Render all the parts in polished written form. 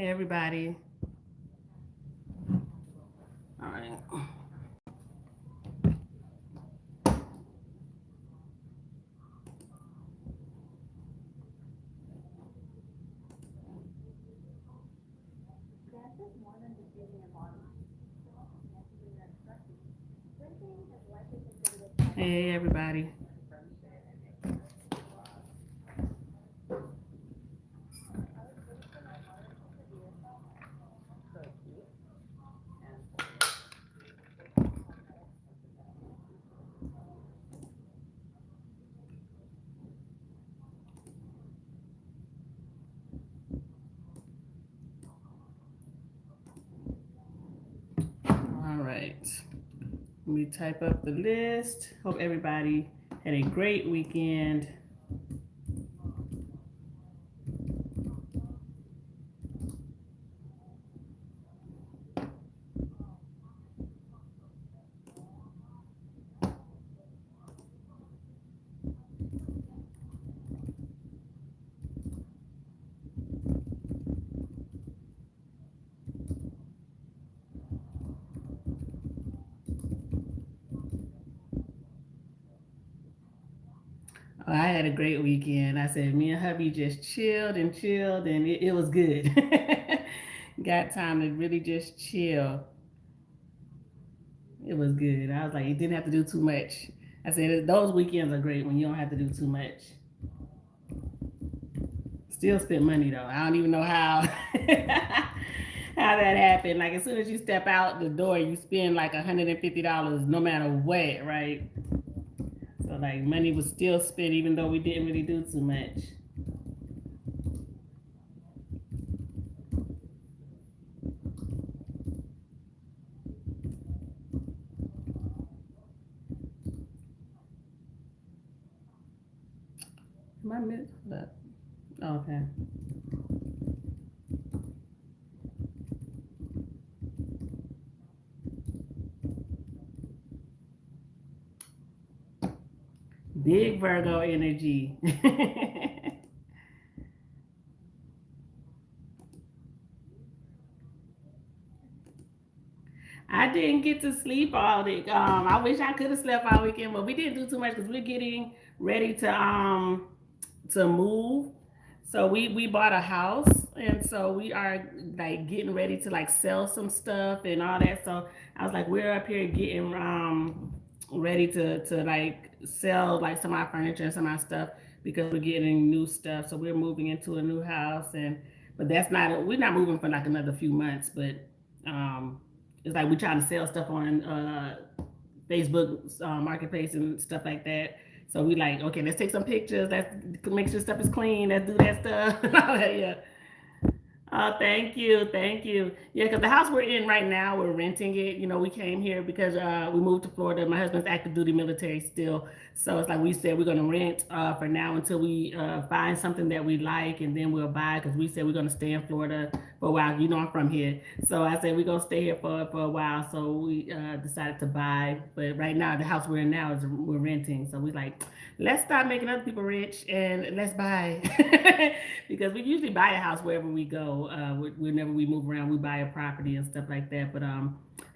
Hey, everybody. All right. Hey, everybody. All right. Let me type up the list. Hope everybody had a great weekend. Oh, I had a great weekend. I said me and hubby just chilled, and it was good. Got time to really just chill. It was good. I was like, it didn't have to do too much. I said those weekends are great when you don't have to do too much. Still spent money though. I don't even know how how that happened. Like as soon as you step out the door, you spend like $150 no matter what, right? So like money was still spent even though we didn't really do too much. Am I missed? Oh, okay. Big Virgo energy. I didn't get to sleep all day. I wish I could have slept all weekend, but we didn't do too much because we're getting ready to move. So we bought a house, and so we are like getting ready to like sell some stuff and all that. So I was like, we're up here getting ready to like sell like some of our furniture and some of our stuff because we're getting new stuff. So we're moving into a new house, and but that's not we're not moving for like another few months, but um, it's like we're trying to sell stuff on Facebook marketplace and stuff like that. So we like, okay, let's take some pictures. Let's make sure stuff is clean. Let's do that stuff. Yeah. Oh, thank you, thank you. Yeah, because the house we're in right now, we're renting it. You know, we came here because we moved to Florida. My husband's active duty military still, so it's like we said we're gonna rent for now until we find something that we like, and then we'll buy. Because we said we're gonna stay in Florida for a while. You know, I'm from here, so I said we're gonna stay here for a while. So we decided to buy, but right now the house we're in now is we're renting. So we like, let's stop making other people rich and let's buy because we usually buy a house wherever we go. Whenever we move around, we buy a property and stuff like that. But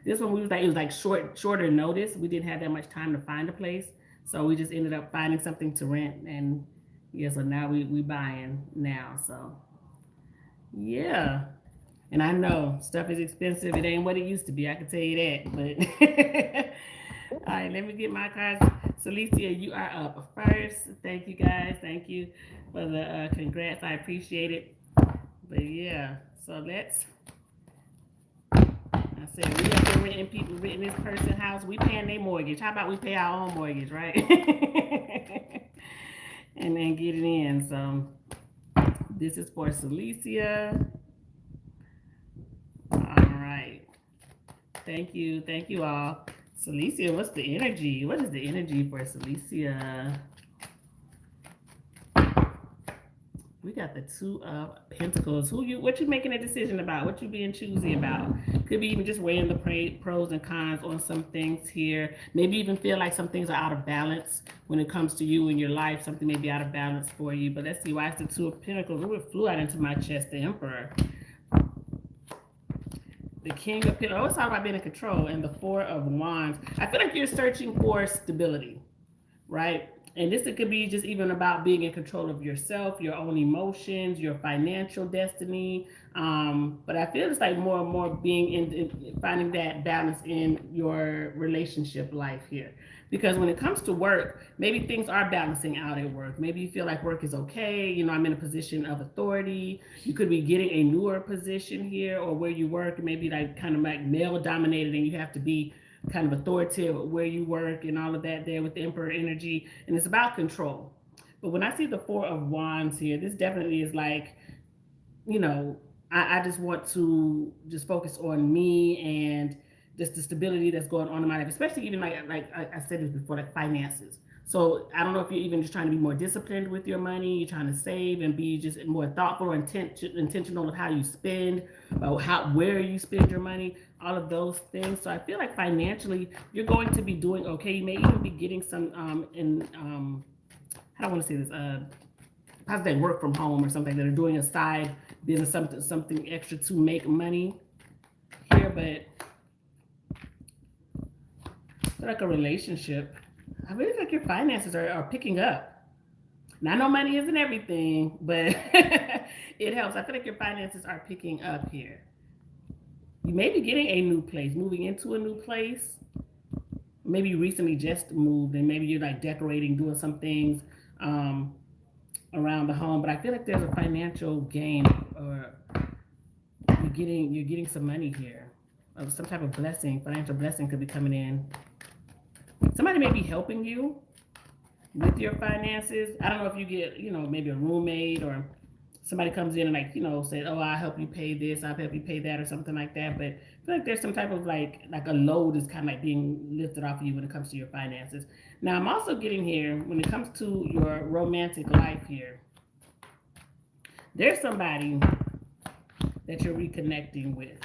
this one we was like it was like shorter notice. We didn't have that much time to find a place, so we just ended up finding something to rent. And yeah, so now we buying now. So yeah. And I know stuff is expensive. It ain't what it used to be. I can tell you that. But all right, let me get my cards. Celicia, you are up first. Thank you guys. Thank you for the congrats. I appreciate it. But yeah, so let's. I said we up there renting people, renting this person's house. We paying their mortgage. How about we pay our own mortgage, right? And then get it in. So this is for Celicia. All right. Thank you all. Celicia, what's the energy? What is the energy for Celicia? We got the Two of Pentacles. What you making a decision about? What you being choosy about? Could be even just weighing the pros and cons on some things here. Maybe even feel like some things are out of balance when it comes to you in your life. Something may be out of balance for you. But let's see, why is the Two of Pentacles? Ooh, it flew out into my chest, the Emperor. the King of Pentacles. Always talk about being in control, and the Four of Wands. I feel like you're searching for stability, right? And this, it could be just even about being in control of yourself, your own emotions, your financial destiny. But I feel it's like more and more being in finding that balance in your relationship life here. Because when it comes to work, maybe things are balancing out at work. Maybe you feel like work is okay. You know, I'm in a position of authority. You could be getting a newer position here, or where you work, maybe like kind of like male dominated, and you have to be kind of authoritative where you work and all of that there with the Emperor energy. And it's about control. But when I see the Four of Wands here, this definitely is like, you know, I just want to just focus on me and just the stability that's going on in my life, especially even like I said this before, like finances. So I don't know if you're even just trying to be more disciplined with your money, you're trying to save and be just more thoughtful or intentional with how you spend, or where you spend your money, all of those things. So I feel like financially you're going to be doing okay. You may even be getting some I don't want to say this how's that, work from home or something that are doing a side business, something extra to make money here. But like a relationship, I really feel like your finances are picking up. Now I know money isn't everything, but it helps. I feel like your finances are picking up here. You may be getting a new place, moving into a new place. Maybe you recently just moved, and maybe you're like decorating, doing some things around the home. But I feel like there's a financial gain, or you're getting some money here, or some type of blessing, financial blessing could be coming in. Somebody may be helping you with your finances. I don't know if you get, you know, maybe a roommate, or somebody comes in and like, you know, said, oh, I'll help you pay this, I'll help you pay that, or something like that. But I feel like there's some type of like a load is kind of like being lifted off of you when it comes to your finances. Now I'm also getting here, when it comes to your romantic life here, there's somebody that you're reconnecting with.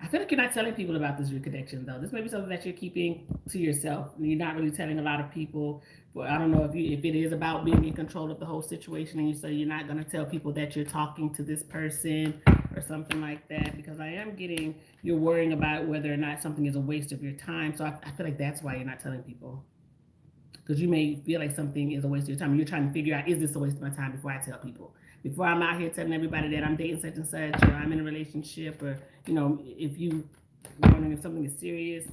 I feel like you're not telling people about this reconnection, though. This may be something that you're keeping to yourself. You're not really telling a lot of people. But I don't know if it is about being in control of the whole situation, and you say you're not going to tell people that you're talking to this person or something like that. Because I am getting, you're worrying about whether or not something is a waste of your time. So I feel like that's why you're not telling people. Because you may feel like something is a waste of your time. And you're trying to figure out, is this a waste of my time before I tell people? Before I'm out here telling everybody that I'm dating such and such, or I'm in a relationship, or, you know, if you're wondering if something is serious,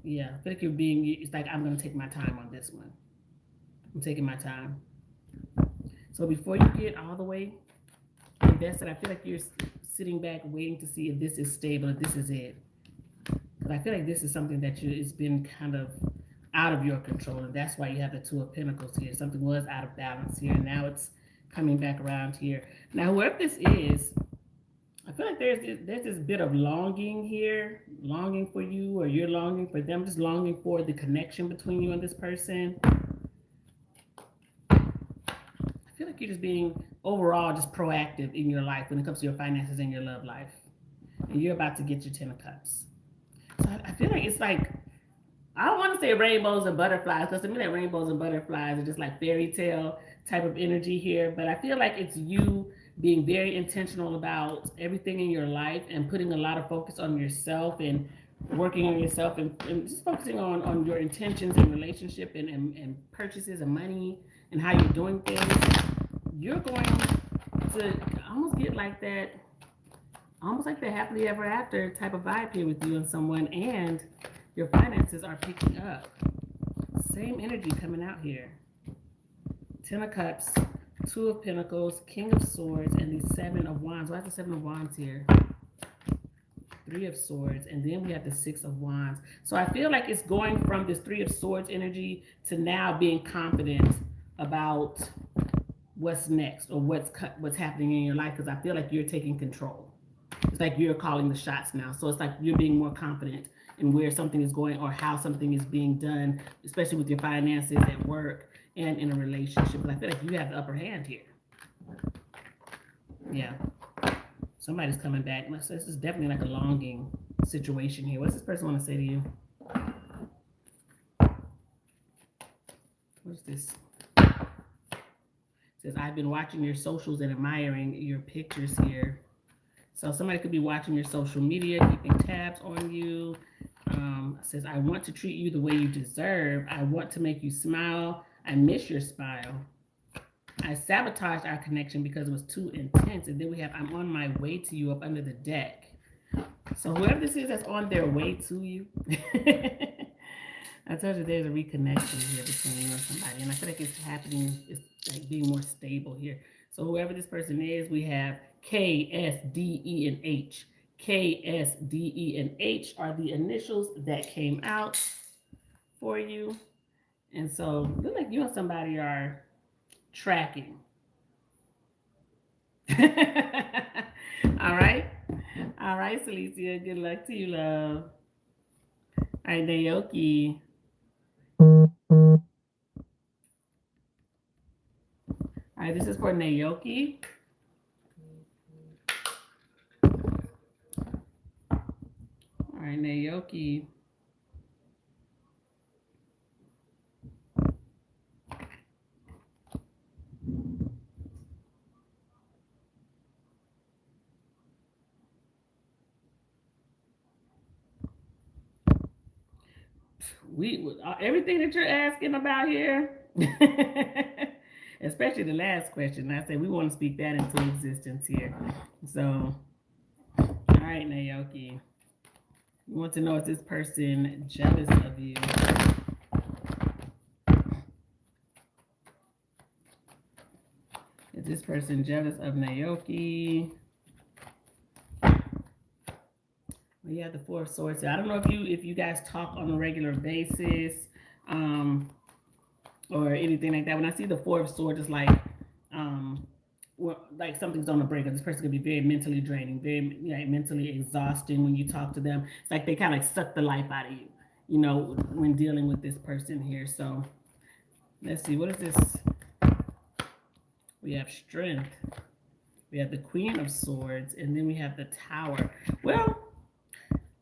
yeah, I feel like it's like, I'm going to take my time on this one. I'm taking my time. So before you get all the way invested, I feel like you're sitting back waiting to see if this is stable, if this is it. Because I feel like this is something that it's been kind of out of your control, and that's why you have the Two of Pentacles here. Something was out of balance here, and now it's coming back around here. Now, whoever this is, I feel like there's this bit of longing here, longing for you, or you're longing for them, just longing for the connection between you and this person. I feel like you're just being overall just proactive in your life when it comes to your finances and your love life. And you're about to get your 10 of Cups. So I feel like it's like, I don't want to say rainbows and butterflies, because to me that rainbows and butterflies are just like fairy tale type of energy here. But I feel like it's you being very intentional about everything in your life, and putting a lot of focus on yourself, and working on yourself, and just focusing on your intentions and relationship, and purchases and money, and how you're doing things. You're going to almost get like that, almost like the happily ever after type of vibe here with you and someone, and your finances are picking up. Same energy coming out here. 10 of Cups, Two of Pentacles, King of Swords, and the 7 of Wands. Why is the 7 of Wands here? 3 of Swords, and then we have the 6 of Wands. So I feel like it's going from this 3 of Swords energy to now being confident about what's next, or what's happening in your life, because I feel like you're taking control. It's like you're calling the shots now. So it's like you're being more confident in where something is going, or how something is being done, especially with your finances at work and in a relationship. But I feel like you have the upper hand here. Yeah. Somebody's coming back. This is definitely like a longing situation here. What's this person want to say to you? What's this? Says, I've been watching your socials and admiring your pictures here. So somebody could be watching your social media, keeping tabs on you. Says, I want to treat you the way you deserve. I want to make you smile. I miss your smile. I sabotaged our connection because it was too intense. And then we have, I'm on my way to you up under the deck. So whoever this is that's on their way to you, I told you there's a reconnection here between you and somebody. And I feel like it's happening, it's like being more stable here. So whoever this person is, we have K, S, D, E, and H. K, S, D, E, and H are the initials that came out for you. And so look like you and somebody are tracking. All right. All right, Celicia. Good luck to you, love. All right, Naoki. All right, this is for Naoki. All right, Naoki. We everything that you're asking about here, especially the last question. I said we want to speak that into existence here. So, all right, Naoki, you want to know if this person jealous of you? Is this person jealous of Naoki? We have the Four of Swords. So I don't know if you guys talk on a regular basis, or anything like that. When I see the Four of Swords, it's like something's on the break. This person can be very mentally draining, very mentally exhausting when you talk to them. It's like they kind of like suck the life out of you, when dealing with this person here. So let's see, what is this? We have Strength. We have the Queen of Swords, and then we have the Tower. Well,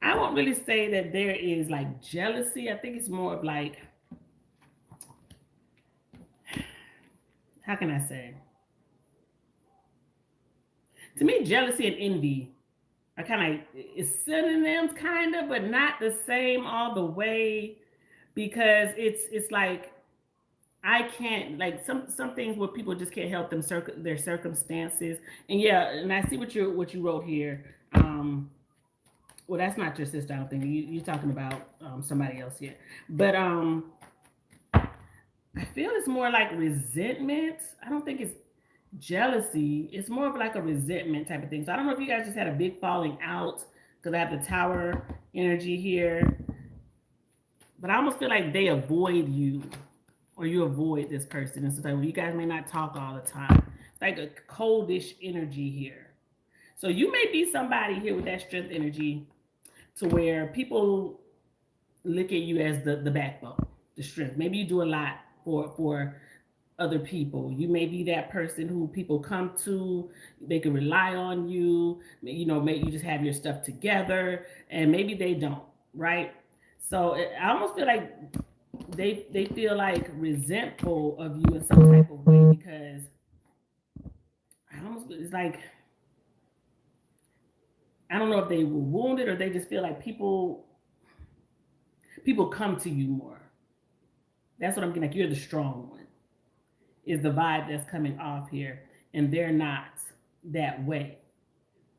I won't really say that there is like jealousy. I think it's more of like, how can I say? To me, jealousy and envy are kind of it's synonyms, kind of, but not the same all the way, because it's like I can't, like, some things where people just can't help their circumstances. And yeah, and I see what you wrote here. Well, that's not your sister. I don't think you're talking about somebody else here. But I feel it's more like resentment. I don't think it's jealousy. It's more of like a resentment type of thing. So I don't know if you guys just had a big falling out, because I have the Tower energy here. But I almost feel like they avoid you, or you avoid this person. And so like, you guys may not talk all the time. It's like a coldish energy here. So you may be somebody here with that Strength energy to where people look at you as the backbone, the strength. Maybe you do a lot for other people. You may be that person who people come to, they can rely on you, maybe you just have your stuff together, and maybe they don't, right? So I almost feel like they feel like resentful of you in some type of way, because it's like, I don't know if they were wounded, or they just feel like people come to you more. That's what I'm getting, like you're the strong one, is the vibe that's coming off here. And they're not that way.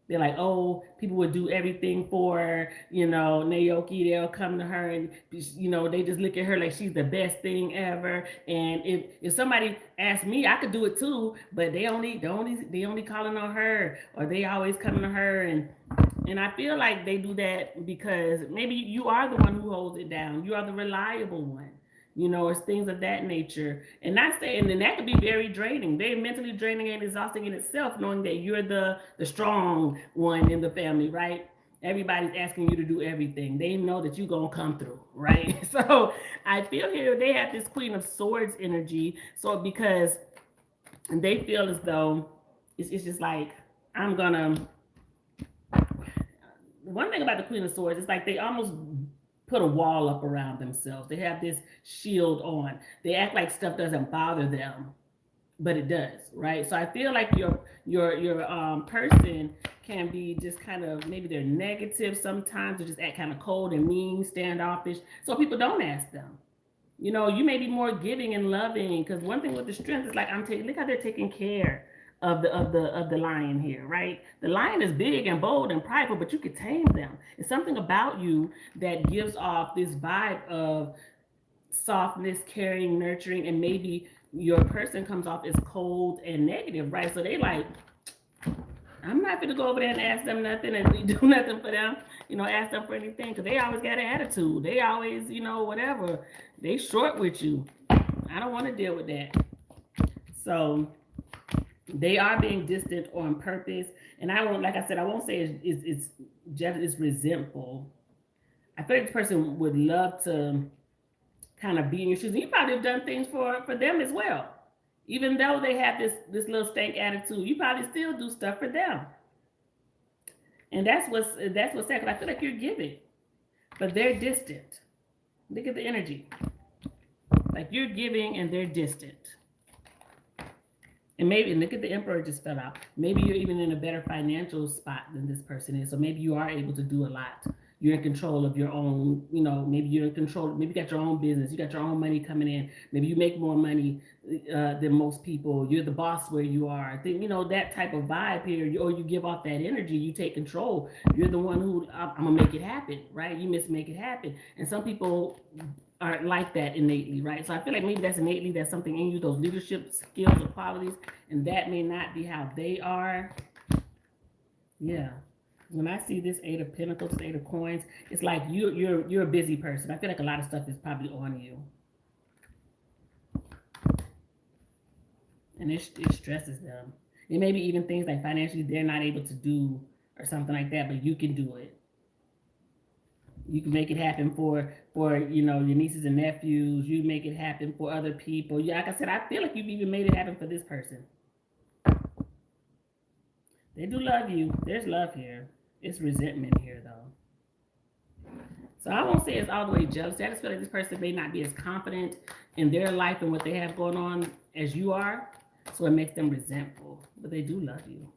They're like, oh, people would do everything for, Naoki. They'll come to her and, they just look at her like she's the best thing ever. And if somebody asked me, I could do it too, but they only calling on her, or they always coming to her. And I feel like they do that because maybe you are the one who holds it down. You are the reliable one. It's things of that nature. And not saying, and that could be very draining, very mentally draining and exhausting in itself, knowing that you're the strong one in the family, right? Everybody's asking you to do everything. They know that you're going to come through, right? So I feel here they have this Queen of Swords energy. So because they feel as though it's just like, I'm going to, one thing about the Queen of Swords, it's like they almost put a wall up around themselves. They have this shield on. They act like stuff doesn't bother them, but it does, right? So I feel like your person can be just kind of, maybe they're negative sometimes, or just act kind of cold and mean, standoffish. So people don't ask them. You may be more giving and loving, because one thing with the strength is like, I'm taking, look how they're taking care of the lion here, right? The lion is big and bold and prideful, but you could tame them. It's something about you that gives off this vibe of softness, caring, nurturing, and maybe your person comes off as cold and negative, right? So they like, I'm not gonna go over there and ask them nothing and do nothing for them, ask them for anything, because they always got an attitude. They always, whatever. They short with you. I don't want to deal with that. So they are being distant on purpose, and I won't, like I said, I won't say it's resentful. I feel like this person would love to kind of be in your shoes. And you probably have done things for them as well. Even though they have this little stank attitude, you probably still do stuff for them. And that's what's sad, because I feel like you're giving, but they're distant. Look at the energy. Like, you're giving and they're distant. And maybe, and look at the Emperor just fell out. Maybe you're even in a better financial spot than this person is. So maybe you are able to do a lot. You're in control of your own, maybe you're in control. Maybe you got your own business. You got your own money coming in. Maybe you make more money than most people. You're the boss where you are. I think, that type of vibe here, or you give off that energy. You take control. You're the one who, I'm going to make it happen, right? You make it happen. And some people aren't like that innately, right? So I feel like maybe that's innately, that's something in you, those leadership skills or qualities, and that may not be how they are. Yeah. When I see this Eight of Pentacles, Eight of Coins, it's like you're a busy person. I feel like a lot of stuff is probably on you, and it stresses them. It may be even things like financially they're not able to do or something like that, but you can do it. You can make it happen for your nieces and nephews. You make it happen for other people. Yeah, like I said, I feel like you've even made it happen for this person. They do love you. There's love here. It's resentment here, though. So I won't say it's all the way jealousy. I just feel like this person may not be as confident in their life and what they have going on as you are. So it makes them resentful. But they do love you.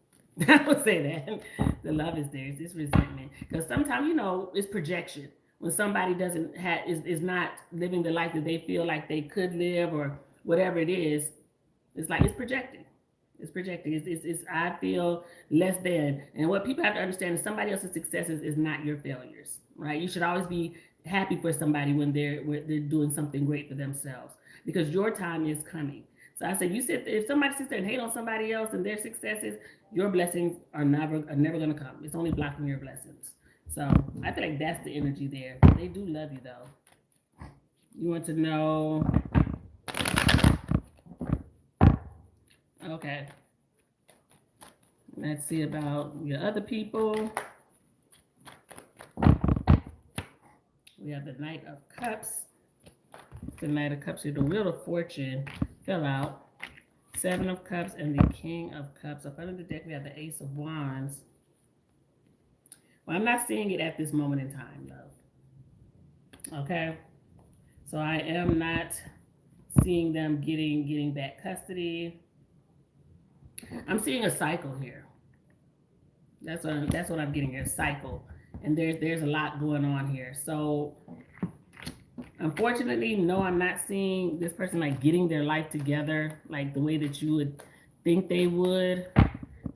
I would say that. The love is there. It's this resentment. Because sometimes, it's projection. When somebody doesn't have, is not living the life that they feel like they could live, or whatever it is, it's like it's projecting. It's projecting. It's I feel less than. And what people have to understand is somebody else's successes is not your failures, right? You should always be happy for somebody when they're doing something great for themselves, because your time is coming. So I said, if somebody sits there and hate on somebody else and their successes, your blessings are never going to come. It's only blocking your blessings. So I feel like that's the energy there. They do love you, though. You want to know? Okay. Let's see about your other people. We have the Knight of Cups. The Knight of Cups here. The Wheel of Fortune fell out. Seven of Cups and the King of Cups. Up under the deck, we have the Ace of Wands. Well, I'm not seeing it at this moment in time, though. Okay? So I am not seeing them getting back custody. I'm seeing a cycle here. That's what I'm getting here, a cycle. And there's a lot going on here. So unfortunately, no, I'm not seeing this person like getting their life together like the way that you would think they would.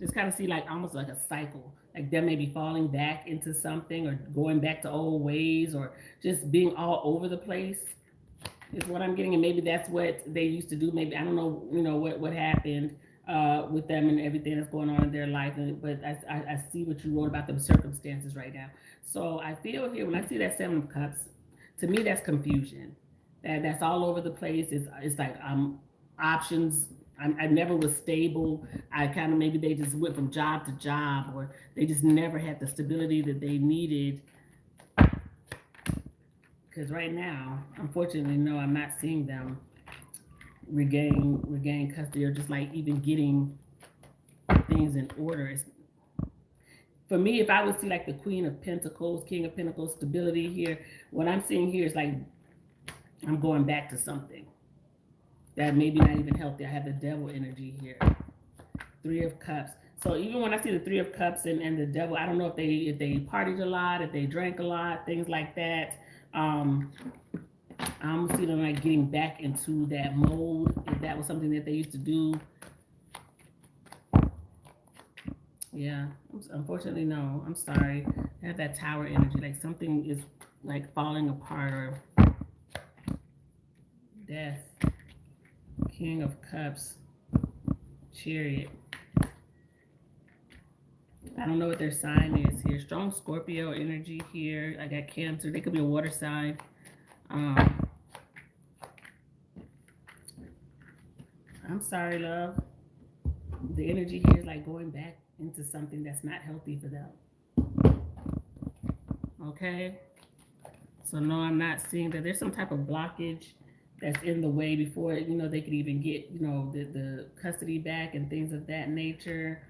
Just kind of see like almost like a cycle. Like them maybe falling back into something, or going back to old ways, or just being all over the place is what I'm getting. And maybe that's what they used to do. Maybe, I don't know, what happened with them and everything that's going on in their life. But I see what you wrote about the circumstances right now. So I feel here, when I see that Seven of Cups, to me that's confusion. That's all over the place. It's like options. I never was stable. I kind of, maybe they just went from job to job, or they just never had the stability that they needed. Because right now, unfortunately, no, I'm not seeing them regain custody, or just like even getting things in order. For me, if I would see like the Queen of Pentacles, King of Pentacles, stability here, what I'm seeing here is like I'm going back to something that maybe not even healthy. I have the devil energy here. Three of Cups. So even when I see the Three of Cups and the devil, I don't know if they partied a lot, if they drank a lot, things like that. I'm seeing them like getting back into that mode. If that was something that they used to do. Yeah, unfortunately, no. I'm sorry. I have that Tower energy. Like something is like falling apart or death. King of Cups. Chariot. I don't know what their sign is here. Strong Scorpio energy here. I got Cancer. They could be a water sign. I'm sorry, love. The energy here is like going back into something that's not healthy for them. Okay? So no, I'm not seeing that there's some type of blockage that's in the way before, they could even get, the custody back and things of that nature.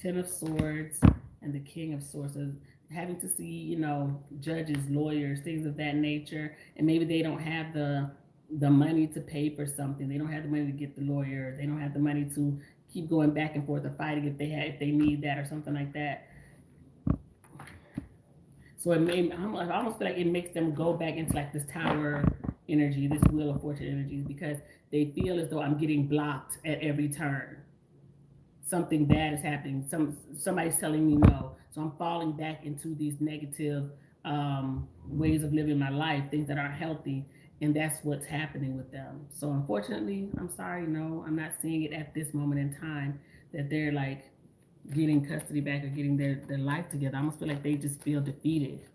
Ten of Swords and the King of Swords. So having to see, judges, lawyers, things of that nature, and maybe they don't have the money to pay for something. They don't have the money to get the lawyer. They don't have the money to keep going back and forth or fighting if they need that or something like that. So I almost feel like it makes them go back into like this Tower energy, this Wheel of Fortune energy, because they feel as though I'm getting blocked at every turn. Something bad is happening. Somebody's telling me no. So I'm falling back into these negative ways of living my life, things that aren't healthy, and that's what's happening with them. So unfortunately, I'm sorry, no, I'm not seeing it at this moment in time that they're like getting custody back or getting their life together. I almost feel like they just feel defeated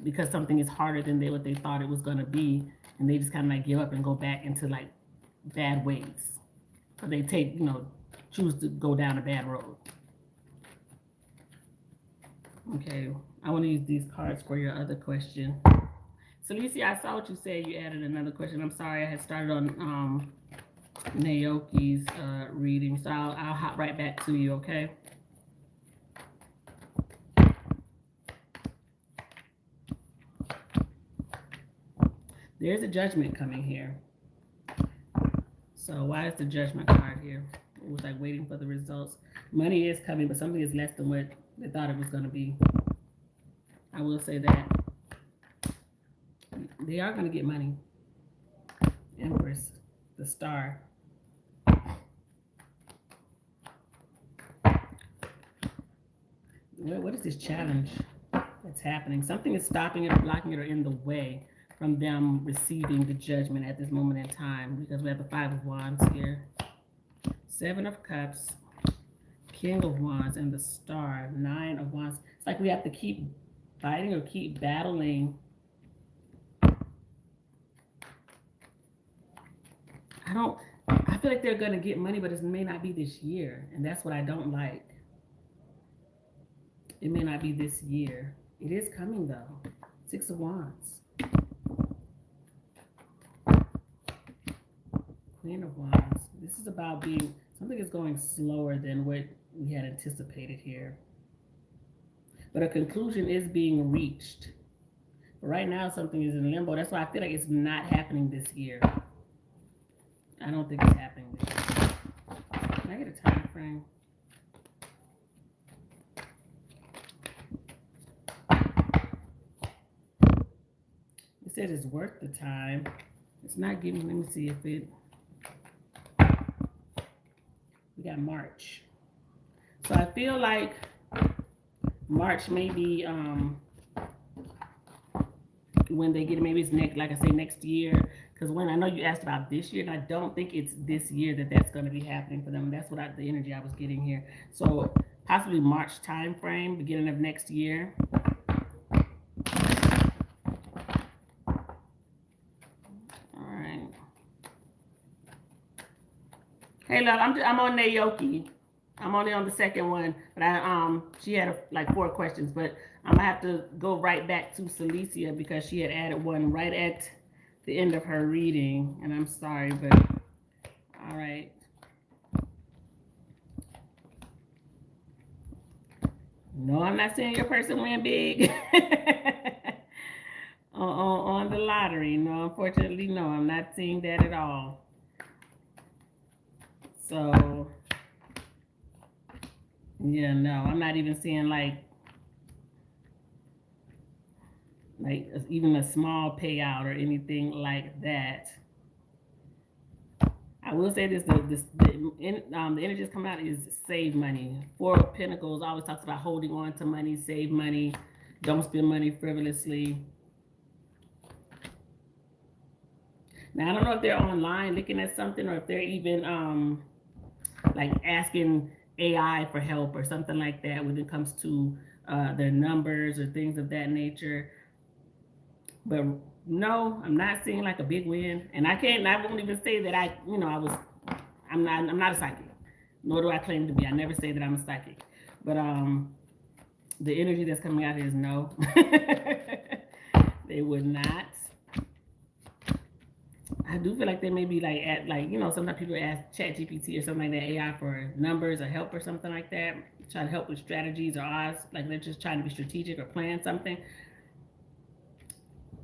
because something is harder than what they thought it was going to be, and they just kind of like give up and go back into like bad ways. Or they choose to go down a bad road. Okay, I want to use these cards for your other question. Celicia, I saw what you said. You added another question. I'm sorry, I had started on Naoki's reading, so I'll hop right back to you, okay? There's a Judgment coming here. So why is the Judgment card here? It was like waiting for the results. Money is coming, but something is less than what they thought it was going to be. I will say that. They are going to get money. Empress, the Star. What is this challenge that's happening? Something is stopping it or blocking it or in the way from them receiving the Judgment at this moment in time, because we have the Five of Wands here. Seven of Cups, King of Wands, and the Star, Nine of Wands. It's like we have to keep fighting or keep battling. I feel like they're going to get money, but it may not be this year, and that's what I don't like. It may not be this year. It is coming, though. Six of Wands. Queen of Wands. This is about something is going slower than what we had anticipated here. But a conclusion is being reached. But right now, something is in limbo. That's why I feel like it's not happening this year. I don't think it's happening this year. Can I get a time frame? It says it's worth the time. It's not giving. Let me see if it. We got March. So I feel like March may be when they get it. Maybe it's next, like I say, next year. Because when I know you asked about this year, and I don't think it's this year that's going to be happening for them. That's what the energy I was getting here. So possibly March time frame, beginning of next year. Hey, love, I'm on Naoki. I'm only on the second one, but she had like 4 questions, but I'm gonna have to go right back to Celicia because she had added one right at the end of her reading, and I'm sorry, but all right. No, I'm not saying your person win big on the lottery. No, unfortunately, no, I'm not seeing that at all. So yeah, no, I'm not even seeing like even a small payout or anything like that. I will say this: the energy that's coming out is save money. Four of Pentacles always talks about holding on to money, save money, don't spend money frivolously. Now I don't know if they're online looking at something or if they're even like asking AI for help or something like that when it comes to their numbers or things of that nature. But no, I'm not seeing like a big win, and I won't even say that I'm not a psychic, nor do I claim to be. I never say that I'm a psychic, but the energy that's coming out here is no. They would not. I do feel like they may be like at sometimes people ask Chat GPT or something like that AI for numbers or help or something like that, trying to help with strategies or odds, like they're just trying to be strategic or plan something.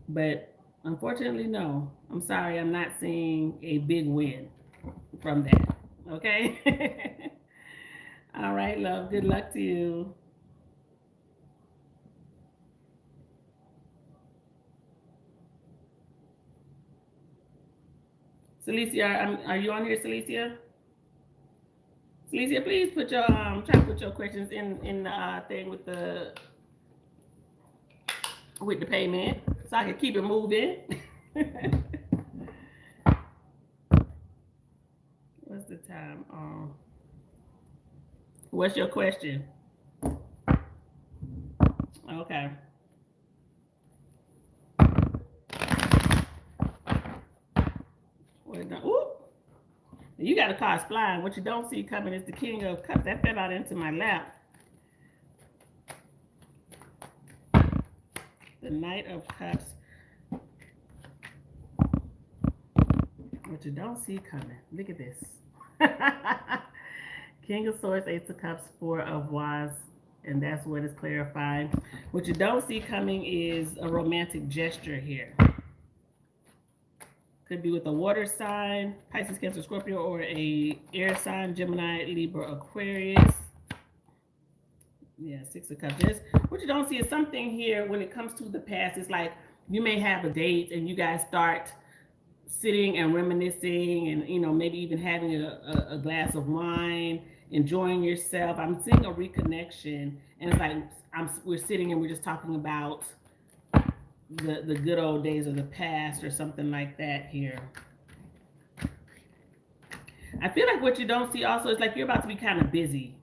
But unfortunately, no. I'm sorry, I'm not seeing a big win from that. Okay. All right, love. Good luck to you. Celicia, are you on here, Celicia? Celicia, please put your try to put your questions in the thing with the payment, so I can keep it moving. What's the time? What's your question? Okay. Ooh, you got a card flying. What you don't see coming is the King of Cups. That fell out into my lap. The Knight of Cups. What you don't see coming. Look at this. King of Swords, Ace of Cups, Four of Wands, and that's what is clarifying. What you don't see coming is a romantic gesture here. Could be with a water sign, Pisces, Cancer, Scorpio, or a air sign, Gemini, Libra, Aquarius. Yeah, Six of Cups. Just what you don't see is something here when it comes to the past. It's like you may have a date and you guys start sitting and reminiscing and maybe even having a glass of wine, enjoying yourself. I'm seeing a reconnection, and it's like we're sitting and we're just talking about the good old days of the past or something like that here. I feel like what you don't see also is like you're about to be kind of busy.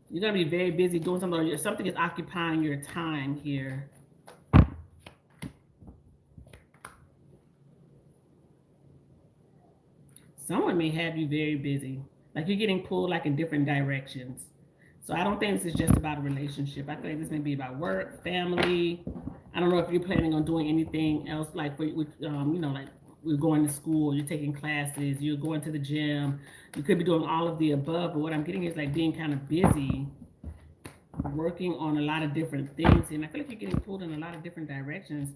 You're going to be very busy doing something, or something is occupying your time here. Someone may have you very busy. Like you're getting pulled like in different directions. So I don't think this is just about a relationship. I think this may be about work, family. I don't know if you're planning on doing anything else, like like you're going to school, you're taking classes, you're going to the gym. You could be doing all of the above, but what I'm getting is like being kind of busy, working on a lot of different things, and I feel like you're getting pulled in a lot of different directions.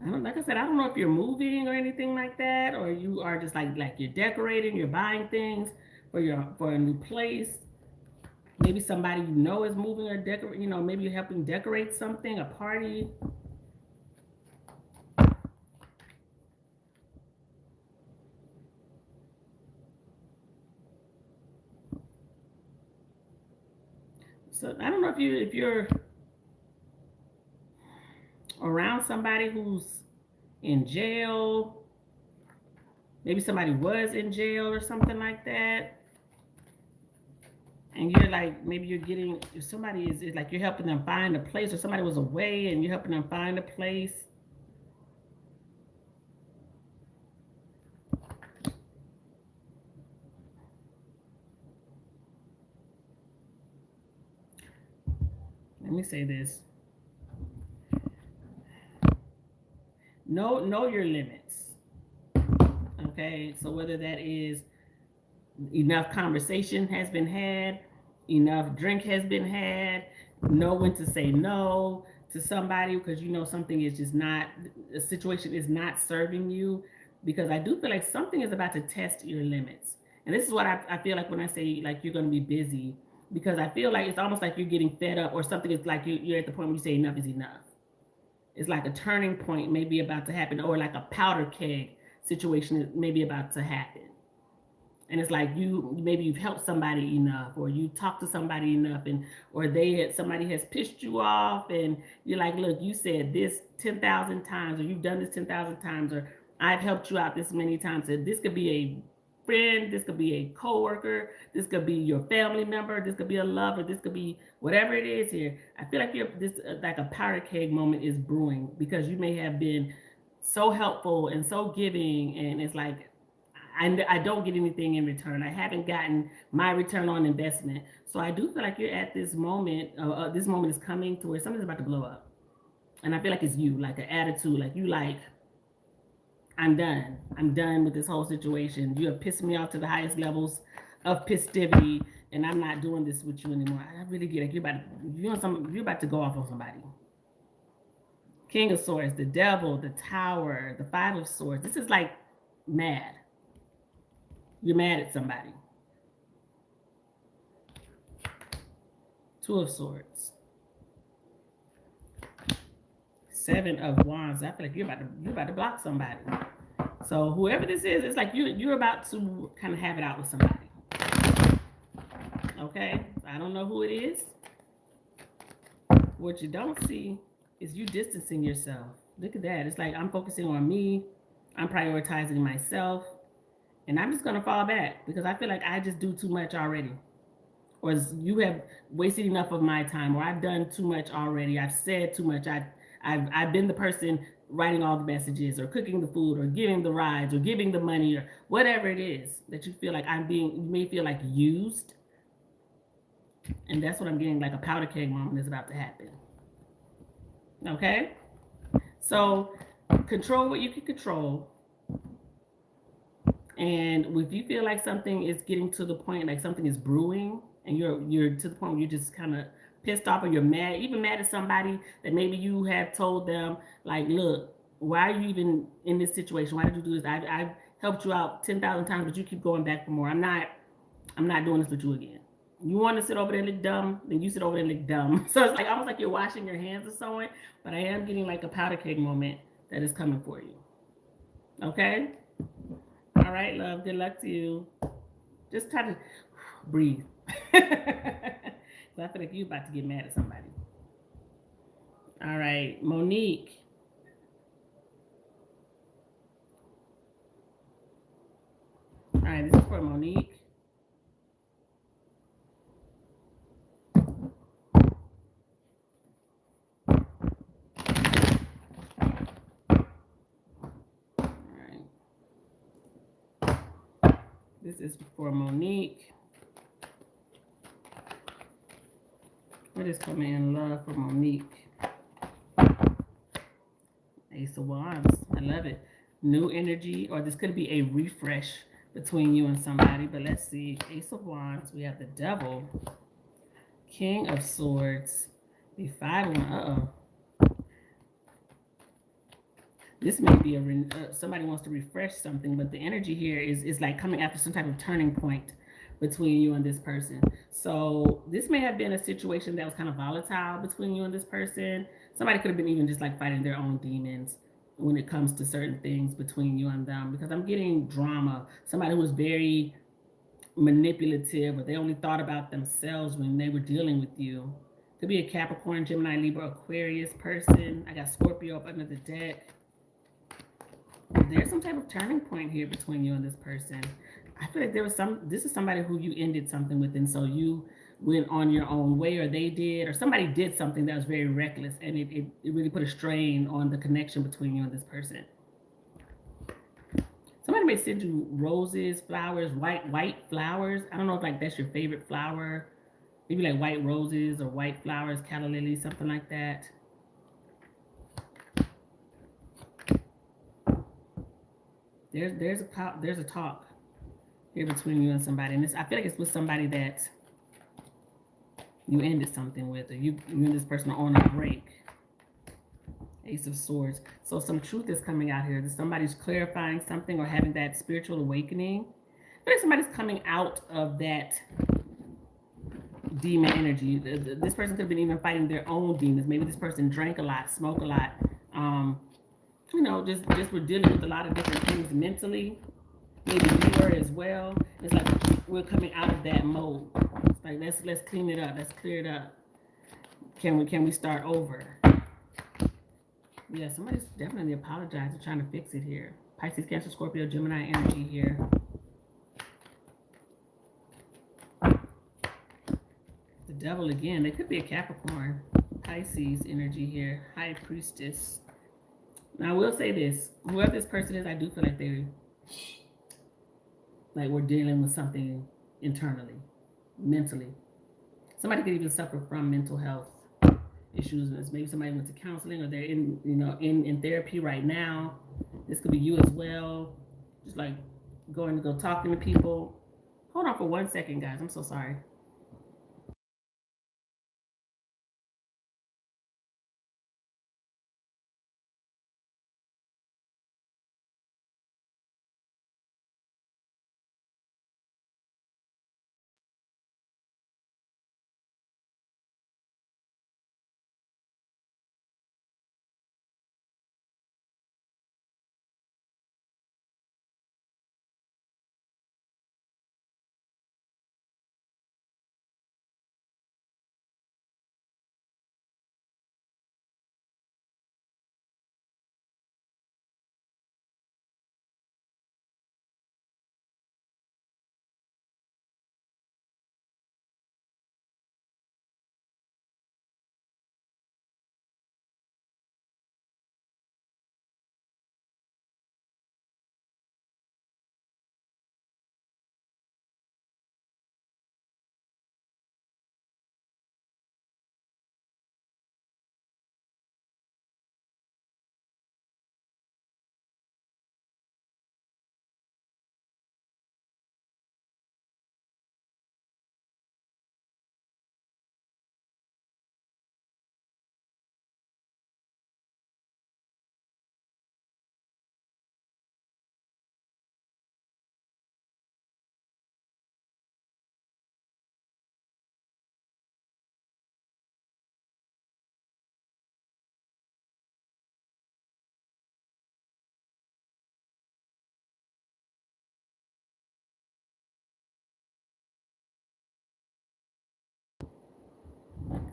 Like I said, I don't know if you're moving or anything like that, or you are just like you're decorating, you're buying things for a new place. Maybe somebody is moving or decorate. Maybe you're helping decorate something, a party. So I don't know if you're around somebody who's in jail. Maybe somebody was in jail or something like that. And you're like, maybe you're getting, if somebody is like you're helping them find a place, or somebody was away and you're helping them find a place. Let me say this. Know your limits. Okay, so whether that is enough conversation has been had, enough drink has been had, know when to say no to somebody because something is just not, a situation is not serving you. because I do feel like something is about to test your limits. And this is what I feel like when I say like you're going to be busy, because I feel like it's almost like you're getting fed up, or something is like you're at the point where you say enough is enough. It's like a turning point maybe about to happen, or like a powder keg situation is maybe about to happen. And it's like maybe you've helped somebody enough, or you talked to somebody enough, and or somebody has pissed you off, and you're like, look, you said this 10,000 times, or you've done this 10,000 times, or I've helped you out this many times. And this could be a friend, this could be a coworker, this could be your family member, this could be a lover, this could be whatever it is here. I feel like like a powder keg moment is brewing, because you may have been so helpful and so giving, and it's like I don't get anything in return. I haven't gotten my return on investment. So I do feel like you're at this moment. This moment is coming to where something's about to blow up, and I feel like it's you, like an attitude, like you like, I'm done. I'm done with this whole situation. You have pissed me off to the highest levels of pistivity, and I'm not doing this with you anymore. I really get it. You're about to go off on somebody. King of Swords, the Devil, the Tower, the Five of Swords. This is like mad. You're mad at somebody. Two of Swords. Seven of Wands. I feel like you're about to block somebody. So whoever this is, it's like you're about to kind of have it out with somebody. Okay? I don't know who it is. What you don't see is you distancing yourself. Look at that. It's like I'm focusing on me. I'm prioritizing myself. And I'm just going to fall back, because I feel like I just do too much already. Or you have wasted enough of my time, or I've done too much already. I've said too much. I've been the person writing all the messages, or cooking the food, or giving the rides, or giving the money, or whatever it is that you feel like you may feel like used. And that's what I'm getting, like a powder keg moment is about to happen. Okay? So control what you can control. And if you feel like something is getting to the point, like something is brewing, and you're to the point where you're just kind of pissed off, or you're mad, even mad at somebody that maybe you have told them, like, look, why are you even in this situation? Why did you do this? I've helped you out 10,000 times, but you keep going back for more. I'm not doing this with you again. You want to sit over there and look dumb, then you sit over there and look dumb. So it's like almost like you're washing your hands or something. But I am getting like a powder keg moment that is coming for you. Okay? All right, love. Good luck to you. Just try to breathe. So I feel like you're about to get mad at somebody. All right, Monique. All right, this is for Monique. This is for Monique. What is coming in love for Monique? Ace of Wands. I love it. New energy, or this could be a refresh between you and somebody. But let's see. Ace of Wands. We have the Devil. King of Swords. The Five of Wands. Uh-oh. This may be somebody wants to refresh something, but the energy here is like coming after some type of turning point between you and this person. So this may have been a situation that was kind of volatile between you and this person. Somebody could have been even just like fighting their own demons when it comes to certain things between you and them, because I'm getting drama. Somebody who was very manipulative, or they only thought about themselves when they were dealing with you. Could be a Capricorn, Gemini, Libra, Aquarius person. I got Scorpio up under the deck. There's some type of turning point here between you and this person. I feel like this is somebody who you ended something with, and so you went on your own way, or they did, or somebody did something that was very reckless, and it really put a strain on the connection between you and this person. Somebody may send you roses, flowers, white flowers. I don't know if like that's your favorite flower. Maybe like white roses or white flowers, calla lilies, something like that. There's a talk here between you and somebody, and I feel like it's with somebody that you ended something with, or you and this person are on a break, Ace of Swords. So some truth is coming out here. That somebody's clarifying something or having that spiritual awakening. But somebody's coming out of that demon energy. This person could have been even fighting their own demons. Maybe this person drank a lot, smoked a lot. You know, just we're dealing with a lot of different things mentally. Maybe you were as well. It's like we're coming out of that mode. It's like let's clean it up. Let's clear it up. Can we start over? Yeah, somebody's definitely apologizing, trying to fix it here. Pisces, Cancer, Scorpio, Gemini energy here. The devil again. They could be a Capricorn. Pisces energy here. High Priestess. Now I will say this. Whoever this person is, I do feel like we're dealing with something internally, mentally. Somebody could even suffer from mental health issues. Maybe somebody went to counseling, or they're in therapy right now. This could be you as well. Just like going to go talking to people. Hold on for 1 second, guys. I'm so sorry.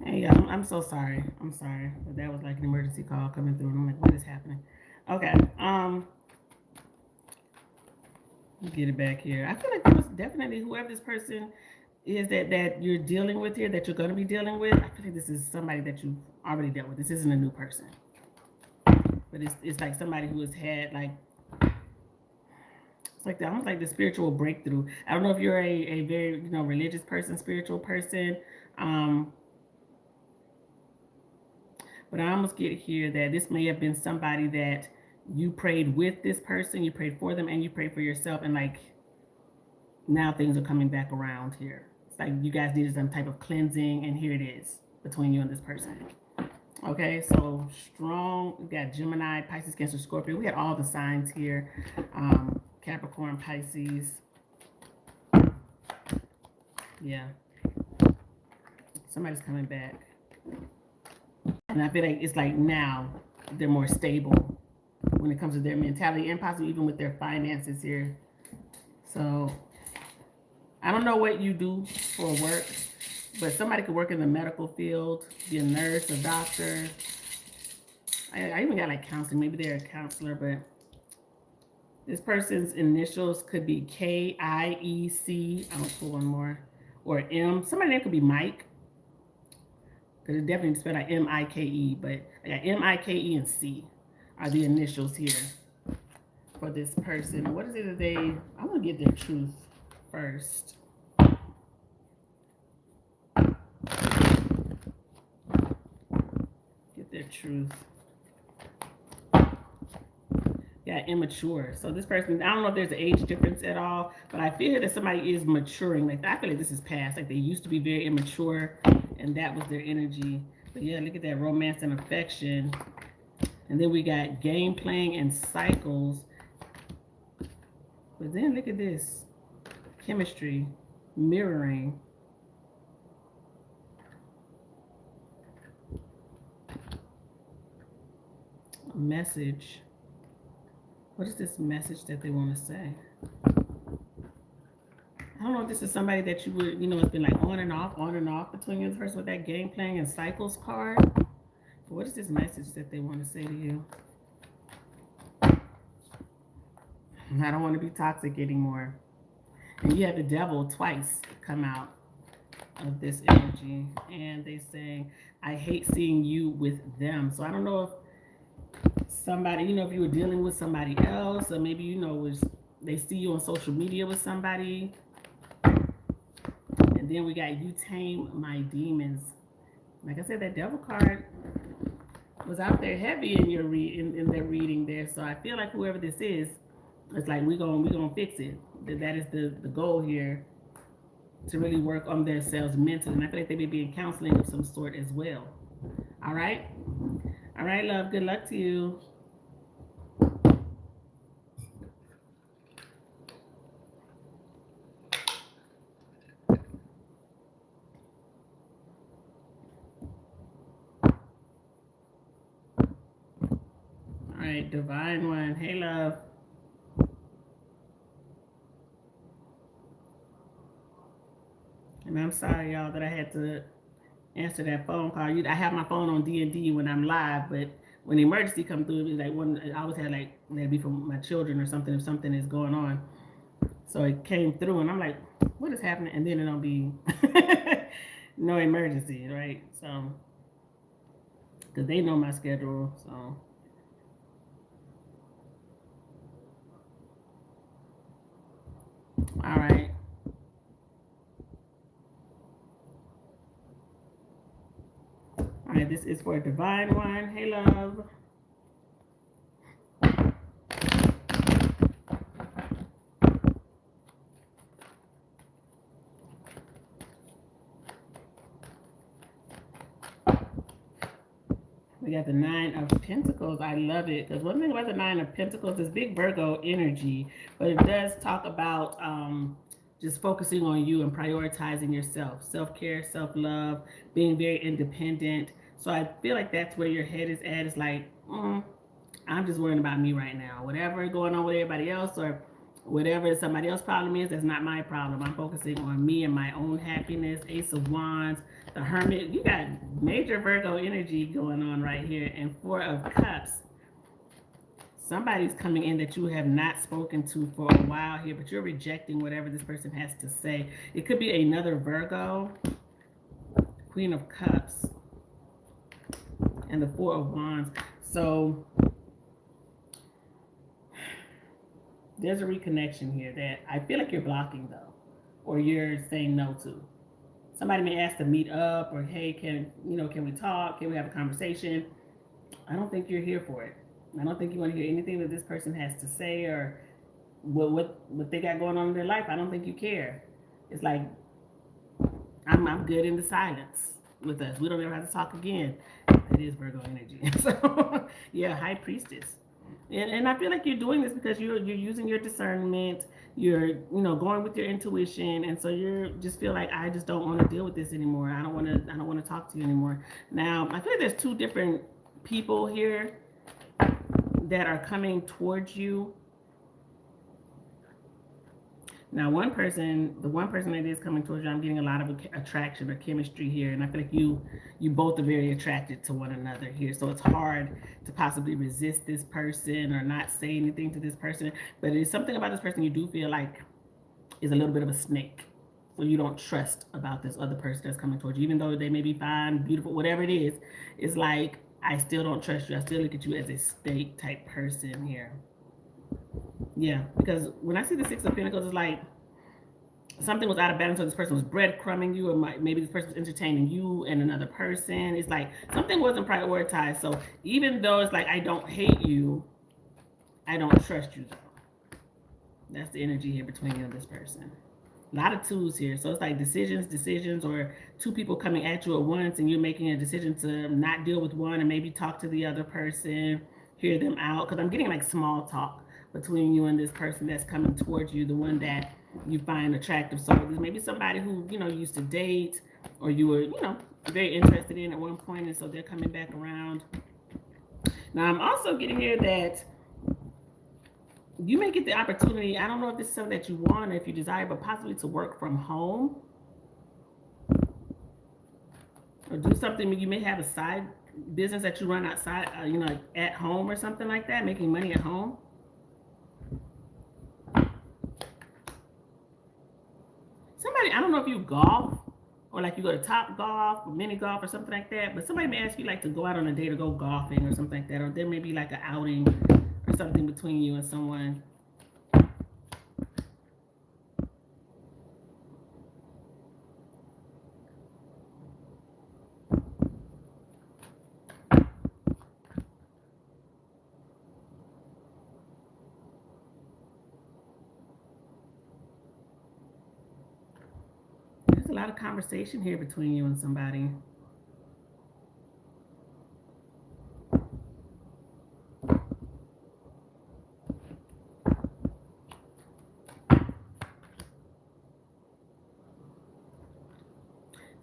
Hey, I'm so sorry. I'm sorry, but that was like an emergency call coming through, and I'm like, what is happening? Okay. Get it back here. I feel like there was definitely whoever this person is that you're dealing with here, that you're going to be dealing with. I feel like this is somebody that you've already dealt with. This isn't a new person, but it's like somebody who has had like it's like almost like the spiritual breakthrough. I don't know if you're a very religious person, spiritual person, um, but I almost get here that this may have been somebody that you prayed with this person, you prayed for them, and you prayed for yourself, and like now things are coming back around here. It's like you guys needed some type of cleansing, and here it is between you and this person. Okay, so strong. We got Gemini, Pisces, Cancer, Scorpio. We had all the signs here. Capricorn, Pisces. Yeah. Somebody's coming back. And I feel like it's like now they're more stable when it comes to their mentality and possibly even with their finances here. So I don't know what you do for work, but somebody could work in the medical field, be a nurse, a doctor. I even got like counseling. Maybe they're a counselor, but this person's initials could be K-I-E-C. I'll pull one more. Or M. Somebody's name could be Mike. Because it definitely spelled like M-I-K-E. But I got M-I-K-E and C are the initials here for this person. What is it that they... I'm going to get their truth first. Get their truth. Yeah, immature. So this person, I don't know if there's an age difference at all, but I feel that somebody is maturing. Like I feel like this is past. Like they used to be very immature, and that was their energy. But yeah, look at that romance and affection. And then we got game playing and cycles. But then look at this. Chemistry, mirroring. A message. What is this message that they want to say? I don't know if this is somebody that you would, it's been like on and off between you and the person with that game playing and cycles card. But what is this message that they want to say to you? I don't want to be toxic anymore. And you have the devil twice come out of this energy. And they saying, I hate seeing you with them. So I don't know if somebody, if you were dealing with somebody else, or maybe, they see you on social media with somebody. And then we got you tame my demons. Like I said, that devil card was out there heavy in your in their reading there. So I feel like whoever this is, it's like we're gonna fix it. That is the goal here, to really work on themselves mentally. And I feel like they may be in counseling of some sort as well. All right, love. Good luck to you. All right, divine one. Hey, love. And I'm sorry, y'all, that I had to answer that phone call. I have my phone on D&D when I'm live, but when the emergency comes through, it's like I always had like that'd be from my children or something if something is going on. So it came through, and I'm like, what is happening? And then it'll be no emergency, right? So because they know my schedule, so. All right. All right, this is for a divine one. Hey, love. We got the Nine of Pentacles. I love it, because one thing about the Nine of Pentacles is big Virgo energy, but it does talk about just focusing on you and prioritizing yourself, self-care, self-love, being very independent. So I feel like that's where your head is at. It's like, I'm just worrying about me right now. Whatever going on with everybody else, or whatever somebody else's problem is, that's not my problem. I'm focusing on me and my own happiness. Ace of Wands, the Hermit. You got major Virgo energy going on right here. And Four of Cups. Somebody's coming in that you have not spoken to for a while here, but you're rejecting whatever this person has to say. It could be another Virgo. Queen of Cups. And the Four of Wands. So there's a reconnection here that I feel like you're blocking, though, or you're saying no to. Somebody may ask to meet up, or hey, can we talk? Can we have a conversation? I don't think you're here for it. I don't think you want to hear anything that this person has to say, or what they got going on in their life. I don't think you care. It's like I'm good in the silence with us. We don't ever have to talk again. It is Virgo energy. So yeah, High Priestess. And I feel like you're doing this because you're using your discernment. You're going with your intuition, and so you just feel like, I just don't want to deal with this anymore. I don't want to talk to you anymore. Now I feel like there's two different people here that are coming towards you. Now, the one person that is coming towards you, I'm getting a lot of attraction or chemistry here, and I feel like you both are very attracted to one another here. So it's hard to possibly resist this person or not say anything to this person. But it's something about this person you do feel like is a little bit of a snake. So you don't trust about this other person that's coming towards you, even though they may be fine, beautiful, whatever it is. It's like, I still don't trust you. I still look at you as a snake type person here. Yeah, because when I see the Six of Pentacles, it's like something was out of balance, or this person was breadcrumbing you, or maybe this person was entertaining you and another person. It's like something wasn't prioritized. So even though it's like, I don't hate you, I don't trust you, though. That's the energy here between you and this person. A lot of twos here. So it's like decisions, or two people coming at you at once, and you're making a decision to not deal with one and maybe talk to the other person. hear them out, because I'm getting like small talk between you and this person that's coming towards you, the one that you find attractive. So there's maybe somebody who, you know, you used to date or you were, you know, very interested in at one point, and so they're coming back around. Now, I'm also getting here that you may get the opportunity. I don't know if this is something that you want or if you desire, but possibly to work from home or do something. You may have a side business that you run outside, you know, like at home or something like that, making money at home. Somebody, I don't know if you golf or like you go to Top Golf or Mini Golf or something like that, but somebody may ask you like to go out on a date or go golfing or something like that, or there may be like an outing or something between you and someone. There's a lot of conversation here between you and somebody.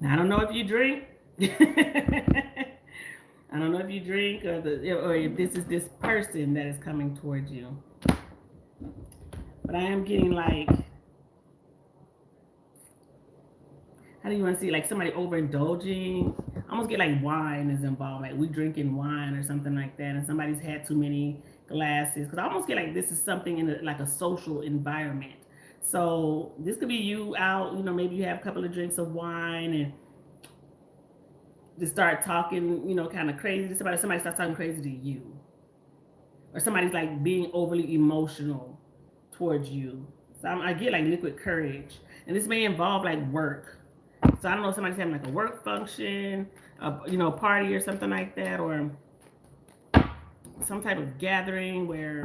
Now, I don't know if you drink. I don't know if you drink or if this is this person that is coming towards you. But I am getting like, how do you want to see, like somebody overindulging? I almost get like wine is involved, like we drinking wine or something like that, and somebody's had too many glasses. Because I almost get like this is something in like a social environment. So this could be you out, you know, maybe you have a couple of drinks of wine and just start talking, you know, kind of crazy to somebody. Somebody starts talking crazy to you, or somebody's like being overly emotional towards you. So I get like liquid courage, and this may involve like work. So I don't know if somebody's having like a work function, you know, party or something like that, or some type of gathering where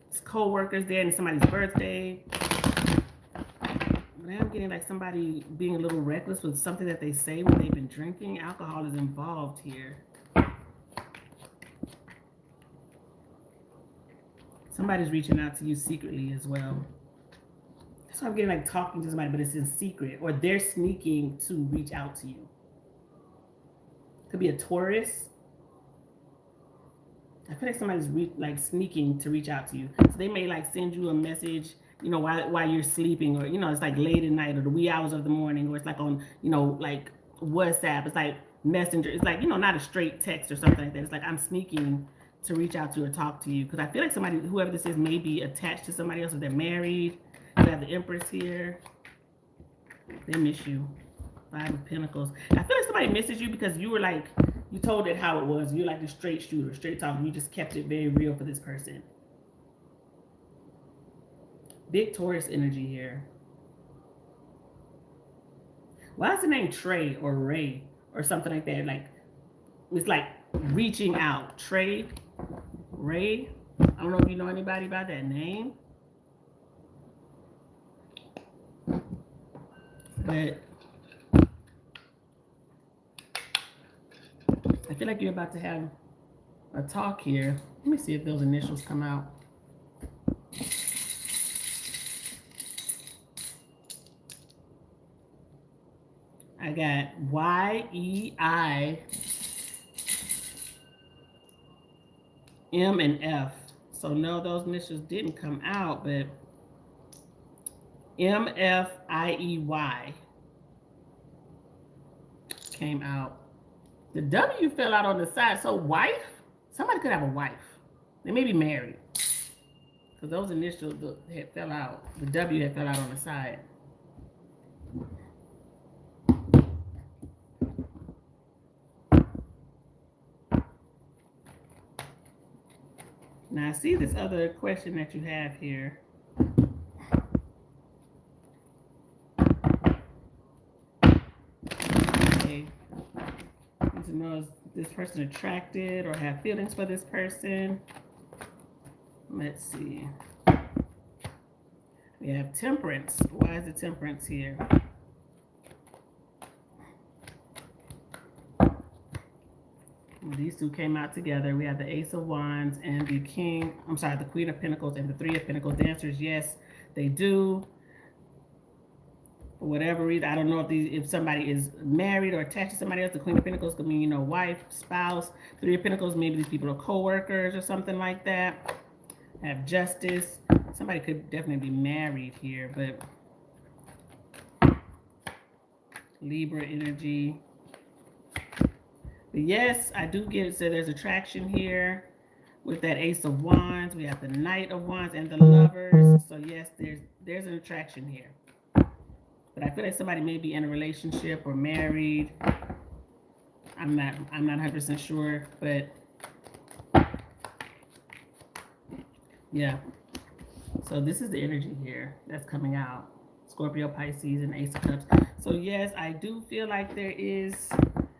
it's co-workers there and it's somebody's birthday. But I'm getting like somebody being a little reckless with something that they say when they've been drinking. Alcohol is involved here. Somebody's reaching out to you secretly as well. So I'm getting like talking to somebody, but it's in secret, or they're sneaking to reach out to you. Could be a Taurus. I feel like somebody's like sneaking to reach out to you. So they may like send you a message, you know, while you're sleeping, or you know, it's like late at night or the wee hours of the morning, or it's like on, you know, like WhatsApp. It's like Messenger. It's like, you know, not a straight text or something like that. It's like I'm sneaking to reach out to you or talk to you, because I feel like somebody, whoever this is, may be attached to somebody else, or they're married. I have the Empress here. They miss you. 5 of Pentacles. I feel like somebody misses you because you were like, you told it how it was. You're like the straight shooter, straight talker. You just kept it very real for this person. Big Taurus energy here. Why is the name Trey or Ray or something like that? Like, it's like reaching out. Trey, Ray. I don't know if you know anybody by that name. But I feel like you're about to have a talk here. Let me see if those initials come out. I got Y-E-I, M, and F. So no, those initials didn't come out, but M-F-I-E-Y came out. The W fell out on the side. So wife, somebody could have a wife. They may be married, because those initials had fell out. The W had fell out on the side. Now I see this other question that you have here. Okay. Need to know, is this person attracted or have feelings for this person? Let's see. We have Temperance. Why is the Temperance here? These two came out together. We have the Ace of Wands and the the Queen of Pentacles and the Three of Pentacles. The answer is yes, they do. For whatever reason, I don't know if somebody is married or attached to somebody else. The Queen of Pentacles could mean, wife, spouse. Three of Pentacles, maybe these people are co-workers or something like that. Have Justice. Somebody could definitely be married here, but Libra energy. But yes, I do get it. So there's attraction here with that Ace of Wands. We have the Knight of Wands and the Lovers. So yes, there's an attraction here. But I feel like somebody may be in a relationship or married. I'm not 100% sure, but yeah. So this is the energy here that's coming out. Scorpio, Pisces, and Ace of Cups. So yes, I do feel like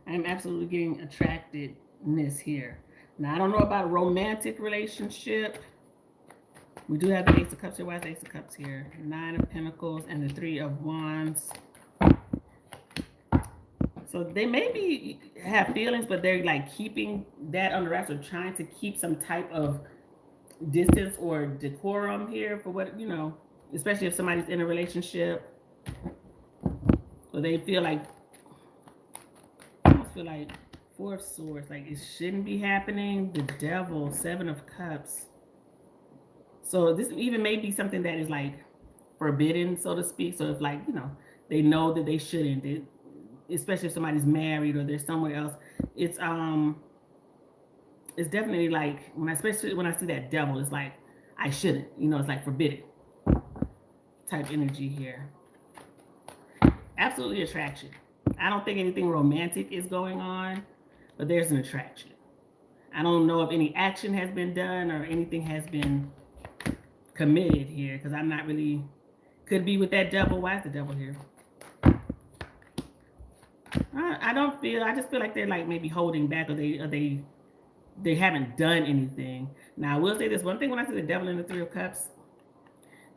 I'm absolutely getting attractedness here. Now, I don't know about a romantic relationship. We do have the Ace of Cups here. Why is the Ace of Cups here? Nine of Pentacles and the Three of Wands. So they maybe have feelings, but they're like keeping that under wraps or trying to keep some type of distance or decorum here for what, especially if somebody's in a relationship. So they I almost feel like Four of Swords, like it shouldn't be happening. The Devil, Seven of Cups. So this even may be something that is like forbidden, so to speak. So if they know that they shouldn't, especially if somebody's married or they're somewhere else, it's definitely like especially when I see that Devil, it's like I shouldn't, it's like forbidden type energy here. Absolutely attraction. I don't think anything romantic is going on, but there's an attraction. I don't know if any action has been done or anything has been committed here, because I'm not really, could be with that Devil. Why is the Devil here? I just feel like they're like maybe holding back, or they haven't done anything. Now I will say this one thing: when I see the Devil in the Three of Cups,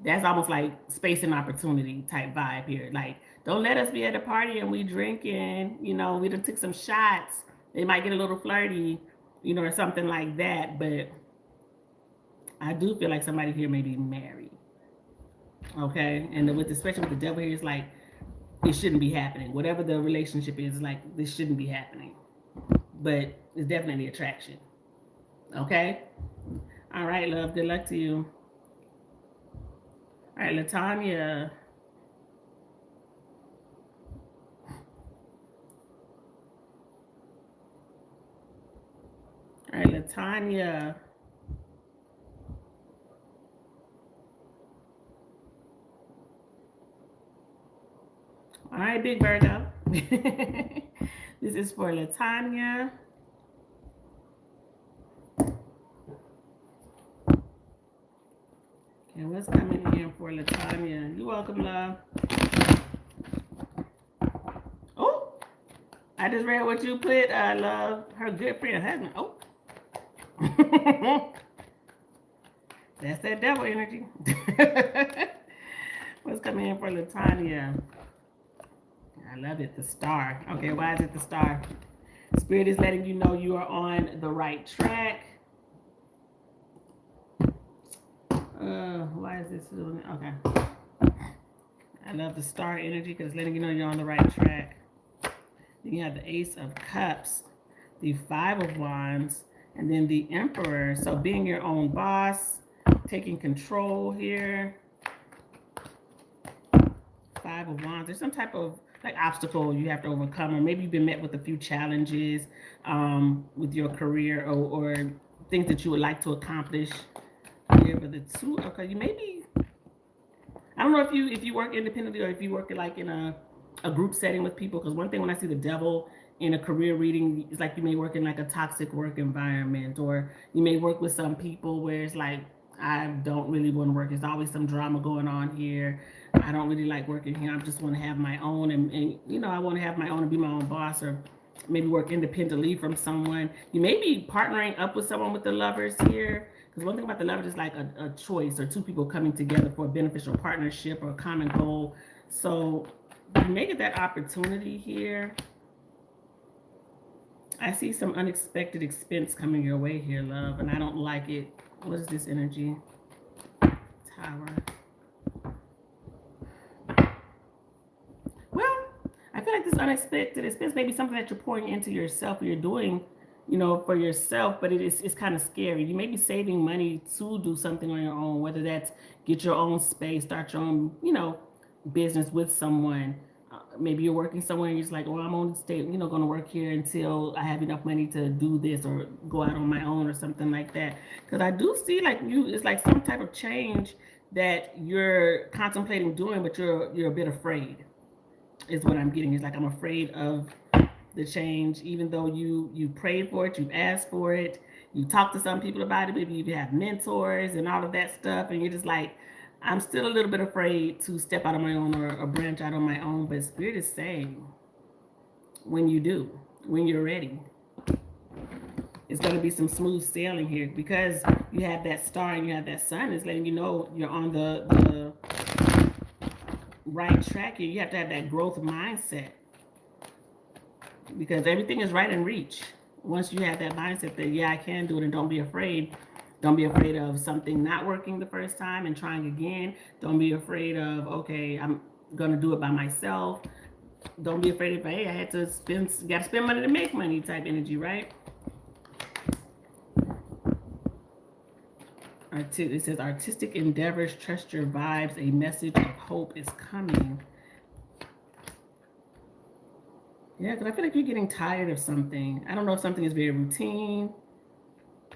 that's almost like space and opportunity type vibe here. Like, don't let us be at a party and we drinking, we done took some shots. They might get a little flirty, or something like that. But I do feel like somebody here may be married. Okay, and especially with the Devil here, it's like it shouldn't be happening. Whatever the relationship is, like this shouldn't be happening. But it's definitely attraction. Okay. All right, love. Good luck to you. All right, Latanya. All right, Latanya. All right, Big Virgo. This is for Latanya. Okay, what's coming in for Latanya? You're welcome, love. Oh, I just read what you put, love. Her good friend husband. Oh. That's that Devil energy. What's coming in for Latanya? I love it. The Star. Okay, why is it the Star? Spirit is letting you know you are on the right track. Why is this doing it? Okay. I love the Star energy because it's letting you know you're on the right track. Then you have the Ace of Cups, the Five of Wands, and then the Emperor. So being your own boss, taking control here. Five of Wands. There's some type of like obstacle you have to overcome, or maybe you've been met with a few challenges with your career, or things that you would like to accomplish. Here for the Two. Okay, you maybe, I don't know if you work independently or if you work like in a group setting with people. Because one thing when I see the Devil in a career reading, it's like you may work in like a toxic work environment, or you may work with some people where it's like, I don't really want to work. There's always some drama going on here. I don't really like working here. I just want to have my own, and I want to have my own and be my own boss, or maybe work independently from someone. You may be partnering up with someone with the Lovers here. Because one thing about the Lovers is like a choice, or two people coming together for a beneficial partnership or a common goal. So you may get that opportunity here. I see some unexpected expense coming your way here, love, and I don't like it. What is this energy? Tower. Well, I feel like this unexpected expense may be something that you're pouring into yourself or you're doing, for yourself, but it's kind of scary. You may be saving money to do something on your own, whether that's get your own space, start your own, business with someone. Maybe you're working somewhere and you're just like, well, I'm only going to work here until I have enough money to do this or go out on my own or something like that. Because I do see like it's like some type of change that you're contemplating doing, but you're a bit afraid. Is what I'm getting. Is like I'm afraid of the change, even though you prayed for it, you asked for it, you talked to some people about it, maybe you have mentors and all of that stuff, and you're just like, I'm still a little bit afraid to step out on my own or branch out on my own. But Spirit is saying, when you do, when you're ready, it's going to be some smooth sailing here because you have that star and you have that sun. It's letting you know you're on the right track here. You have to have that growth mindset because everything is right in reach. Once you have that mindset that, yeah, I can do it, and don't be afraid. Don't be afraid of something not working the first time and trying again. Don't be afraid of, okay, I'm going to do it by myself. Don't be afraid of, hey, I had to got to spend money to make money type energy, right? It says artistic endeavors, trust your vibes, a message of hope is coming. Yeah, because I feel like you're getting tired of something. I don't know if something is very routine.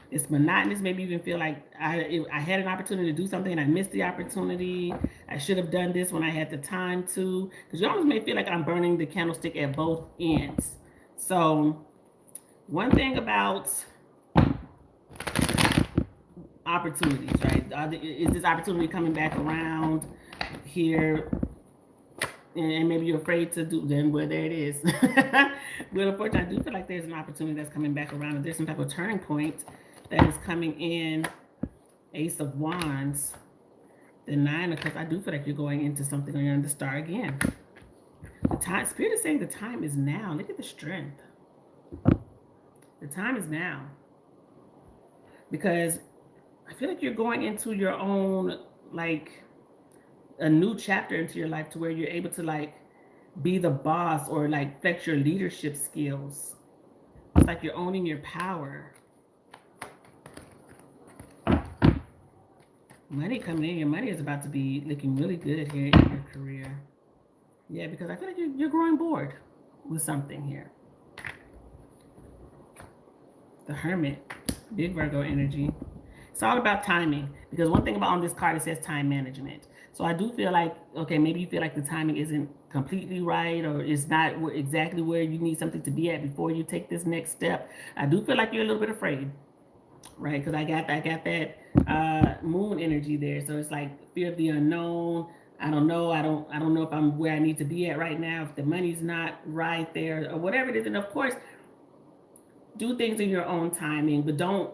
It's monotonous. Maybe even feel like I had an opportunity to do something and I missed the opportunity. I should have done this when I had the time to. Because you almost may feel like I'm burning the candlestick at both ends. So one thing about opportunities, right? Is this opportunity coming back around here? And maybe you're afraid to do, then well, there it is. But unfortunately, I do feel like there's an opportunity that's coming back around, and there's some type of turning point that is coming in. Ace of Wands, the Nine of Cups. I do feel like you're going into something and you're going to start again. The time, Spirit is saying the time is now. Look at the strength. The time is now. Because I feel like you're going into your own, like, a new chapter into your life to where you're able to, like, be the boss or, like, flex your leadership skills. It's like you're owning your power. Money coming in. Your money is about to be looking really good here in your career. Yeah, because I feel like you're growing bored with something here. The Hermit. Big Virgo energy. It's all about timing. Because one thing about on this card, it says time management. So I do feel like, okay, maybe you feel like the timing isn't completely right or it's not exactly where you need something to be at before you take this next step. I do feel like you're a little bit afraid, right? Because I got that moon energy there. So it's like fear of the unknown. I don't know. I don't know if I'm where I need to be at right now, if the money's not right there or whatever it is. And of course, do things in your own timing, but don't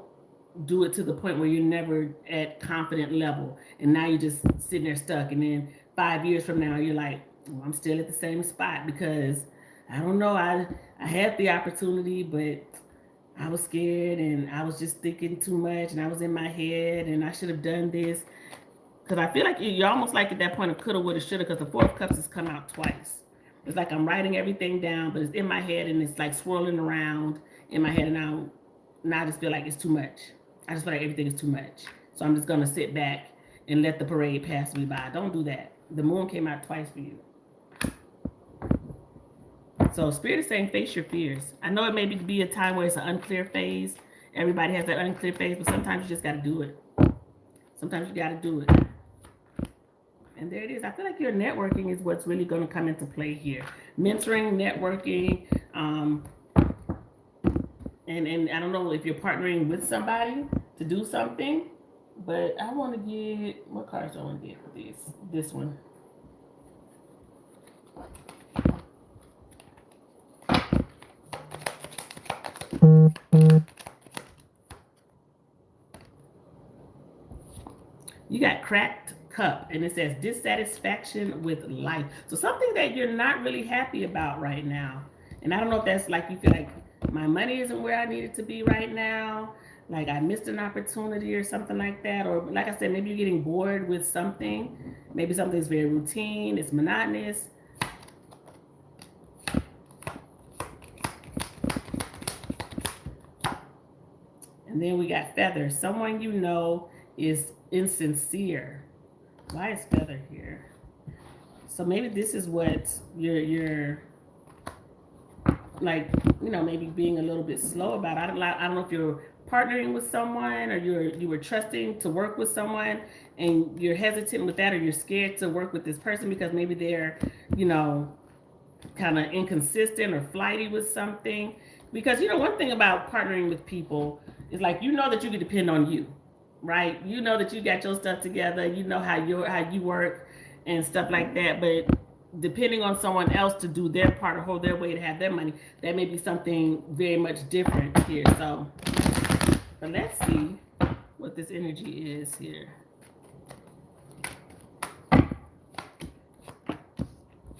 do it to the point where you're never at confident level and now you're just sitting there stuck, and then 5 years from now you're like, well, I'm still at the same spot because I don't know, I had the opportunity, but I was scared and I was just thinking too much and I was in my head and I should have done this. Because I feel like you're almost like at that point of coulda, woulda, shoulda, because the Four of Cups has come out twice. It's like I'm writing everything down, but it's in my head and it's like swirling around in my head, and now I just feel like it's too much. I just feel like everything is too much. So I'm just going to sit back and let the parade pass me by. Don't do that. The moon came out twice for you. So Spirit is saying face your fears. I know it may be a time where it's an unclear phase. Everybody has that unclear phase, but sometimes you just got to do it. Sometimes you got to do it. And there it is. I feel like your networking is what's really going to come into play here. Mentoring, networking, and I don't know if you're partnering with somebody to do something, but I want to get, what cards do I want to get for this one? You got Cracked Cup, and it says dissatisfaction with life. So something that you're not really happy about right now. And I don't know if that's like you feel like my money isn't where I need it to be right now. Like I missed an opportunity or something like that. Or like I said, maybe you're getting bored with something. Maybe something's very routine, it's monotonous. And then we got feather. Someone you know is insincere. Why is feather here? So maybe this is what you're like, maybe being a little bit slow about. I don't know if you're partnering with someone or you were trusting to work with someone and you're hesitant with that, or you're scared to work with this person because maybe they're, you know, kind of inconsistent or flighty with something. Because one thing about partnering with people is like that you can depend on you, right? You know that you got your stuff together. You know how you work and stuff like that. But depending on someone else to do their part or hold their way to have their money, that may be something very much different here. So, but let's see what this energy is here.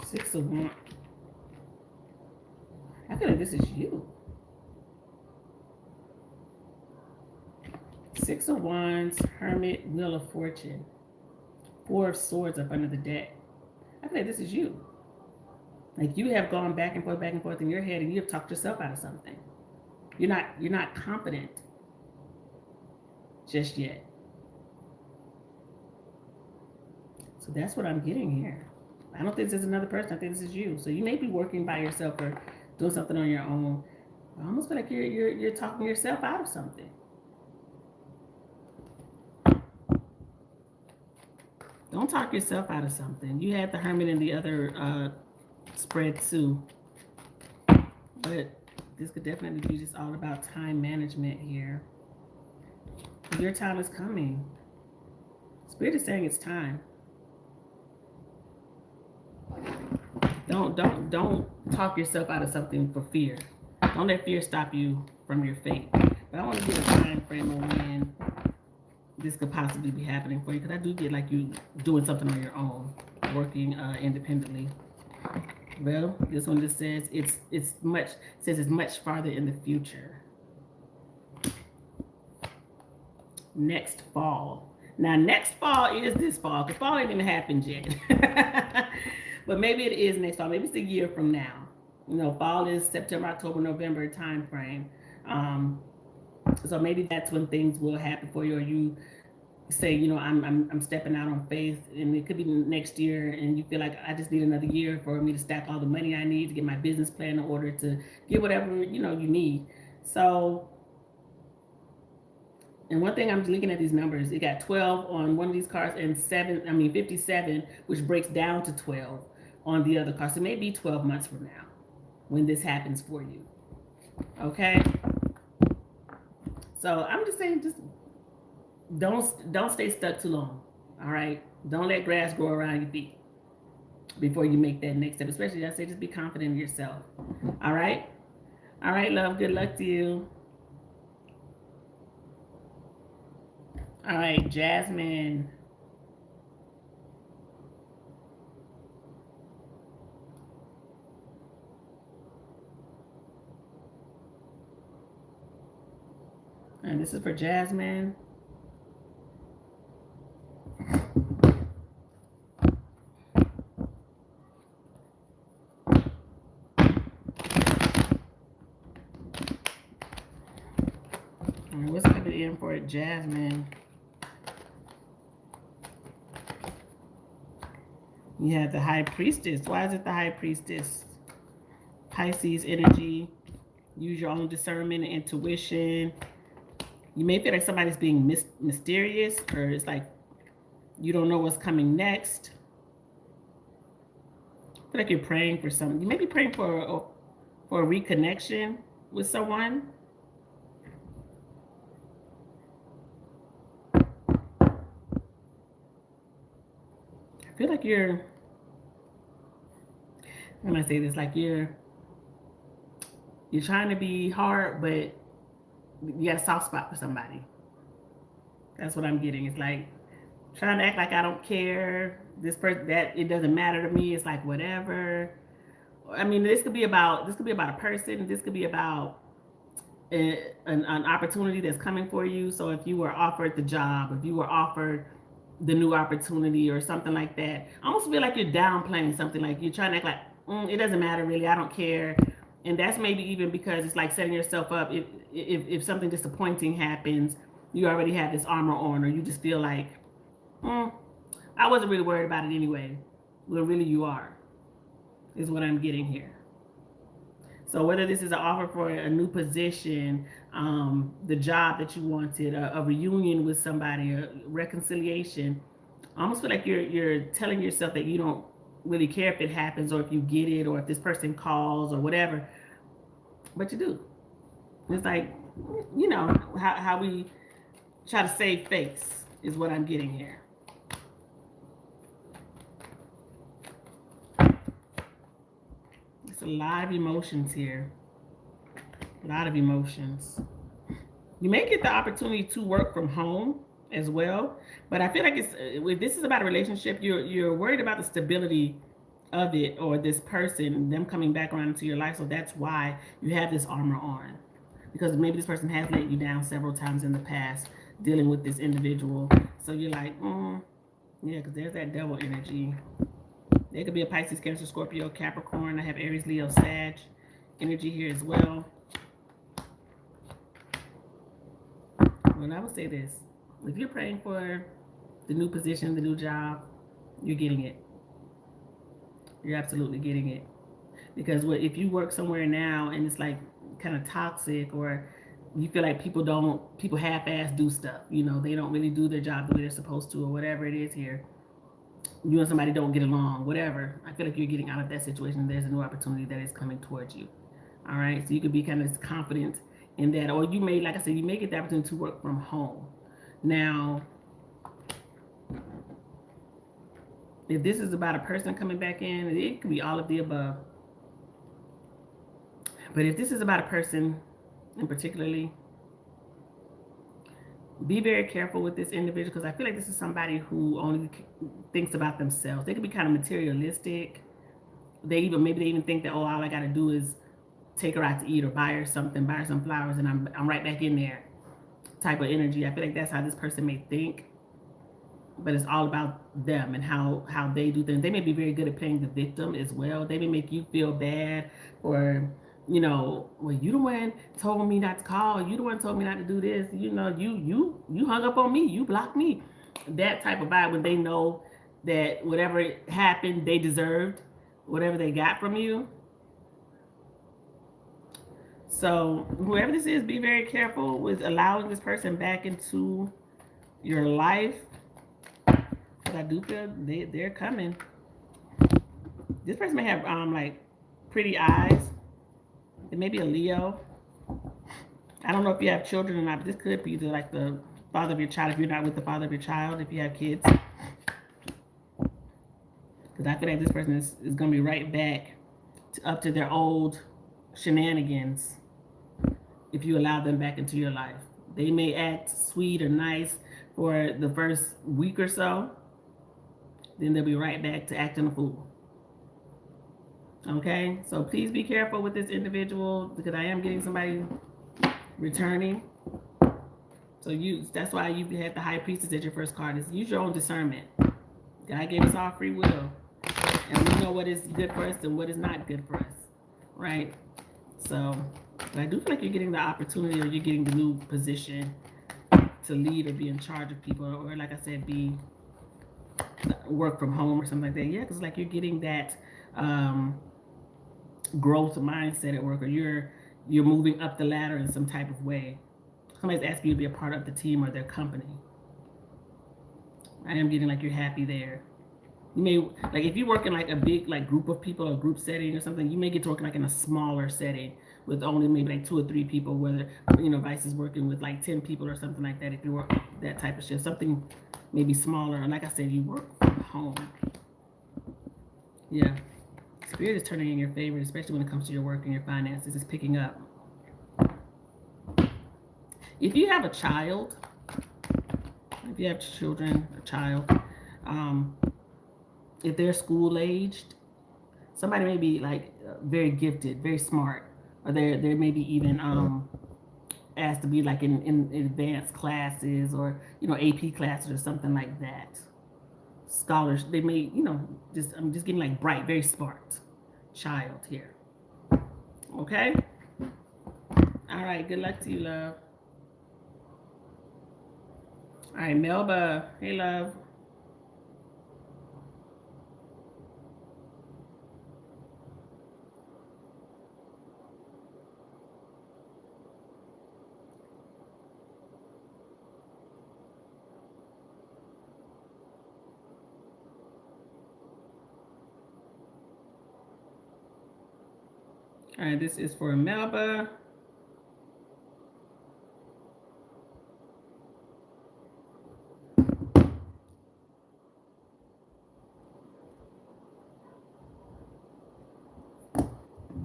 6 of Wands. I feel like this is you. 6 of Wands, Hermit, Wheel of Fortune, 4 of Swords up under the deck. I feel like this is you. Like you have gone back and forth in your head, and you have talked yourself out of something. You're not confident just yet. So that's what I'm getting here. I don't think this is another person. I think this is you. So you may be working by yourself or doing something on your own. I almost feel like you're talking yourself out of something. Don't talk yourself out of something. You had the Hermit in the other spread too. But this could definitely be just all about time management here. Your time is coming. Spirit is saying it's time. Don't talk yourself out of something for fear. Don't let fear stop you from your fate. But I want to get a time frame on when this could possibly be happening for you, because I do get like you doing something on your own, working independently. Well, this one just says it's much farther in the future. Next fall. Now, next fall is this fall, because fall ain't even happened yet. But maybe it is next fall. Maybe it's a year from now. Fall is September, October, November time frame. So maybe that's when things will happen for you, or you say, I'm stepping out on faith, and it could be next year, and you feel like I just need another year for me to stack all the money I need to get my business plan in order to get whatever you need. So, and one thing I'm looking at these numbers, it got 12 on one of these cards and 57, which breaks down to 12 on the other card. So maybe 12 months from now when this happens for you. Okay? So I'm just saying, just don't stay stuck too long. All right? Don't let grass grow around your feet before you make that next step. Especially, I say, just be confident in yourself. All right? All right, love. Good luck to you. All right, Jasmine. And this is for Jasmine. And what's coming in for Jasmine? You have the High Priestess. Why is it the High Priestess? Pisces energy. Use your own discernment and intuition. You may feel like somebody's being mysterious, or it's like you don't know what's coming next. I feel like you're praying for something. You may be praying for a reconnection with someone. I feel like you're, I'm gonna say this, like you're trying to be hard, but you got a soft spot for somebody. That's what I'm getting. It's like trying to act like I don't care. This person, that it doesn't matter to me. It's like whatever. I mean, this could be about a person. This could be about an opportunity that's coming for you. So if you were offered the job, if you were offered the new opportunity or something like that, I almost feel like you're downplaying something, like you're trying to act like it doesn't matter really, I don't care. And that's maybe even because it's like setting yourself up. If something disappointing happens, you already have this armor on, or you just feel like, I wasn't really worried about it anyway. Well, really, you are, is what I'm getting here. So whether this is an offer for a new position, the job that you wanted, a reunion with somebody, a reconciliation, I almost feel like you're telling yourself that you don't really care if it happens or if you get it or if this person calls or whatever, but you do. It's like, how we try to save face is what I'm getting here. It's a lot of emotions here. A lot of emotions. You may get the opportunity to work from home as well, but I feel like if this is about a relationship, you're worried about the stability of it or this person, them coming back around into your life. So that's why you have this armor on, because maybe this person has let you down several times in the past dealing with this individual. So you're like, yeah, because there's that devil energy. There could be a Pisces, Cancer, Scorpio, Capricorn. I have Aries, Leo, Sag energy here as well. Well, I would say this. If you're praying for the new position, the new job, you're getting it. You're absolutely getting it. Because if you work somewhere now and it's like kind of toxic, or you feel like people half-ass do stuff, they don't really do their job the way they're supposed to, or whatever it is here, you and somebody don't get along, whatever, I feel like you're getting out of that situation. There's a new opportunity that is coming towards you. All right, so you could be kind of confident in that, or you may, like I said, you may get the opportunity to work from home. Now, if this is about a person coming back in, it could be all of the above. But if this is about a person in particularly, be very careful with this individual, because I feel like this is somebody who only thinks about themselves. They could be kind of materialistic. Maybe they even think that, all I got to do is take her out to eat or buy her something, buy her some flowers, and I'm right back in there type of energy. I feel like that's how this person may think, but it's all about them and how they do things. They may be very good at playing the victim as well. They may make you feel bad, or well, you the one told me not to call. You the one told me not to do this. You hung up on me. You blocked me. That type of vibe, when they know that whatever happened, they deserved whatever they got from you. So whoever this is, be very careful with allowing this person back into your life. Because I do feel they're coming. This person may have like pretty eyes. It may be a Leo. I don't know if you have children or not, but this could be like the father of your child if you're not with the father of your child, if you have kids. Because I feel like this person is going to be right back up to their old shenanigans if you allow them back into your life. They may act sweet or nice for the first week or so. Then they'll be right back to acting a fool. Okay? So please be careful with this individual, because I am getting somebody returning. So that's why you had the High Priestess as your first card. Is use your own discernment. God gave us all free will. And we know what is good for us and what is not good for us. Right? So, but I do feel like you're getting the opportunity, or you're getting the new position to lead or be in charge of people, or like I said, work from home or something like that. Yeah, because like you're getting that growth mindset at work, or you're moving up the ladder in some type of way. Somebody's asking you to be a part of the team or their company. I am getting like you're happy there. You may, like if you work in like a big like group of people or group setting or something, you may get to work like in a smaller setting with only maybe like 2 or 3 people, whether Vice is working with like 10 people or something like that. If you work that type of shift, something maybe smaller, and like I said, you work from home. Yeah, Spirit is turning in your favor, especially when it comes to your work and your finances. It's picking up. If you have a child, if you have children, a child, if they're school aged, somebody may be like very gifted, very smart, or they're maybe even asked to be like in advanced classes or, you know, AP classes or something like that. Scholars, they may, you know, I'm just getting like bright, very smart child here. Okay? All right, good luck to you, love. All right, Melba. Hey, love. All right, this is for Melba.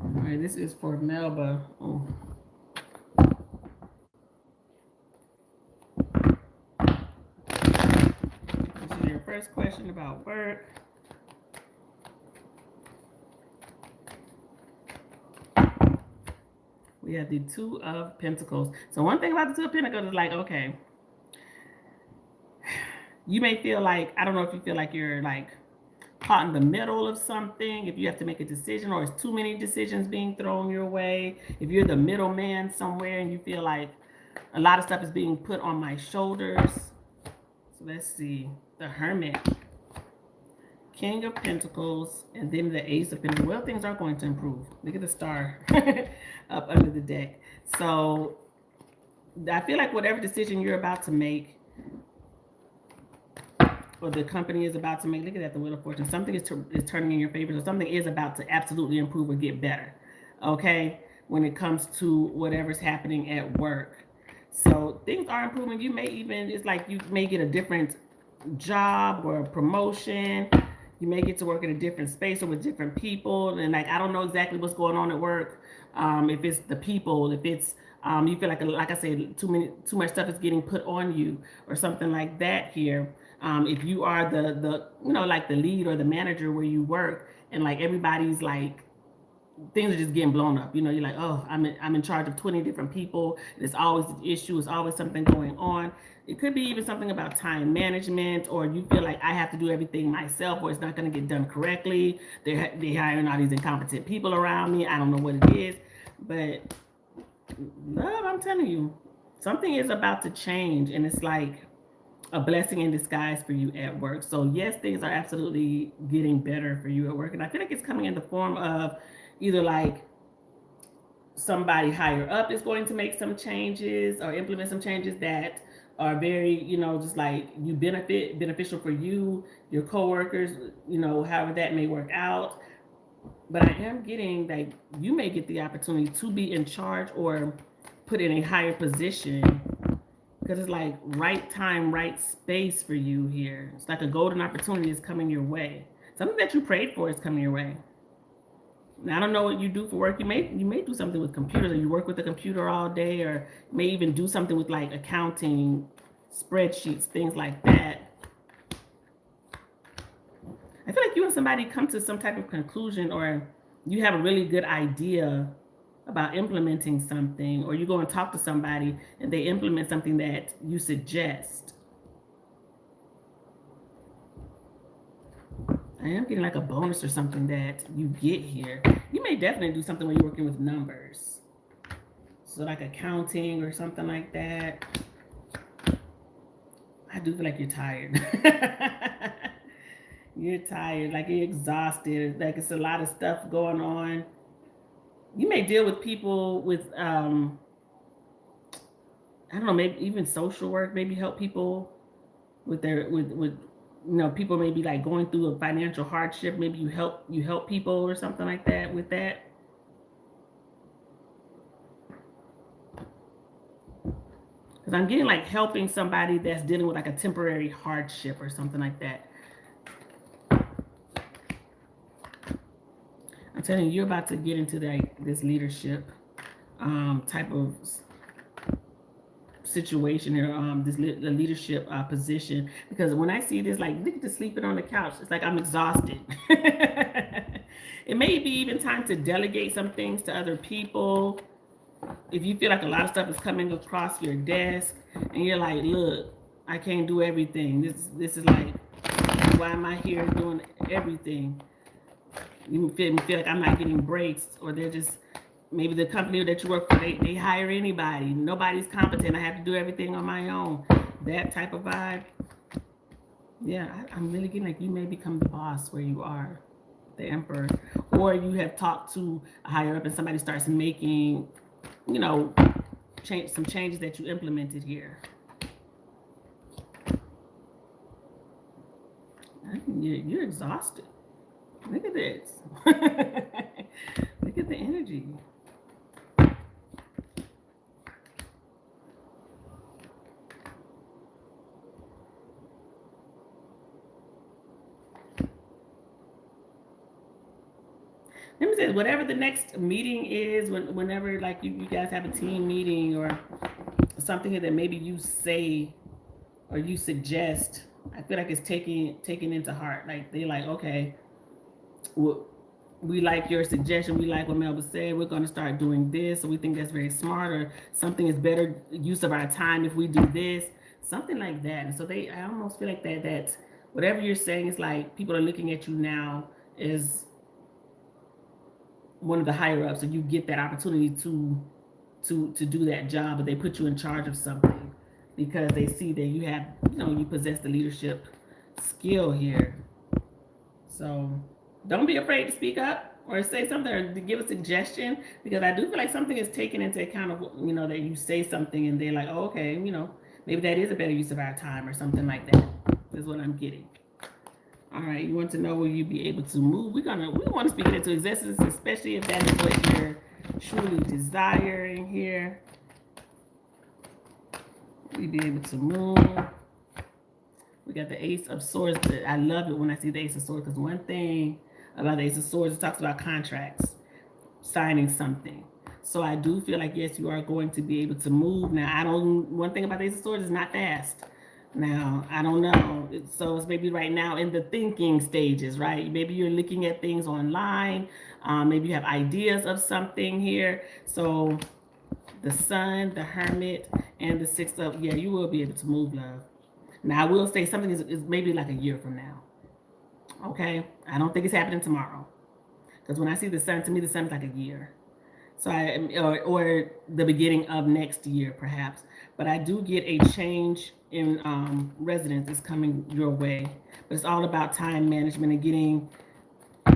All right, this is for Melba. Oh. This is your first question about work. We have the Two of Pentacles. So one thing about the Two of Pentacles is like, okay, you may feel like, I don't know if you feel like you're like caught in the middle of something, if you have to make a decision or it's too many decisions being thrown your way, if you're the middleman somewhere and you feel like a lot of stuff is being put on my shoulders. So let's see, the Hermit, King of Pentacles, and then the Ace of Pentacles. Well, things are going to improve. Look at the star up under the deck. So I feel like whatever decision you're about to make, or the company is about to make, look at that, the Wheel of Fortune, something is turning in your favor, so something is about to absolutely improve or get better, okay, when it comes to whatever's happening at work. So things are improving. You may even, it's like you may get a different job or a promotion. You may get to work in a different space or with different people. And like, I don't know exactly what's going on at work. If it's the people, if it's, you feel like I said, too much stuff is getting put on you or something like that here. If you are the you know, like the lead or the manager where you work, and like everybody's like, things are just getting blown up. You know, you're like, oh, I'm in charge of 20 different people. There's always an issue. There's always something going on. It could be even something about time management, or you feel like I have to do everything myself, or it's not going to get done correctly. They're hiring all these incompetent people around me. I don't know what it is, but love, I'm telling you, something is about to change, and it's like a blessing in disguise for you at work. So yes, things are absolutely getting better for you at work, and I feel like it's coming in the form of either like somebody higher up is going to make some changes or implement some changes that are very, you know, just like you beneficial for you, your coworkers, you know, however that may work out. But I am getting that you may get the opportunity to be in charge or put in a higher position, because it's like right time, right space for you here. It's like a golden opportunity is coming your way. Something that you prayed for is coming your way. Now, I don't know what you do for work. You may do something with computers, or you work with the computer all day, or may even do something with like accounting, spreadsheets, things like that. I feel like you and somebody come to some type of conclusion, or you have a really good idea about implementing something, or you go and talk to somebody and they implement something that you suggest. I am getting like a bonus or something that you get here. You may definitely do something when you're working with numbers. So like accounting or something like that. I do feel like you're tired. You're tired, like you're exhausted. Like it's a lot of stuff going on. You may deal with people with, I don't know, maybe even social work, maybe help people with their, with you know, people may be like going through a financial hardship. Maybe you help people or something like that with that. Because I'm getting like helping somebody that's dealing with like a temporary hardship or something like that. I'm telling you, you're about to get into like this leadership type of situation or this leadership position, because when I see this, like, look at the sleeping on the couch, it's like I'm exhausted. It may be even time to delegate some things to other people. if you feel like a lot of stuff is coming across your desk and you're like, look, I can't do everything. This is like, why am I here doing everything? You feel like I'm not getting breaks, or they're just, maybe the company that you work for, they hire anybody. Nobody's competent. I have to do everything on my own. That type of vibe. Yeah, I'm really getting like you may become the boss where you are, the emperor, or you have talked to a higher up and somebody starts making, you know, some changes that you implemented here. You're exhausted. Look at this. Look at the energy. Let me say, whatever the next meeting is, whenever like you guys have a team meeting or something that maybe you say or you suggest, I feel like it's taken into heart. Like they're like, okay, well, we like your suggestion. We like what Melba said. We're going to start doing this. So we think that's very smart, or something is better use of our time if we do this, something like that. And so I almost feel like that whatever you're saying is like people are looking at you now as one of the higher ups, and you get that opportunity to do that job, but they put you in charge of something because they see that you have, you possess the leadership skill here. So don't be afraid to speak up or say something or to give a suggestion, because I do feel like something is taken into account of, that you say something and they're like, oh, okay, maybe that is a better use of our time or something like that is what I'm getting. All right, you want to know will you be able to move? We want to speak it into existence, especially if that is what you're truly desiring here. You be able to move. We got the Ace of Swords. I love it when I see the Ace of Swords, because one thing about the Ace of Swords, it talks about contracts, signing something. So I do feel like, yes, you are going to be able to move. Now, one thing about the Ace of Swords is not fast. Now, I don't know. So it's maybe right now in the thinking stages, right? Maybe you're looking at things online. Maybe you have ideas of something here. So the Sun, the Hermit, and the Six of, you will be able to move, love. Now, I will say something is maybe like a year from now. Okay? I don't think it's happening tomorrow. Because when I see the Sun, to me, the Sun is like a year. So or the beginning of next year, perhaps. But I do get a change in residence is coming your way. But it's all about time management and getting,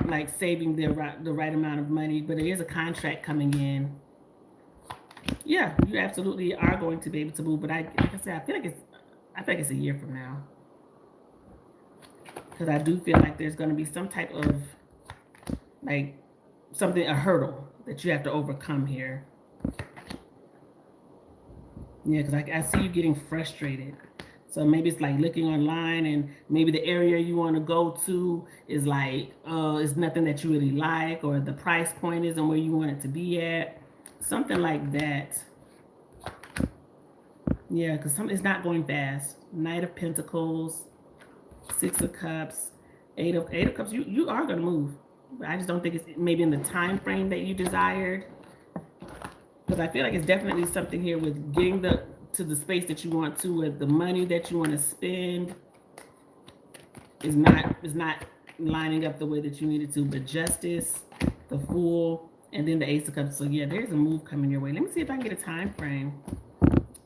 like, saving the right amount of money. But there is a contract coming in. Yeah, you absolutely are going to be able to move. But like I said, I feel like it's a year from now. Because I do feel like there's going to be some type of, like, a hurdle that you have to overcome here. Yeah, because I see you getting frustrated. So maybe it's like looking online, and maybe the area you want to go to is like, it's nothing that you really like, or the price point isn't where you want it to be at. Something like that. Yeah, because it's not going fast. Knight of Pentacles, Six of Cups, Eight of Cups. You are going to move. I just don't think it's maybe in the time frame that you desired. Because I feel like it's definitely something here with getting to the space that you want to, with the money that you want to spend is not lining up the way that you need it to. But Justice, the Fool, and then the Ace of Cups. So yeah, there's a move coming your way. Let me see if I can get a time frame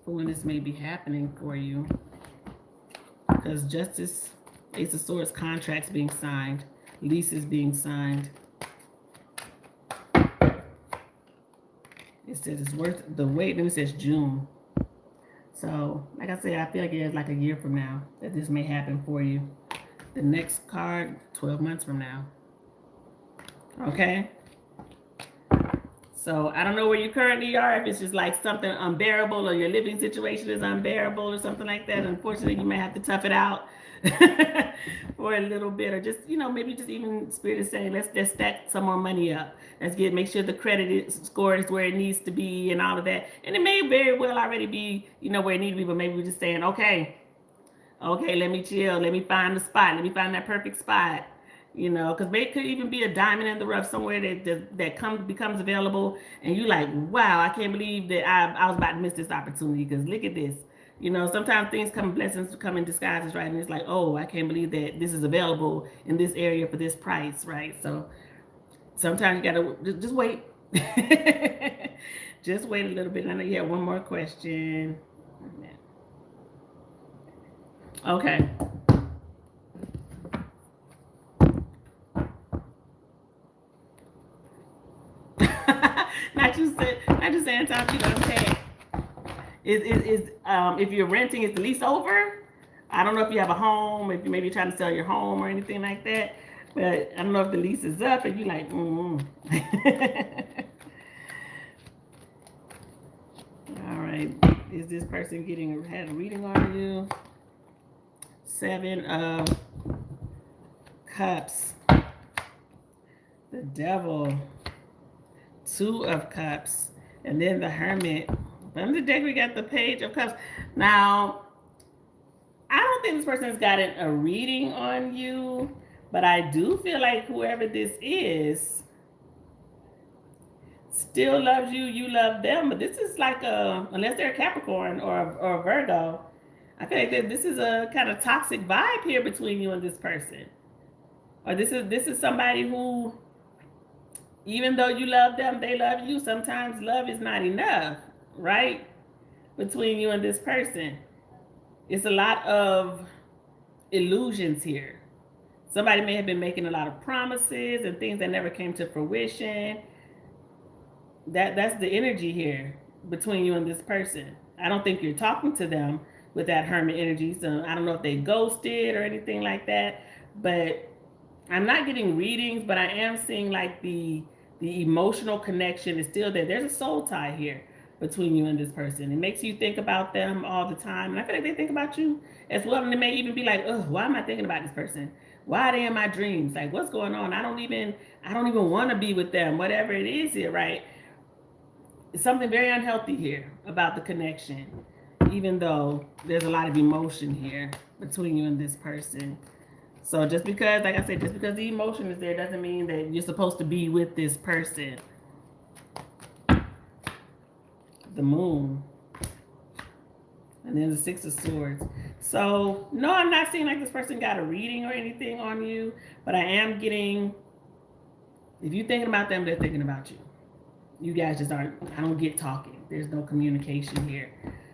for when this may be happening for you. Because Justice, Ace of Swords, contracts being signed, leases being signed. It says it's worth the wait. Then it says June. So, like I said, I feel like it's like a year from now that this may happen for you. The next card, 12 months from now. Okay? So, I don't know where you currently are. If it's just like something unbearable, or your living situation is unbearable or something like that. Unfortunately, you may have to tough it out for a little bit, or just, maybe just even Spirit is saying, let's just stack some more money up. Let's make sure the credit score is where it needs to be and all of that. And it may very well already be, where it needs to be, but maybe we're just saying, okay, let me chill. Let me find the spot. Let me find that perfect spot. You know, because it could even be a diamond in the rough somewhere that becomes available, and you like, wow, I can't believe that I was about to miss this opportunity. Because look at this. You know, sometimes blessings come in disguises, right? And it's like, oh, I can't believe that this is available in this area for this price, right? So sometimes you gotta just wait. Just wait a little bit. I know you have one more question. Okay. Not you saying time you don't pay. If you're renting, is the lease over? I don't know if you have a home, if you maybe trying to sell your home or anything like that. But I don't know if the lease is up and you like, All right. Is this person had a reading on you? 7 of Cups. The Devil. 2 of Cups. And then the Hermit. From the deck, we got the Page of Cups. Now, I don't think this person has gotten a reading on you, but I do feel like whoever this is still loves you, you love them. But this is like unless they're a Capricorn or a Virgo, I feel like this is a kind of toxic vibe here between you and this person. Or this is somebody who, even though you love them, they love you. Sometimes love is not enough, right? Between you and this person. It's a lot of illusions here. Somebody may have been making a lot of promises and things that never came to fruition. That's the energy here between you and this person. I don't think you're talking to them with that Hermit energy. So I don't know if they ghosted or anything like that. But I'm not getting readings, but I am seeing like the emotional connection is still there. There's a soul tie here between you and this person. It makes you think about them all the time. And I feel like they think about you as well. And they may even be like, oh, why am I thinking about this person? Why are they in my dreams? Like, what's going on? I don't even want to be with them. Whatever it is here, right? It's something very unhealthy here about the connection, even though there's a lot of emotion here between you and this person. So just because, like I said, just because the emotion is there doesn't mean that you're supposed to be with this person. The Moon. And then the 6 of Swords. So, no, I'm not seeing like this person got a reading or anything on you, but I am getting, if you're thinking about them, they're thinking about you. You guys just aren't, I don't get talking. There's no communication here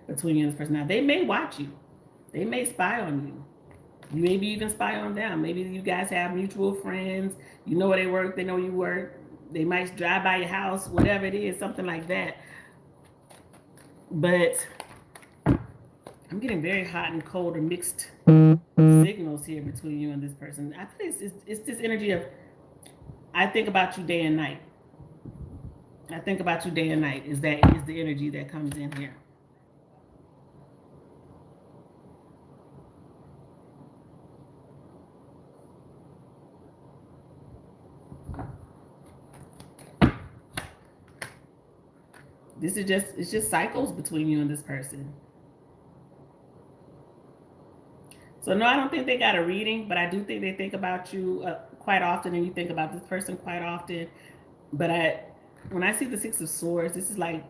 between you and this person. Now, they may watch you. They may spy on you. You maybe even spy on them. Maybe you guys have mutual friends. You know where they work. They know you work. They might drive by your house, whatever it is, something like that. But I'm getting very hot and cold or mixed signals here between you and this person. I think it's this energy of, I think about you day and night. I think about you day and night. Is the energy that comes in here. It's just cycles between you and this person. So no, I don't think they got a reading, but I do think they think about you quite often, and you think about this person quite often. But when I see the 6 of Swords, this is like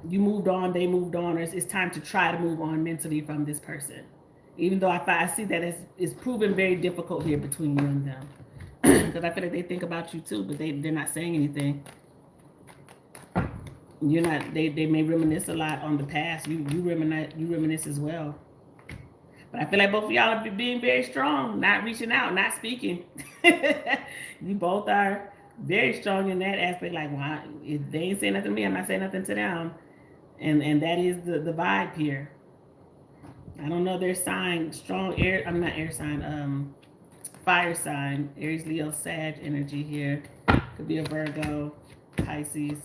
you moved on, they moved on, or it's time to try to move on mentally from this person. Even though I see that it's proven very difficult here between you and them. Because I feel like they think about you too, but they're not saying anything. You're not. They may reminisce a lot on the past. You reminisce as well. But I feel like both of y'all are being very strong, not reaching out, not speaking. You both are very strong in that aspect. Like, well, if they ain't saying nothing to me, I'm not saying nothing to them. And that is the vibe here. I don't know their sign. Strong air. I'm not air sign. Fire sign. Aries, Leo, Sag energy here. Could be a Virgo, Pisces.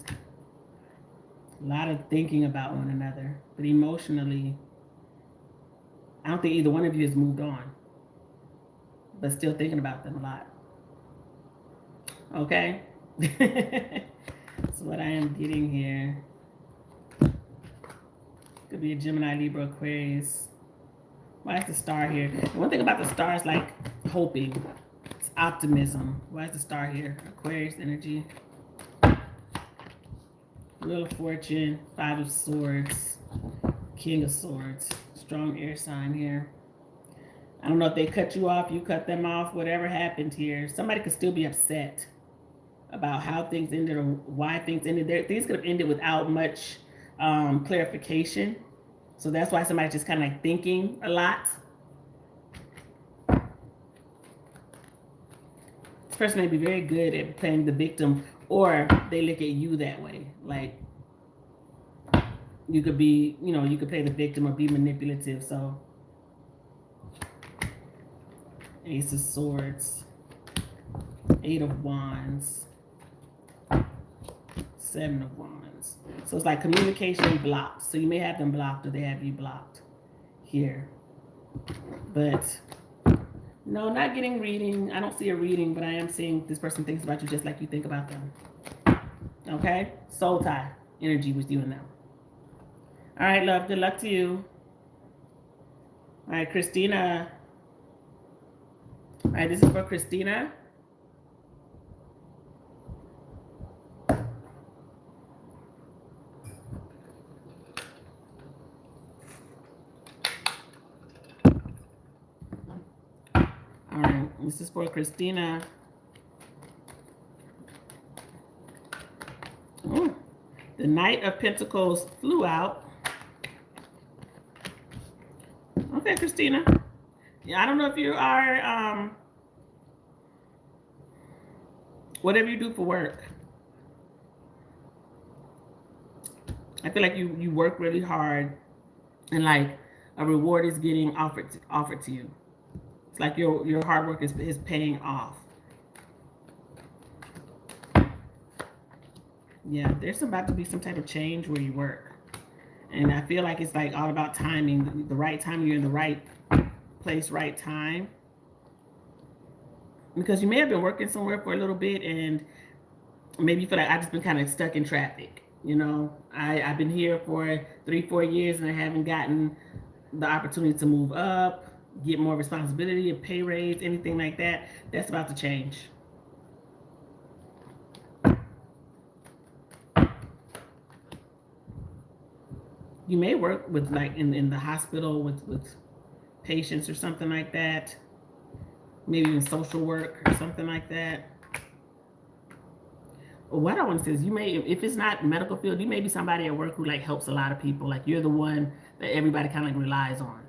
A lot of thinking about one another, but emotionally, I don't think either one of you has moved on, but still thinking about them a lot. Okay? So what I am getting here could be a Gemini, Libra, Aquarius. Why is the star here? The one thing about the star is like hoping. It's Optimism. Why is the star here? Aquarius energy. Wheel of Fortune. 5 of Swords. King of Swords. Strong air sign here. I don't know if they cut you off, you cut them off, whatever happened here. Somebody could still be upset about how things ended or why things ended. Things could have ended without much clarification. So that's why somebody's just kind of like thinking a lot. This person may be very good at playing the victim, or they look at you that way. Like, you could be, you know, you could play the victim or be manipulative. So, Ace of Swords, 8 of Wands, 7 of Wands. So it's like communication blocked. So you may have them blocked or they have you blocked here. But no, not getting reading. I don't see a reading, but I am seeing this person thinks about you just like you think about them. Okay? Soul tie energy with you and them. All right, love. Good luck to you. All right, Christina. All right, this is for Christina. All right, this is for Christina. Ooh, the Knight of Pentacles flew out. Okay, Christina. Yeah, I don't know if you are, whatever you do for work. I feel like you work really hard and like a reward is getting offered to you. It's like your hard work is paying off. Yeah, there's about to be some type of change where you work. And I feel like it's like all about timing, the right time, you're in the right place, right time. Because you may have been working somewhere for a little bit and maybe you feel like I've just been kind of stuck in traffic. You know, I've been here for 3-4 years and I haven't gotten the opportunity to move up, get more responsibility, a pay raise, anything like that. That's about to change. You may work with like in the hospital with patients or something like that. Maybe even social work or something like that. What I want to say is you may, if it's not medical field, you may be somebody at work who like helps a lot of people. Like you're the one that everybody kind of like relies on.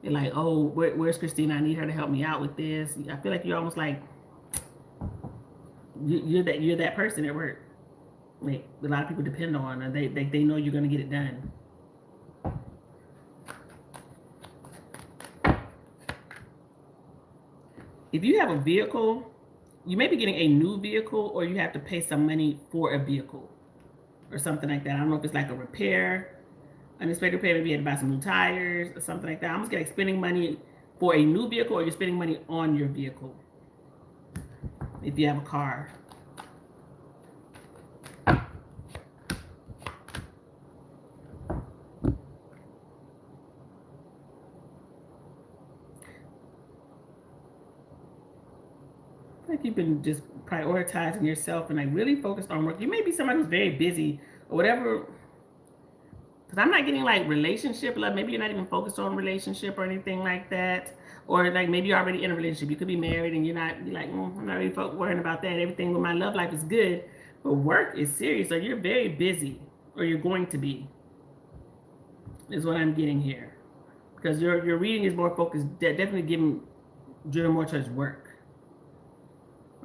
They're like, oh, where's Christina? I need her to help me out with this. I feel like you're almost like, you're that person at work. Like a lot of people depend on, and they know you're going to get it done. If you have a vehicle, you may be getting a new vehicle or you have to pay some money for a vehicle or something like that. I don't know if it's like a repair, unexpected repair, maybe you had to buy some new tires or something like that. I'm just getting spending money for a new vehicle or you're spending money on your vehicle if you have a car. Like you've been just prioritizing yourself and like really focused on work. You may be somebody who's very busy or whatever. Because I'm not getting like relationship love. Maybe you're not even focused on relationship or anything like that. Or like maybe you're already in a relationship. You could be married and you're like, I'm not really worrying about that. Everything with my love life is good. But work is serious. Or you're very busy. Or you're going to be. Is what I'm getting here. Because your reading is more focused. Definitely driven more towards work.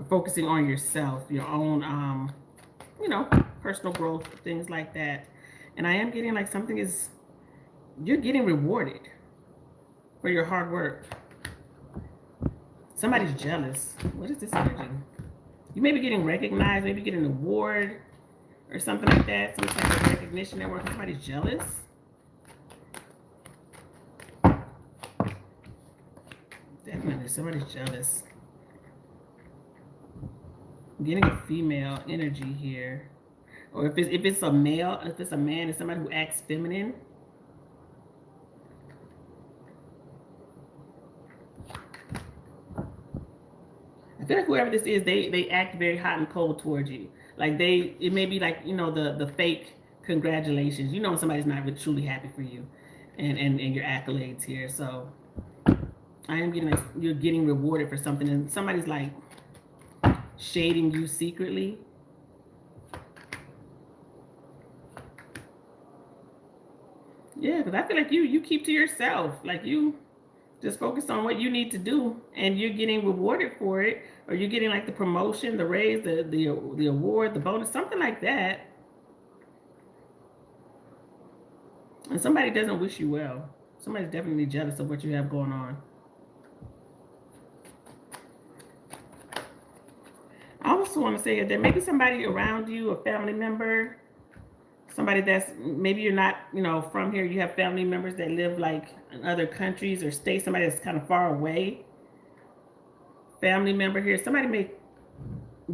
Focusing on yourself, your own, personal growth, things like that. And I am getting like you're getting rewarded for your hard work. Somebody's jealous. What is this energy? You may be getting recognized, maybe get an award or something like that. Some type of recognition at work. Somebody's jealous. Definitely, somebody's jealous. I'm getting a female energy here. Or if it's a male, if it's a man, it's somebody who acts feminine. I feel like whoever this is, they act very hot and cold towards you. Like it may be like, you know, the fake congratulations. You know when somebody's not really truly happy for you, and your accolades here. So I am getting like you're getting rewarded for something, and somebody's like shading you secretly. Yeah, because I feel like you keep to yourself. Like you just focus on what you need to do, and you're getting rewarded for it, or you're getting like the promotion, the raise, the award, the bonus, something like that. And somebody doesn't wish you well. Somebody's definitely jealous of what you have going on. I also want to say that there may be somebody around you, a family member, somebody that's maybe you're not, you know, from here. You have family members that live like in other countries or states. Somebody that's kind of far away. Family member here. Somebody may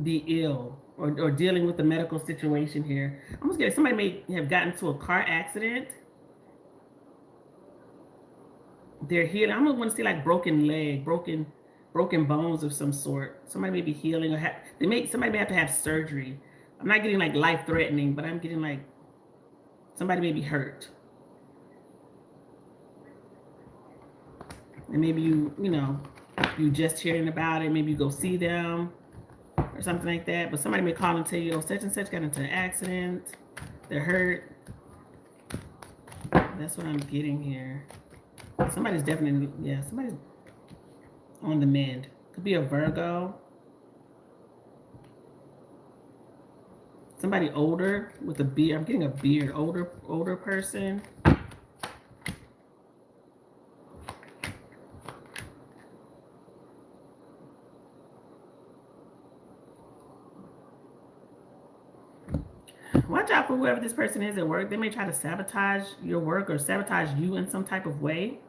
be ill or dealing with a medical situation here. I'm just kidding. Somebody may have gotten into a car accident. They're healing. I'm gonna want to see like broken leg, broken bones of some sort. Somebody may be healing, or somebody may have to have surgery. I'm not getting like life threatening, but I'm getting like somebody may be hurt, and maybe you just hearing about it. Maybe you go see them or something like that. But somebody may call and tell you, oh, such and such got into an accident. They're hurt. That's what I'm getting here. Somebody's definitely, yeah, somebody's on the mend. Could be a Virgo. Somebody older with a beard. I'm getting a beard. Older person. Watch out for whoever this person is at work. They may try to sabotage your work or sabotage you in some type of way.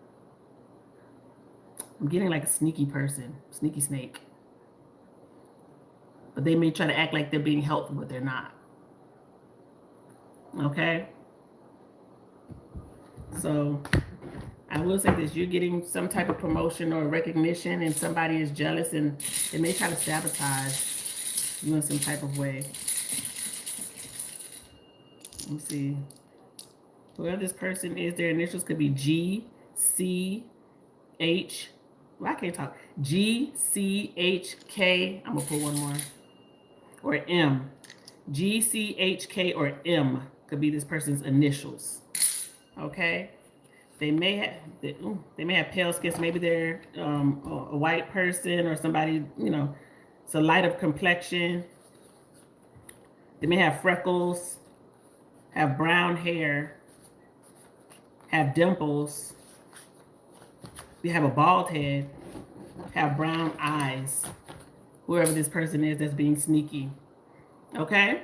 I'm getting like a sneaky person, sneaky snake. But they may try to act like they're being helpful, but they're not. Okay? So I will say this, you're getting some type of promotion or recognition, and somebody is jealous, and they may try to sabotage you in some type of way. Let me see. Whoever this person is, their initials could be G, C, H. Well, I can't talk. G, C, H, K. I'm going to put one more. Or M. G, C, H, K, or M could be this person's initials. Okay? They may have pale skin, so maybe they're a white person or somebody, you know, it's a light of complexion. They may have freckles, have brown hair, have dimples. They have a bald head, have brown eyes. Whoever this person is that's being sneaky. Okay?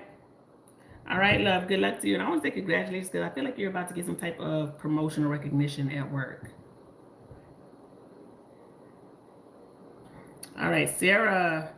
All right, love. Good luck to you. And I want to say congratulations because I feel like you're about to get some type of promotion or recognition at work. All right, Sarah.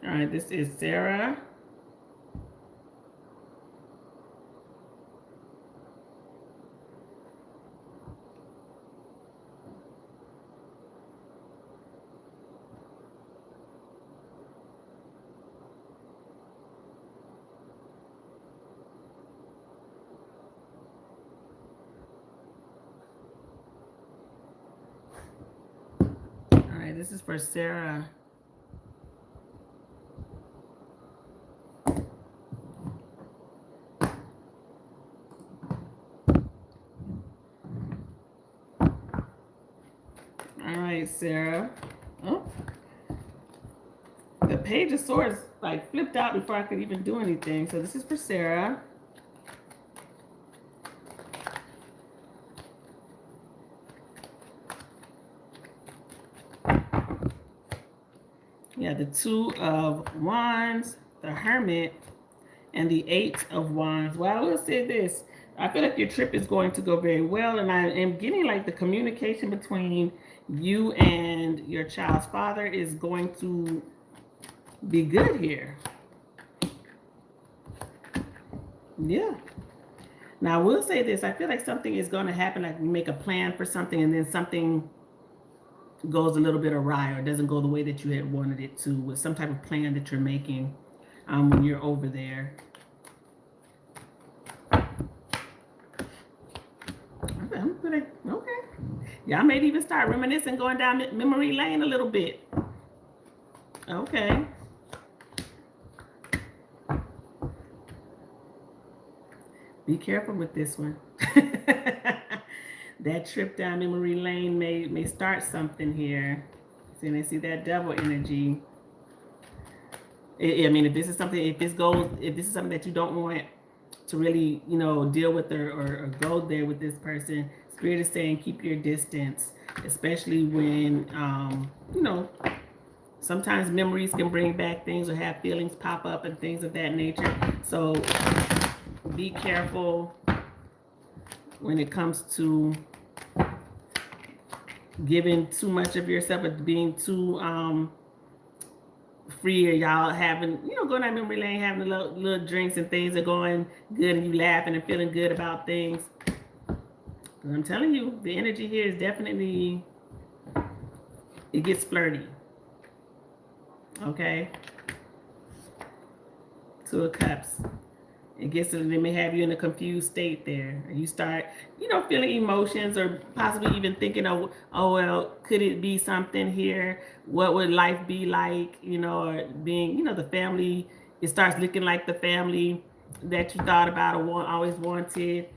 All right, this is Sarah. All right, this is for Sarah. All right, Sarah. Oh, the Page of Swords like flipped out before I could even do anything. So this is for Sarah. Yeah, the Two of Wands, the Hermit, and the Eight of Wands. Well, I will say this. I feel like your trip is going to go very well, and I am getting like the communication between you and your child's father is going to be good here. Yeah. Now I will say this: I feel like something is going to happen. Like you make a plan for something, and then something goes a little bit awry or doesn't go the way that you had wanted it to, with some type of plan that you're making when you're over there. Okay. Y'all may even start reminiscing, going down memory lane a little bit. Okay. Be careful with this one. That trip down memory lane may start something here. See, they see that devil energy. I mean, if this is something that you don't want to really, deal with or go there with this person, Spirit is saying keep your distance, especially when, sometimes memories can bring back things or have feelings pop up and things of that nature. So be careful when it comes to giving too much of yourself or being too free, or y'all having, going down memory lane, having little drinks and things are going good and you laughing and feeling good about things. But I'm telling you, the energy here is definitely, it gets flirty. Okay? Two of Cups. They may have you in a confused state there. You start, feeling emotions or possibly even thinking, oh, well, could it be something here? What would life be like? Or being, the family, it starts looking like the family that you thought about or always wanted.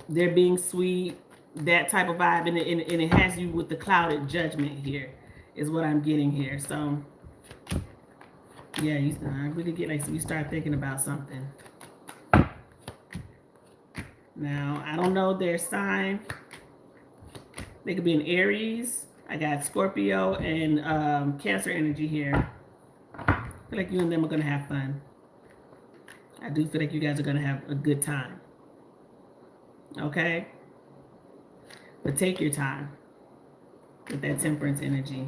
They're being sweet, that type of vibe. And it has you with the clouded judgment here, is what I'm getting here. So, yeah, I really get like, so you start thinking about something. Now, I don't know their sign. They could be an Aries. I got Scorpio and Cancer energy here. I feel like you and them are going to have fun. I do feel like you guys are going to have a good time. Okay? But take your time with that Temperance energy.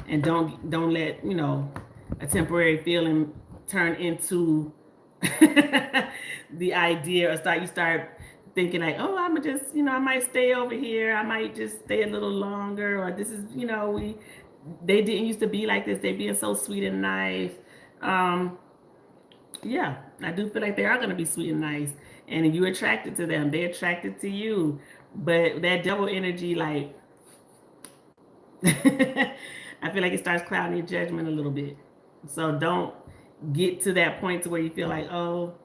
And don't let, a temporary feeling turn into the idea, or you start thinking like, oh, I'm gonna just, I might stay over here, I might just stay a little longer, or this is, they didn't used to be like this, they being so sweet and nice. Yeah, I do feel like they are gonna be sweet and nice, and you're attracted to them, they're attracted to you. But that devil energy, like, I feel like it starts clouding your judgment a little bit. So don't get to that point to where you feel like, oh,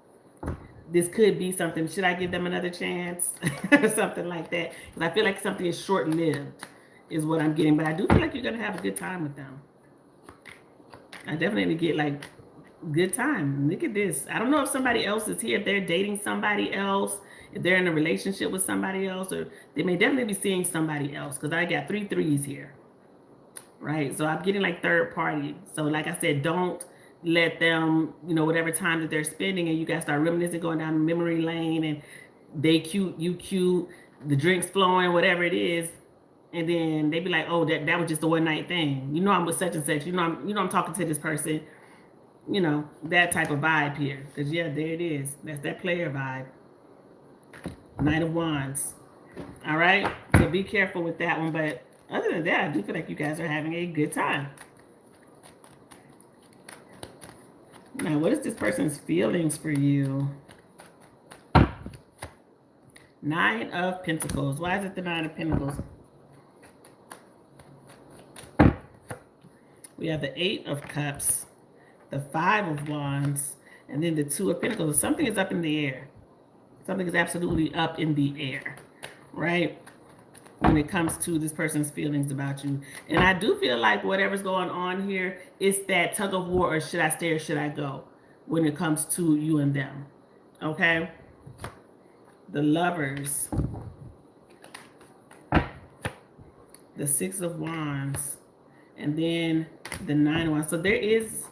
this could be something. Should I give them another chance? Or something like that. Because I feel like something is short-lived is what I'm getting. But I do feel like you're going to have a good time with them. I definitely get like good time. Look at this. I don't know if somebody else is here, if they're dating somebody else, if they're in a relationship with somebody else, or they may definitely be seeing somebody else, because I got 3 threes here. Right? So I'm getting like third party. So like I said, don't let them, whatever time that they're spending, and you guys start reminiscing, going down memory lane, and they cute, you cute, the drinks flowing, whatever it is, and then they be like, oh, that was just a one night thing. I'm with such and such. I'm talking to this person. That type of vibe here. Because yeah, there it is. That's that player vibe. Knight of Wands. All right. So be careful with that one, but other than that, I do feel like you guys are having a good time. Now, what is this person's feelings for you? 9 of Pentacles. Why is it the 9 of Pentacles? We have the 8 of Cups, the 5 of Wands, and then the 2 of Pentacles. Something is up in the air. Something is absolutely up in the air, right? When it comes to this person's feelings about you. And I do feel like whatever's going on here, it's that tug of war, or should I stay or should I go, when it comes to you and them. Okay? The Lovers. The 6 of Wands. And then the 9 of Wands. So there is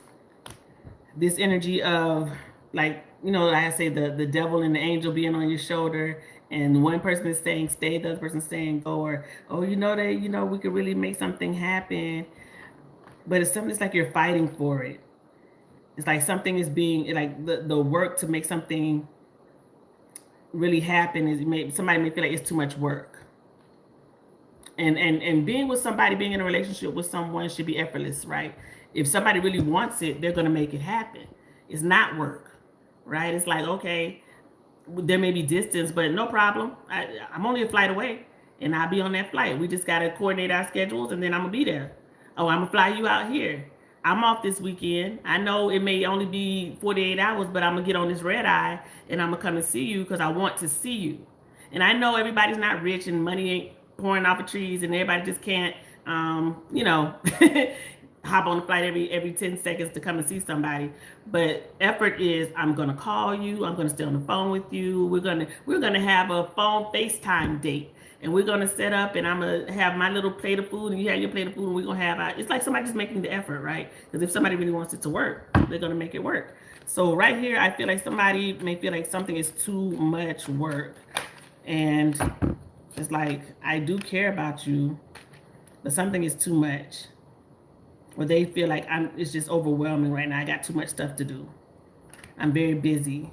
this energy of like like I say, the devil and the angel being on your shoulder, and one person is saying stay, the other person is saying go, or oh, that we could really make something happen. But it's something, it's like you're fighting for it. It's like something is being, like the work to make something really happen somebody may feel like it's too much work. And being with somebody, being in a relationship with someone should be effortless, right? If somebody really wants it, they're going to make it happen. It's not work, right? It's like, okay, there may be distance, but no problem. I'm only a flight away, and I'll be on that flight. We just got to coordinate our schedules, and then I'm going to be there. Oh, I'm going to fly you out here. I'm off this weekend. I know it may only be 48 hours, but I'm going to get on this red eye, and I'm going to come and see you because I want to see you. And I know everybody's not rich and money ain't pouring off of trees, and everybody just can't, hop on the flight every 10 seconds to come and see somebody. But effort is, I'm going to call you. I'm going to stay on the phone with you. We're going to have a phone FaceTime date. And we're going to set up, and I'm going to have my little plate of food, and you have your plate of food, and we're going to have it's like somebody just making the effort, right? Because if somebody really wants it to work, they're going to make it work. So right here, I feel like somebody may feel like something is too much work. And it's like, I do care about you, but something is too much. Or they feel like it's just overwhelming right now. I got too much stuff to do. I'm very busy.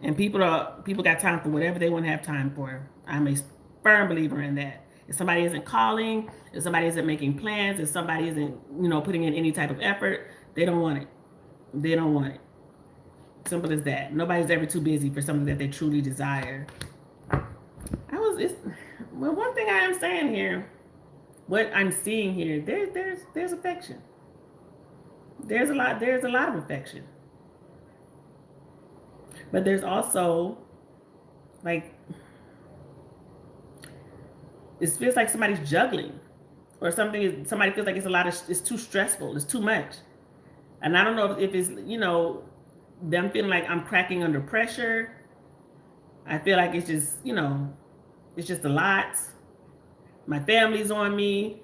And people got time for whatever they want to have time for. I'm a firm believer in that. If somebody isn't calling, if somebody isn't making plans, if somebody isn't, putting in any type of effort, they don't want it. They don't want it. Simple as that. Nobody's ever too busy for something that they truly desire. Well, one thing I am saying here, what I'm seeing here, there's affection. There's a lot of affection. But there's also, like, it feels like somebody's juggling, or somebody feels like it's too stressful, it's too much. And I don't know if it's, them feeling like I'm cracking under pressure. I feel like it's just, it's just a lot. My family's on me.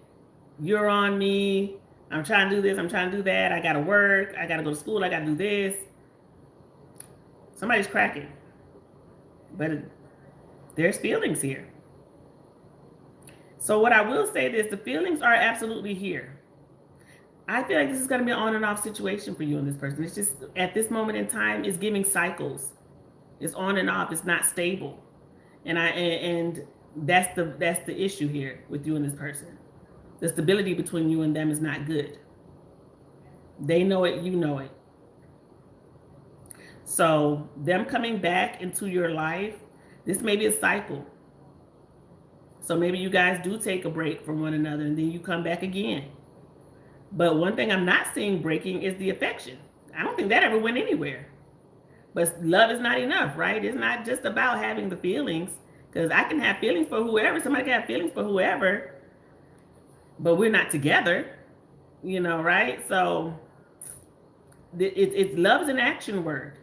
You're on me. I'm trying to do this. I'm trying to do that. I got to work. I got to go to school. I got to do this. Somebody's cracking. But there's feelings here. So what I will say is the feelings are absolutely here. I feel like this is going to be an on and off situation for you and this person. It's just, at this moment in time, it's giving cycles. It's on and off. It's not stable. And that's the issue here with you and this person. The stability between you and them is not good. They know it, you know it. So them coming back into your life, this may be a cycle. So maybe you guys do take a break from one another and then you come back again. But one thing I'm not seeing breaking is the affection. I don't think that ever went anywhere. But love is not enough, right? It's not just about having the feelings, because I can have feelings for whoever. Somebody can have feelings for whoever, but we're not together, right? So it's love is an action word.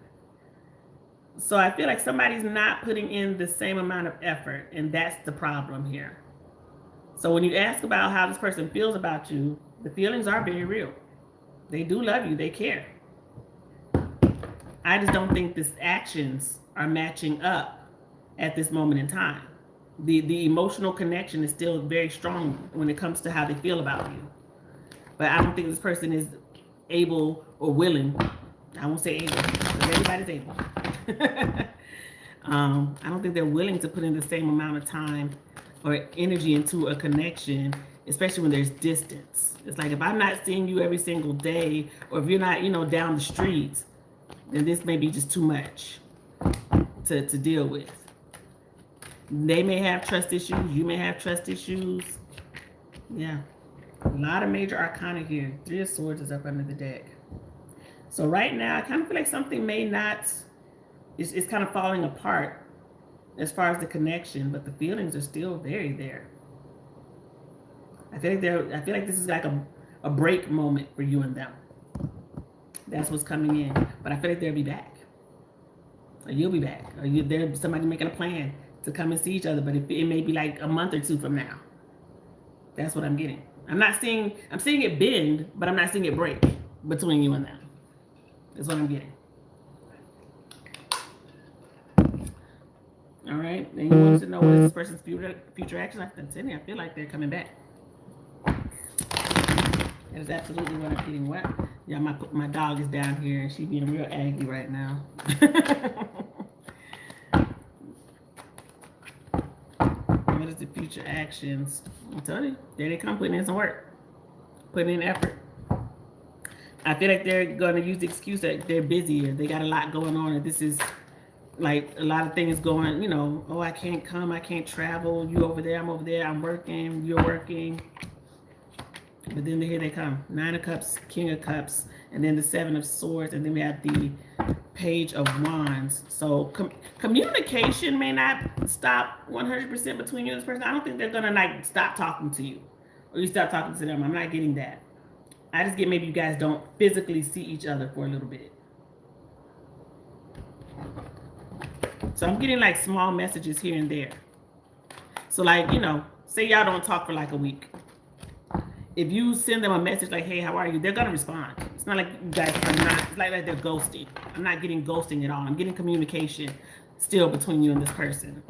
So I feel like somebody's not putting in the same amount of effort, and that's the problem here. So when you ask about how this person feels about you, the feelings are very real. They do love you. They care. I just don't think these actions are matching up at this moment in time. The emotional connection is still very strong when it comes to how they feel about you. But I don't think this person is able or willing. I won't say able, because everybody's able. I don't think they're willing to put in the same amount of time or energy into a connection, especially when there's distance. It's like, if I'm not seeing you every single day, or if you're not, down the street, then this may be just too much to deal with. They may have trust issues. You may have trust issues. Yeah. A lot of major arcana here. 3 of Swords is up under the deck. So right now, I kind of feel like something may not, it's kind of falling apart as far as the connection, but the feelings are still very there. I feel like this is like a break moment for you and them. That's what's coming in. But I feel like they'll be back. Or you'll be back. Or there's somebody making a plan to come and see each other, but it may be like a month or 2 from now. That's what I'm getting. I'm seeing it bend, but I'm not seeing it break between you and them. That's what I'm getting. All right. And you want to know what is this person's future action? I'm telling you, I feel like they're coming back. That is absolutely what I'm getting. What? Yeah, my dog is down here and she's being real aggy right now. What is the future actions? I'm telling you, there they come, putting in some work, putting in effort. I feel like they're going to use the excuse that they're busy or they got a lot going on, and this is like a lot of things going, you know, oh, I can't come, I can't travel, you over there, I'm over there, I'm working, you're working. But then here they come. 9 of Cups, King of Cups, and then the 7 of Swords, and then we have the Page of Wands. So communication may not stop 100% between you and this person. I don't think they're going to like stop talking to you or you stop talking to them. I'm not getting that. I just get maybe you guys don't physically see each other for a little bit. So I'm getting like small messages here and there. So like, you know, say y'all don't talk for like a week. If you send them a message like, hey, how are you? They're going to respond. It's not like you guys are not, it's like they're ghosting. I'm not getting ghosting at all. I'm getting communication still between you and this person.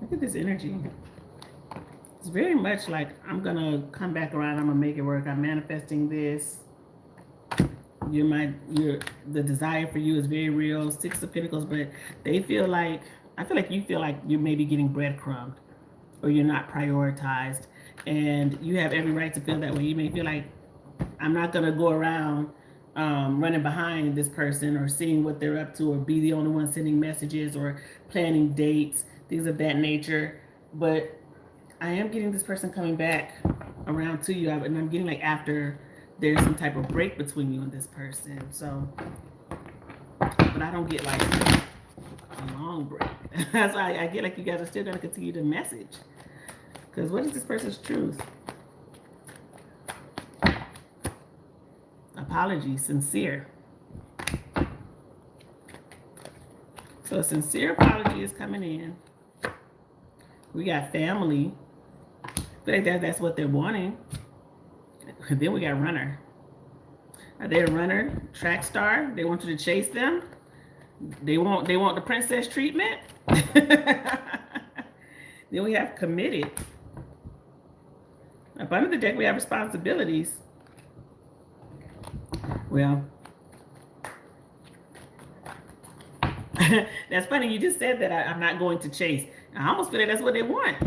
Look at this energy. It's very much like I'm going to come back around. I'm going to make it work. I'm manifesting this. The desire for you is very real. 6 of Pentacles, but they feel like, I feel like you feel like you're maybe getting breadcrumbed or you're not prioritized, and you have every right to feel that way. You may feel like, I'm not going to go around running behind this person or seeing what they're up to or be the only one sending messages or planning dates, things of that nature. But I am getting this person coming back around to you, and I'm getting like after there's some type of break between you and this person. So, but I don't get like a long break. That's why I get like you guys are still going to continue to message. Because what is this person's truth? Apology, sincere. So a sincere apology is coming in. We got family. I feel like that's what they're wanting. And then we got runner. Are they a runner? Track star? They want you to chase them? They want the princess treatment? Then we have committed. Up under the deck, we have responsibilities. Well, that's funny. You just said that I'm not going to chase. I almost feel like that's what they want.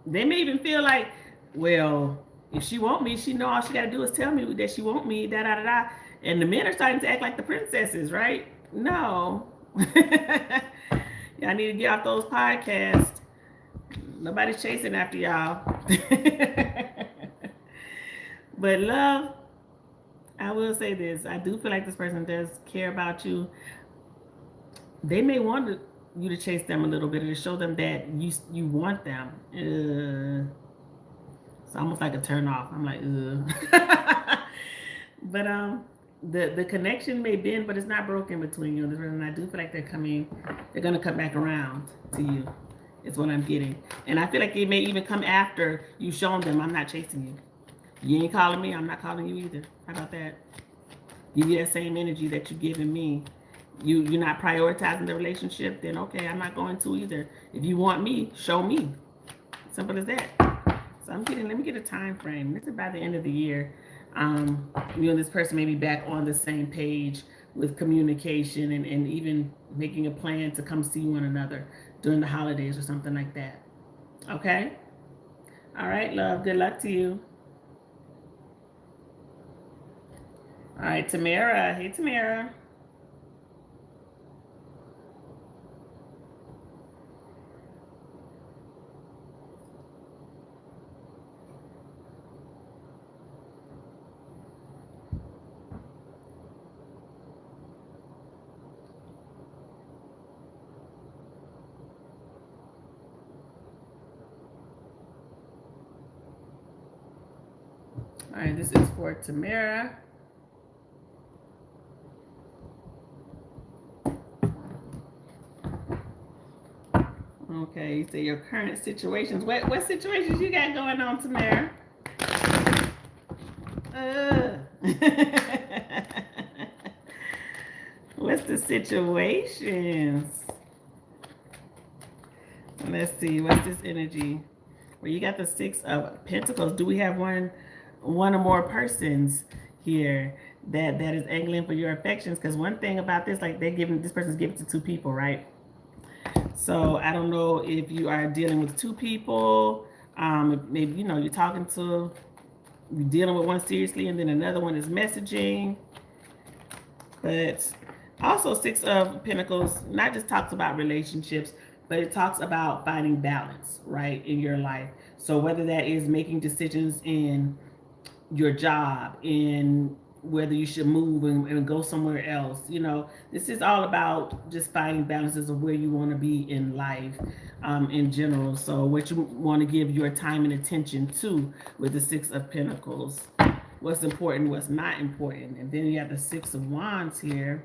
They may even feel like, well, if she want me, she know all she got to do is tell me that she want me, da-da-da-da. And the men are starting to act like the princesses, right? No. Y'all need to get off those podcasts. Nobody's chasing after y'all. But love, I will say this. I do feel like this person does care about you. They may want you to chase them a little bit or to show them that you want them. It's almost like a turn off. I'm like, But the connection may bend, but it's not broken between you and this person. I do feel like they're gonna come back around to you. It's what I'm getting. And I feel like it may even come after you've shown them I'm not chasing you. You ain't calling me, I'm not calling you either. How about that? Give you that same energy that you're giving me. You're not prioritizing the relationship, then okay, I'm not going to either. If you want me, show me. Simple as that. So let me get a time frame. This is by the end of the year. You and this person may be back on the same page with communication and even making a plan to come see one another during the holidays or something like that. Okay? All right, love. Good luck to you. All right, Tamara. Hey, Tamara. All right, this is for Tamara. Okay, you say your current situations. What situations you got going on, Tamara? What's the situations? Let's see. What's this energy? Well, you got the Six of Pentacles. Do we have one or more persons here that is angling for your affections? Because one thing about this, like this person's giving to two people, right? So I don't know if you are dealing with two people. Maybe you're talking to, you're dealing with one seriously, and then another one is messaging. But also, Six of Pentacles not just talks about relationships, but it talks about finding balance, right, in your life. So whether that is making decisions in your job, in whether you should move and go somewhere else, this is all about just finding balances of where you want to be in life, in general. So what you want to give your time and attention to with the Six of Pentacles, what's important, what's not important. And then you have the Six of Wands here,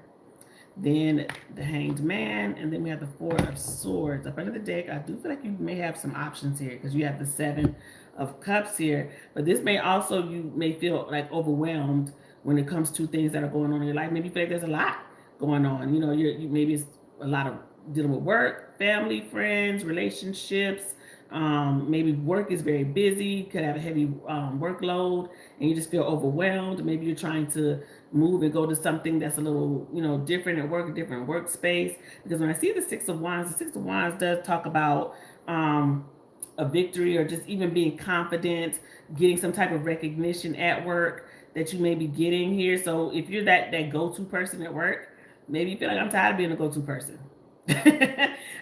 then the Hanged Man, and then we have the Four of Swords. Up under the deck, I do feel like you may have some options here because you have the Seven of Cups here. But this may also, you may feel like overwhelmed when it comes to things that are going on in your life. Maybe you feel like there's a lot going on. Maybe it's a lot of dealing with work, family, friends, relationships. Maybe work is very busy, could have a heavy workload, and you just feel overwhelmed. Maybe you're trying to move and go to something that's a little, different at work, a different workspace. Because when I see the Six of Wands, the Six of Wands does talk about a victory, or just even being confident, getting some type of recognition at work that you may be getting here. So if you're that go-to person at work, maybe you feel like, I'm tired of being a go-to person.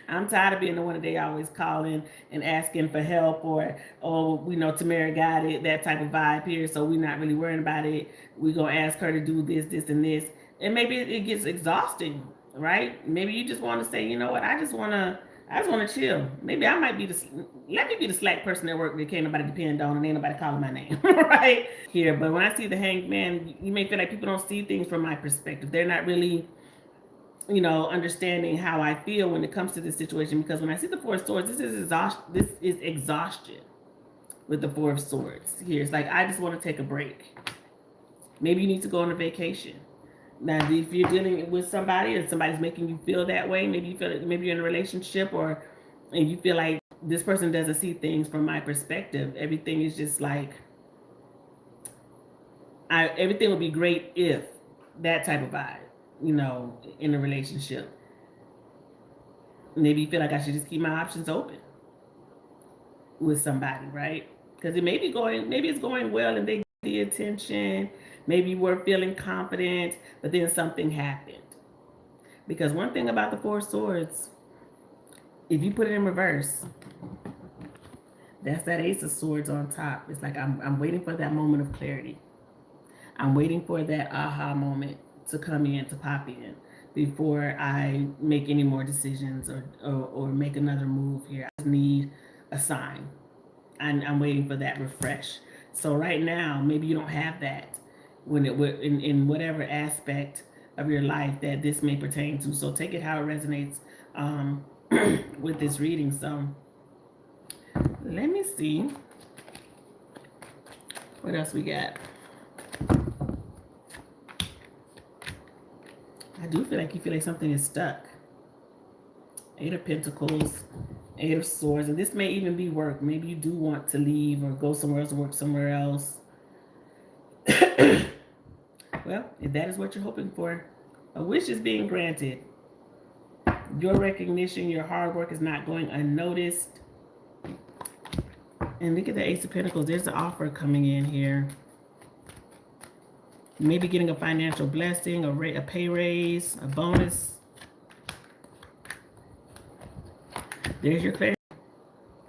I'm tired of being the one that they always calling and asking for help, or, oh, we know Tamara got it, that type of vibe here, so we're not really worrying about it. We're going to ask her to do this, this, and this. And maybe it gets exhausting, right? Maybe you just want to say, you know what, I just want to chill. Maybe I might be let me be the slack person at work that can't nobody depend on and ain't nobody calling my name, right? Here, but when I see the Hanged Man, you may feel like people don't see things from my perspective. They're not really understanding how I feel when it comes to this situation, because when I see the Four of Swords, this is exhaustion with the Four of Swords here. It's like, I just want to take a break. Maybe you need to go on a vacation. Now, if you're dealing with somebody and somebody's making you feel that way, maybe you feel like maybe you're in a relationship, and you feel like this person doesn't see things from my perspective. Everything is just like, everything would be great if, that type of vibe. In a relationship. Maybe you feel like I should just keep my options open with somebody, right? Because maybe it's going well and they get the attention. Maybe you were feeling confident, but then something happened. Because one thing about the Four of Swords, if you put it in reverse, that's that Ace of Swords on top. It's like, I'm waiting for that moment of clarity. I'm waiting for that aha moment to come in, to pop in, before I make any more decisions or make another move here. I just need a sign. I'm waiting for that refresh. So right now, maybe you don't have that in whatever aspect of your life that this may pertain to. So take it how it resonates with this reading. So let me see what else we got. I do feel like you feel like something is stuck. Eight of Pentacles, Eight of Swords, and this may even be work. Maybe you do want to leave or go somewhere else, work somewhere else. Well, if that is what you're hoping for, a wish is being granted. Your recognition, your hard work is not going unnoticed. And look at the Ace of Pentacles. There's an offer coming in here. Maybe getting a financial blessing, a pay raise, a bonus. There's your clarity.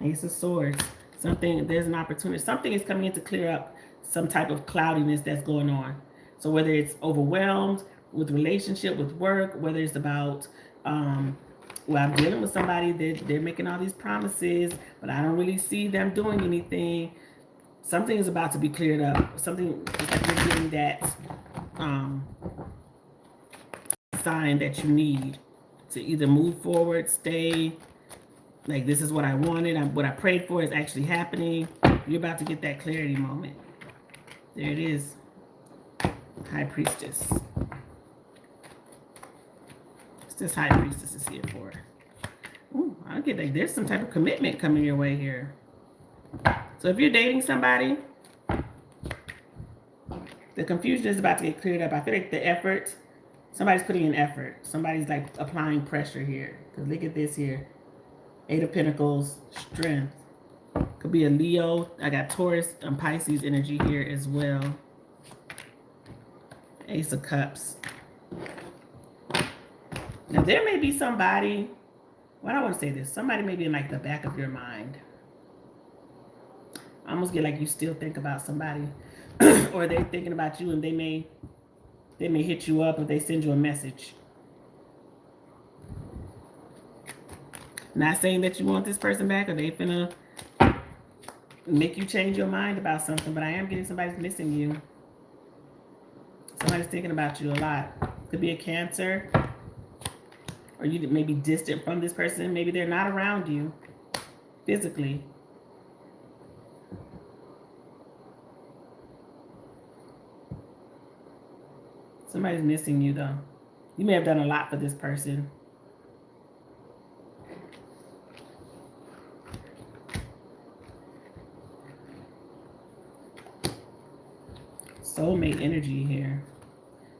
Ace of Swords. There's an opportunity. Something is coming in to clear up some type of cloudiness that's going on. So whether it's overwhelmed with relationship, with work, whether it's about, I'm dealing with somebody that they're making all these promises, but I don't really see them doing anything. Something is about to be cleared up. Something, it's like you're getting that sign that you need to either move forward, stay, Like, this is what I wanted. What I prayed for is actually happening. You're about to get that clarity moment. There it is. High Priestess. What's this High Priestess is here for? Ooh, I get like there's some type of commitment coming your way here. So if you're dating somebody, the confusion is about to get cleared up. I feel like the effort, somebody's putting in effort. Somebody's like applying pressure here. Because look at this here. 8 of Pentacles, strength. Could be a Leo. I got Taurus and Pisces energy here as well. Ace of Cups. Now there may be somebody, well, I don't want to say this. Somebody may be in like the back of your mind. I almost get like you still think about somebody. Or they're thinking about you, and they may hit you up, or they send you a message. Not saying that you want this person back, or they finna make you change your mind about something, but I am getting somebody's missing you. Somebody's thinking about you a lot. Could be a Cancer, or you may be distant from this person. Maybe they're not around you physically. Somebody's missing you, though. You may have done a lot for this person. Soulmate energy here.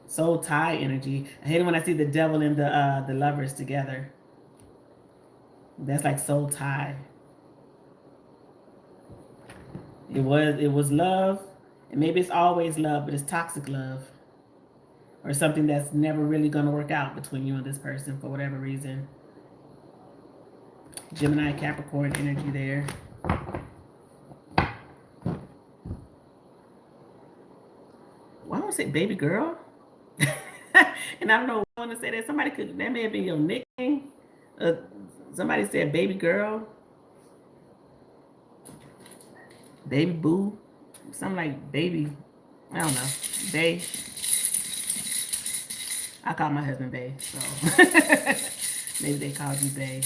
Soul tie energy. I hate it when I see the devil and the lovers together. That's like soul tie. It was love, and maybe it's always love, but it's toxic love. Or something that's never really going to work out between you and this person for whatever reason. Gemini, Capricorn energy there. Why don't I say baby girl? And I don't know why I want to say that. That may have been your nickname. Somebody said baby girl. Baby boo. Something like baby. I don't know. Bae. I call my husband Bae, so maybe they call you Bae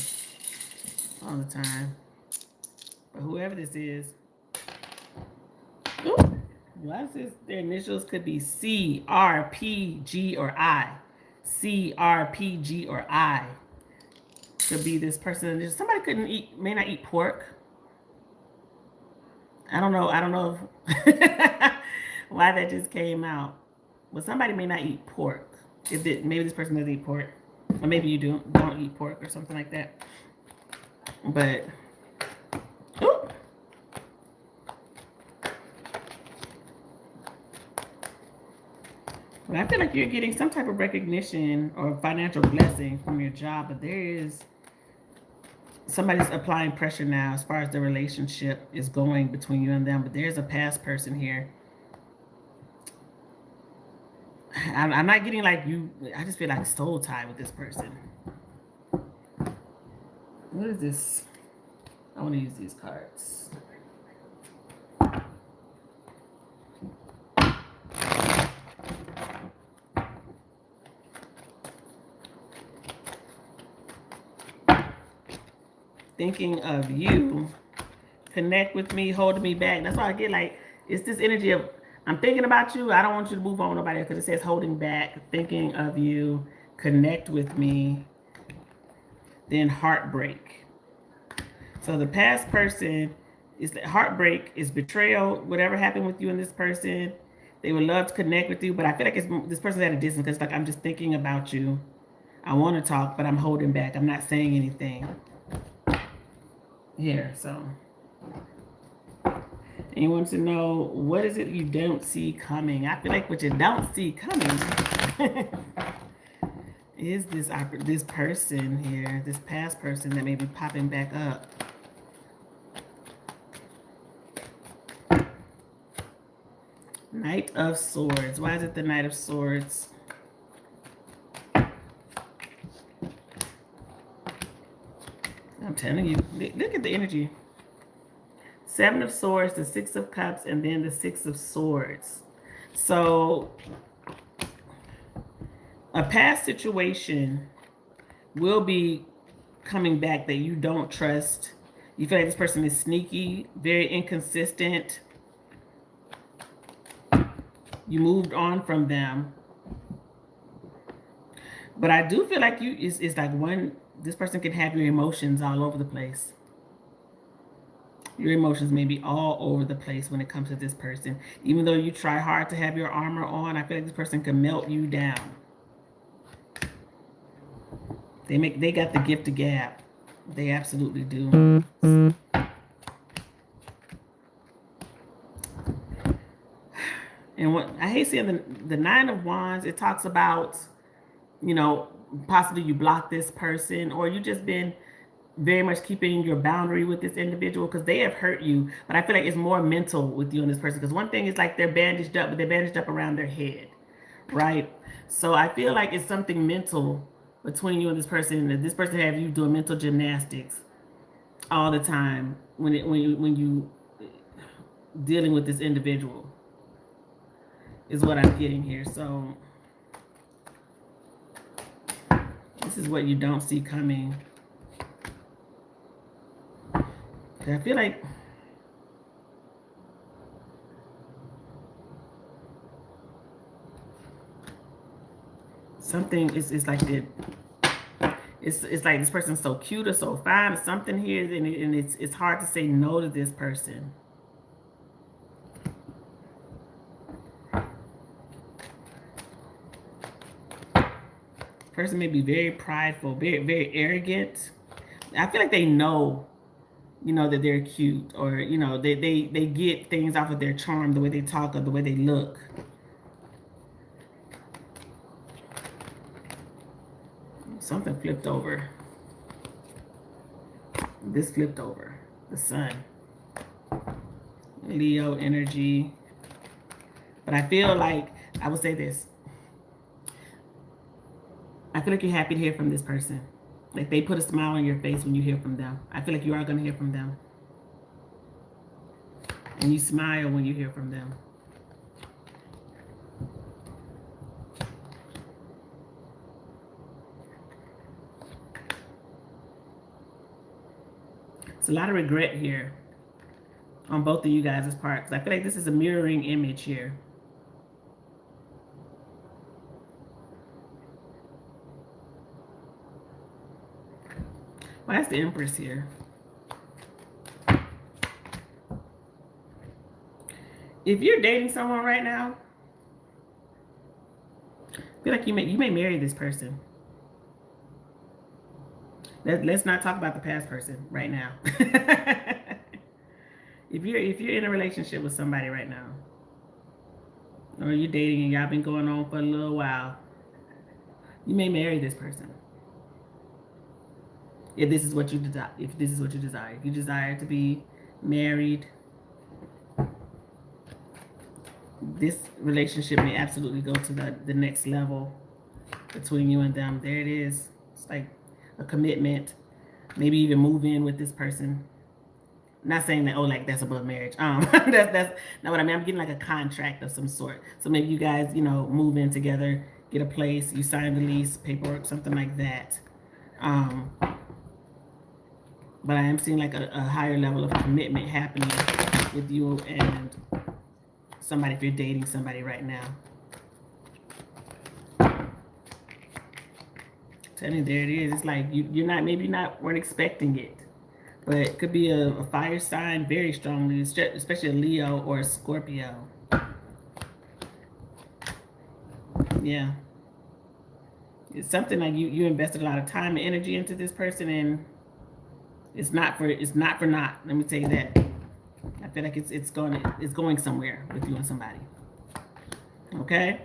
all the time. But whoever this is, ooh, why is this? Their initials could be C, R, P, G, or I. C, R, P, G, or I. Could be this person. Somebody may not eat pork. I don't know why that just came out. But somebody may not eat pork. Maybe this person doesn't eat pork, or maybe you don't eat pork or something like that. But I feel like you're getting some type of recognition or financial blessing from your job, but there is somebody's applying pressure now as far as the relationship is going between you and them. But there's a past person here. I'm not getting like you. I just feel like soul tie with this person. What is this? I want to use these cards. Thinking of you. Connect with me, holding me back. That's why I get like, it's this energy of, I'm thinking about you. I don't want you to move on with nobody else, because it says holding back, thinking of you, connect with me, then heartbreak. So the past person is the heartbreak, is betrayal, whatever happened with you and this person. They would love to connect with you, but I feel like this person's at a distance, because like I'm just thinking about you. I want to talk, but I'm holding back. I'm not saying anything here. So and you want to know, what is it you don't see coming? I feel like what you don't see coming is this person here, this past person that may be popping back up. Knight of Swords. Why is it the Knight of Swords? I'm telling you, look at the energy. 7 of Swords, the 6 of Cups, and then the 6 of Swords. So a past situation will be coming back that you don't trust. You feel like this person is sneaky, very inconsistent. You moved on from them. But I do feel like it's like this person can have your emotions all over the place. Your emotions may be all over the place when it comes to this person. Even though you try hard to have your armor on, I feel like this person can melt you down. They got the gift of gab. They absolutely do. And what I hate seeing the Nine of Wands, it talks about, you know, possibly you block this person, or you just been very much keeping your boundary with this individual because they have hurt you. But I feel like it's more mental with you and this person, because one thing is like they're bandaged up, but they're bandaged up around their head, right? So I feel like it's something mental between you and this person, that this person have you doing mental gymnastics all the time when you dealing with this individual, is what I'm getting here. So this is what you don't see coming. I feel like something is like it. It's like this person's so cute or so fine or something here, and it's hard to say no to this person. Person may be very prideful, very, very arrogant. I feel like they know, you know, that they're cute, or, you know, they get things off of their charm, the way they talk or the way they look. Something flipped over. This flipped over. The sun. Leo energy. But I feel like, I would say this. I feel like you're happy to hear from this person. Like they put a smile on your face when you hear from them. I feel like you are going to hear from them. And you smile when you hear from them. It's a lot of regret here on both of you guys' parts. I feel like this is a mirroring image here. Well, that's the Empress here. If you're dating someone right now, I feel like you may marry this person. Let's not talk about the past person right now. If you're in a relationship with somebody right now, or you're dating and y'all been going on for a little while, you may marry this person. If this is what you desire, if you desire to be married, this relationship may absolutely go to the next level between you and them. There it is. It's like a commitment. Maybe even move in with this person. Not saying that, oh, like that's above marriage. That's not what I mean. I'm getting like a contract of some sort. So maybe you guys, you know, move in together, get a place, you sign the lease, paperwork, something like that. But I am seeing like a higher level of commitment happening with you and somebody, if you're dating somebody right now. Tell me, there it is. It's like you're not, maybe weren't expecting it. But it could be a fire sign very strongly, especially a Leo or a Scorpio. Yeah. It's something like you invested a lot of time and energy into this person, and it's not for naught. Let me tell you that. I feel like it's going somewhere with you and somebody. Okay?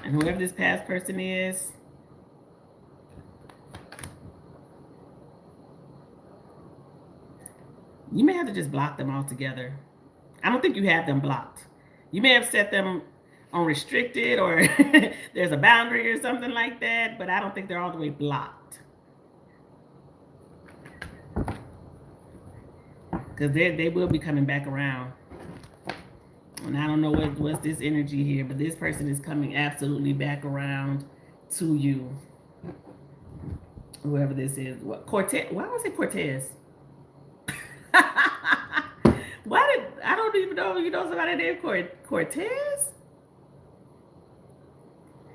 And whoever this past person is, you may have to just block them altogether. I don't think you have them blocked. You may have set them on restricted, or there's a boundary or something like that, but I don't think they're all the way blocked. Because they will be coming back around. And I don't know what's this energy here, but this person is coming absolutely back around to you. whoever this is. What Cortez? Why was it Cortez? Why did I don't even know if you know somebody named Cortez?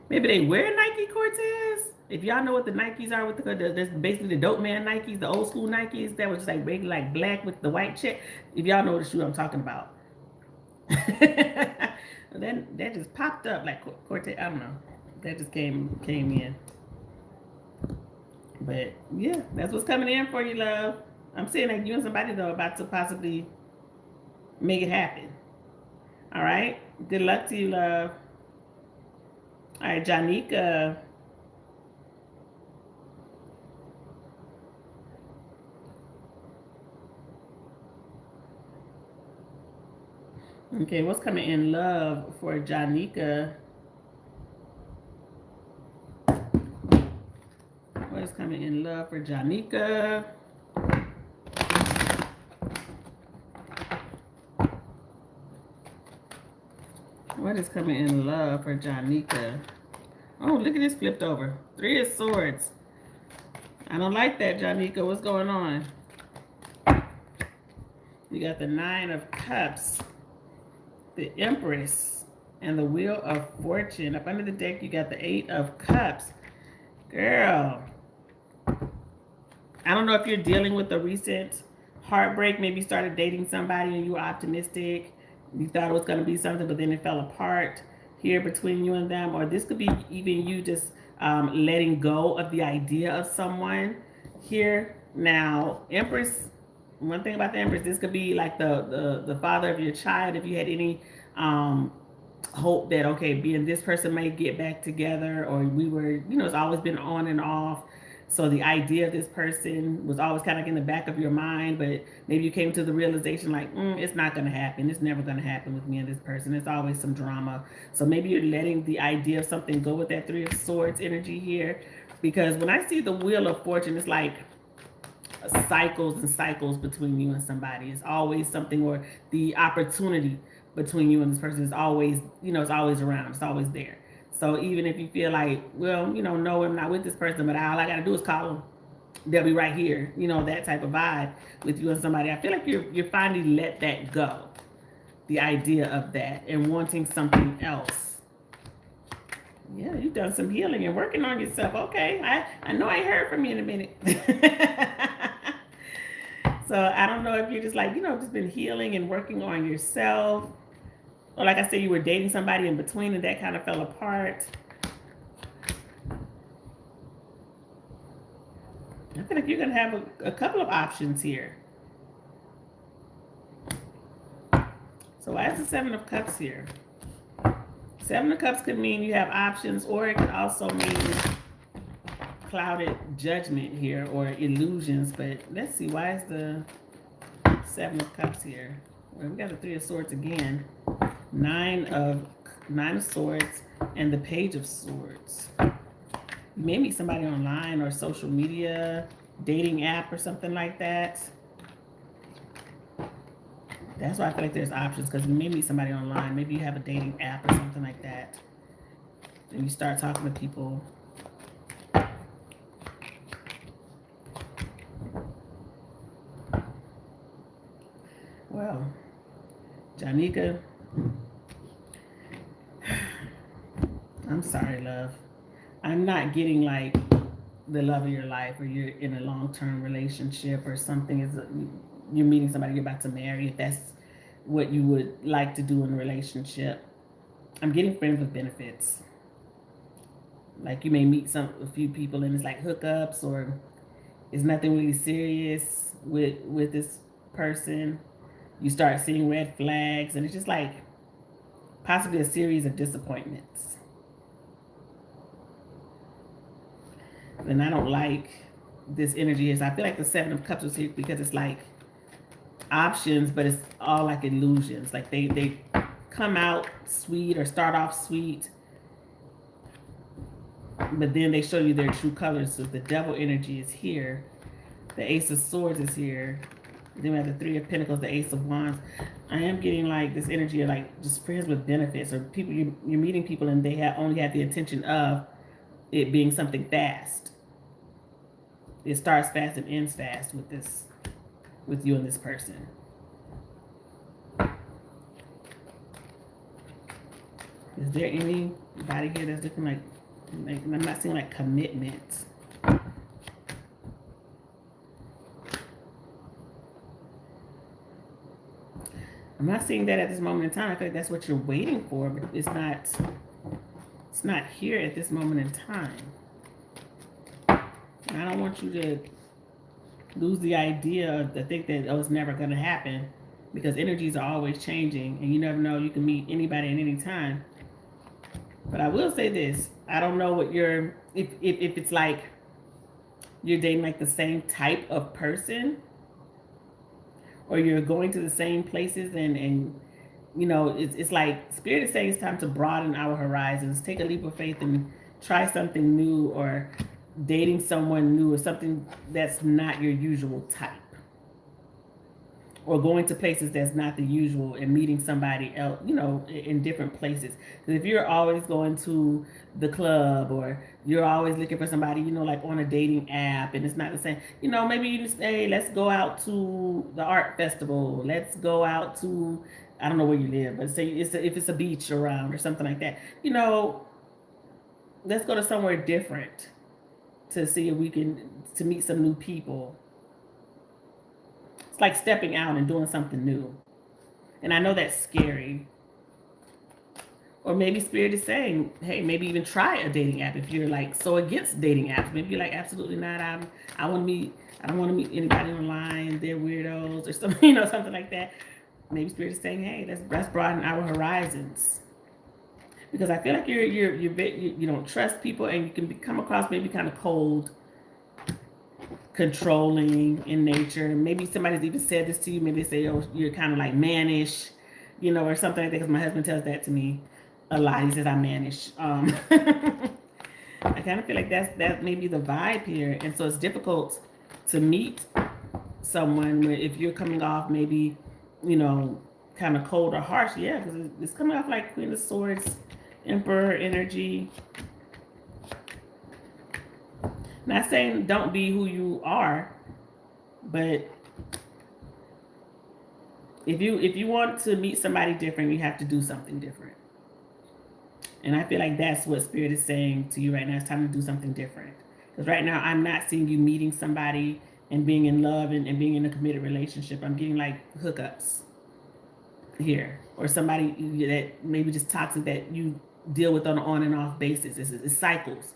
Maybe they wear Nike Cortez. If y'all know what the Nikes are with that's basically the dope man Nikes, the old school Nikes that was just like regular, like black with the white check. If y'all know the shoe I'm talking about, then that just popped up like Cortez. I don't know. That just came in. But yeah, that's what's coming in for you, love. I'm saying like you and somebody though about to possibly make it happen. All right. Good luck to you, love. All right, Janika. Okay, what's coming in love for Janika? What is coming in love for Janika? What is coming in love for Janika? Oh, look at this flipped over. 3 of Swords. I don't like that, Janika. What's going on? You got the 9 of Cups, the Empress, and the Wheel of Fortune. Up under the deck, you got the 8 of Cups. Girl. I don't know if you're dealing with a recent heartbreak. Maybe you started dating somebody and you were optimistic. You thought it was going to be something, but then it fell apart here between you and them. Or this could be even you just letting go of the idea of someone here. Now, Empress, one thing about the Empress, this could be like the father of your child. If you had any hope that, okay, being this person may get back together, or we were, it's always been on and off. So the idea of this person was always kind of in the back of your mind, but maybe you came to the realization like, it's not going to happen. It's never going to happen with me and this person. It's always some drama. So maybe you're letting the idea of something go with that 3 of Swords energy here. Because when I see the Wheel of Fortune, it's like cycles and cycles between you and somebody. It's always something, or the opportunity between you and this person is always, it's always around. It's always there. So even if you feel like, well, no, I'm not with this person, but all I got to do is call them. They'll be right here. That type of vibe with you and somebody. I feel like you're finally let that go. The idea of that and wanting something else. Yeah, you've done some healing and working on yourself. Okay, I know I ain't heard from you in a minute. So I don't know if you're just like, just been healing and working on yourself. Or like I said, you were dating somebody in between and that kind of fell apart. I feel like you're going to have a couple of options here. So why is the 7 of Cups here? 7 of Cups could mean you have options, or it could also mean clouded judgment here or illusions. But let's see, why is the 7 of Cups here? Well, we got the 3 of Swords again. 9 of Swords and the Page of Swords. You may meet somebody online or social media, dating app or something like that. That's why I feel like there's options, because you may meet somebody online. Maybe you have a dating app or something like that. And you start talking to people. Well, Janika, I'm sorry, love. I'm not getting like the love of your life, or you're in a long-term relationship or something. You're meeting somebody you're about to marry, if that's what you would like to do in a relationship. I'm getting friends with benefits. Like you may meet a few people and it's like hookups, or it's nothing really serious with this person. You start seeing red flags, and it's just like possibly a series of disappointments. And I don't like this energy is. I feel like the 7 of Cups was here because it's like options, but it's all like illusions. Like they come out sweet or start off sweet, but then they show you their true colors. So the Devil energy is here. The Ace of Swords is here. Then we have the 3 of Pentacles, the Ace of Wands. I am getting like this energy of like just friends with benefits, or people you're meeting people and they only have the intention of it being something fast. it starts fast and ends fast with you and this person. Is there anybody here that's looking like I'm not seeing like commitment? I'm not seeing that at this moment in time. I feel like that's what you're waiting for, but it's not here at this moment in time. And I don't want you to lose the idea to think that it's never going to happen, because energies are always changing and you never know, you can meet anybody at any time. But I will say this, I don't know what if it's like you're dating like the same type of person, or you're going to the same places, and you know, it's like Spirit is saying it's time to broaden our horizons, take a leap of faith and try something new, or dating someone new, or something that's not your usual type, or going to places that's not the usual and meeting somebody else, you know, in different places. Because if you're always going to the club, or you're always looking for somebody, you know, like on a dating app, and it's not the same, you know, maybe you just say, let's go out to the art festival, let's go out to, I don't know where you live, but say if it's a beach around or something like that, you know, let's go to somewhere different to see if we can, to meet some new people. It's like stepping out and doing something new. And I know that's scary. Or maybe Spirit is saying, hey, maybe even try a dating app if you're like so against dating apps. Maybe you're like, absolutely not. I don't want to meet anybody online. They're weirdos or something, you know, something like that. Maybe Spirit is saying, hey, let's broaden our horizons. Because I feel like you don't trust people, and you can come across maybe kind of cold, controlling in nature. Maybe somebody's even said this to you. Maybe they say, oh, you're kind of like mannish, you know, or something like that. Because my husband tells that to me a lot. He says I'm mannish. I kind of feel like that may be the vibe here. And so it's difficult to meet someone if you're coming off maybe, you know, kind of cold or harsh. Yeah, because it's coming off like Queen of Swords, Emperor energy. Not saying don't be who you are, but if you want to meet somebody different, you have to do something different. And I feel like that's what Spirit is saying to you right now. It's time to do something different. Because right now, I'm not seeing you meeting somebody and being in love and being in a committed relationship. I'm getting like hookups here, or somebody that maybe just toxic that you deal with on an on and off basis. It's cycles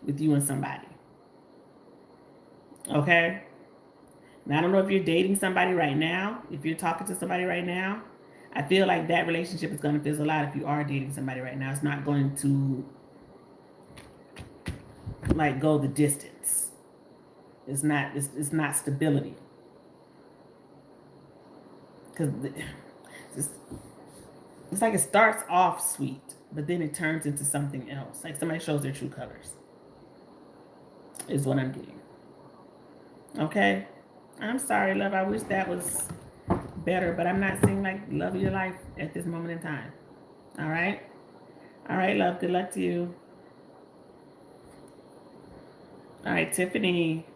with you and somebody. Okay? Now, I don't know if you're dating somebody right now. If you're talking to somebody right now, I feel like that relationship is going to fizzle out. If you are dating somebody right now, it's not going to like go the distance. It's not stability. Because it's like it starts off sweet, but then it turns into something else. Like somebody shows their true colors. Is what I'm getting. Okay? I'm sorry, love. I wish that was better, but I'm not seeing like love of your life at this moment in time. All right? All right, love. Good luck to you. All right, Tiffany.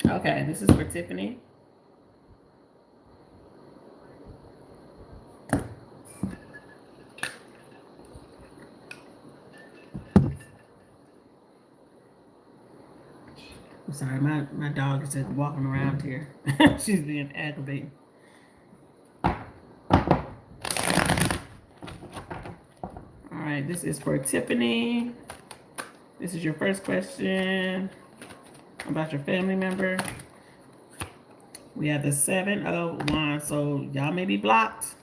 Okay, this is for Tiffany. I'm sorry, my dog is just walking around here. She's being aggravating. All right, this is for Tiffany. This is your first question about your family member. We have the 7 of Wands, so y'all may be blocked.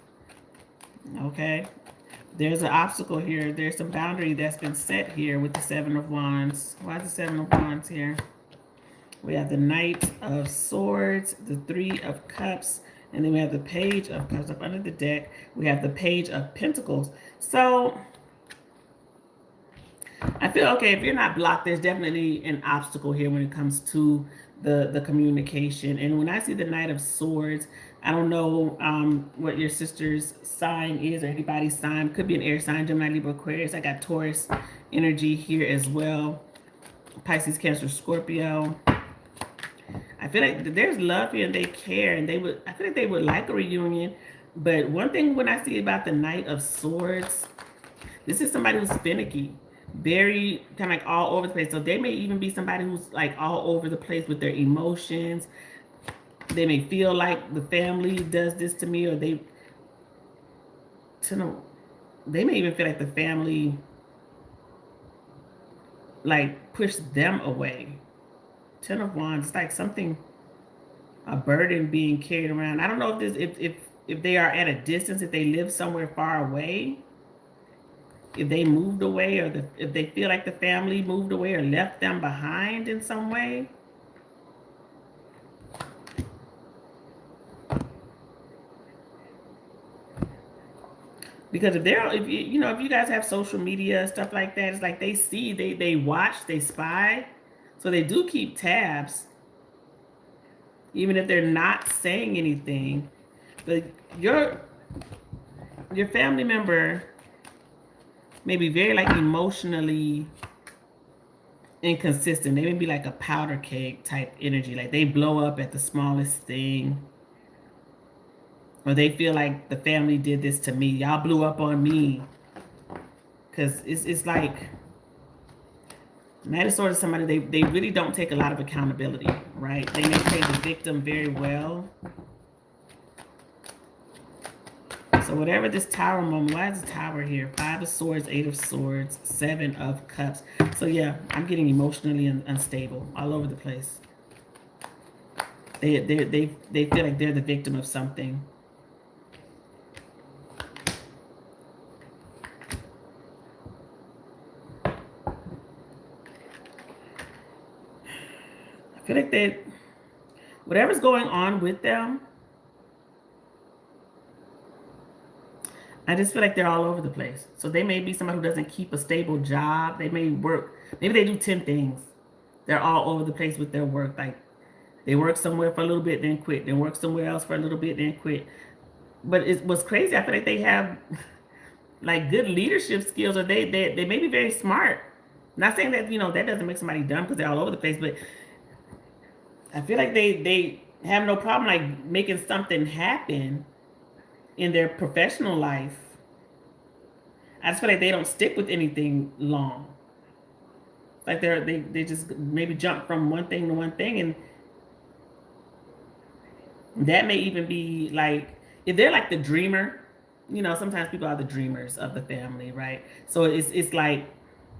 Okay. There's an obstacle here. There's some boundary that's been set here with the 7 of Wands. Why is the 7 of Wands here? We have the Knight of Swords, the 3 of Cups, and then we have the Page of Cups up under the deck. We have the Page of Pentacles. So I feel, okay, if you're not blocked, there's definitely an obstacle here when it comes to the communication. And when I see the Knight of Swords, I don't know what your sister's sign is or anybody's sign. Could be an air sign, Gemini, Libra, Aquarius. I got Taurus energy here as well. Pisces, Cancer, Scorpio. I feel like there's love here and they care, and I feel like they would like a reunion. But one thing when I see about the Knight of Swords, this is somebody who's finicky, very kind of like all over the place. So they may even be somebody who's like all over the place with their emotions. They may feel like the family does this to me, or they may even feel like the family like push them away. 10 of Wands, it's like something, a burden being carried around. I don't know if they are at a distance, if they live somewhere far away, if they moved away, or if they feel like the family moved away or left them behind in some way. Because if you guys have social media, stuff like that, it's like they see, they watch, they spy. So they do keep tabs, even if they're not saying anything. But your family member may be very like emotionally inconsistent. They may be like a powder keg type energy. Like they blow up at the smallest thing. Or they feel like the family did this to me. Y'all blew up on me. Because it's like, Knight of Swords is somebody, they really don't take a lot of accountability, right? They may play the victim very well. So whatever this Tower moment, why is the Tower here? 5 of Swords, 8 of Swords, 7 of Cups. So yeah, I'm getting emotionally unstable all over the place. They feel like they're the victim of something. I feel like whatever's going on with them, I just feel like they're all over the place. So they may be somebody who doesn't keep a stable job. They may work, maybe they do 10 things. They're all over the place with their work. Like they work somewhere for a little bit, then quit. Then work somewhere else for a little bit, then quit. But what's crazy, I feel like they have like good leadership skills, or they may be very smart. I'm not saying that, that doesn't make somebody dumb because they're all over the place, but I feel like they have no problem like making something happen in their professional life. I just feel like they don't stick with anything long. Like they just maybe jump from one thing to one thing, and that may even be like, if they're like the dreamer, sometimes people are the dreamers of the family, right? So it's like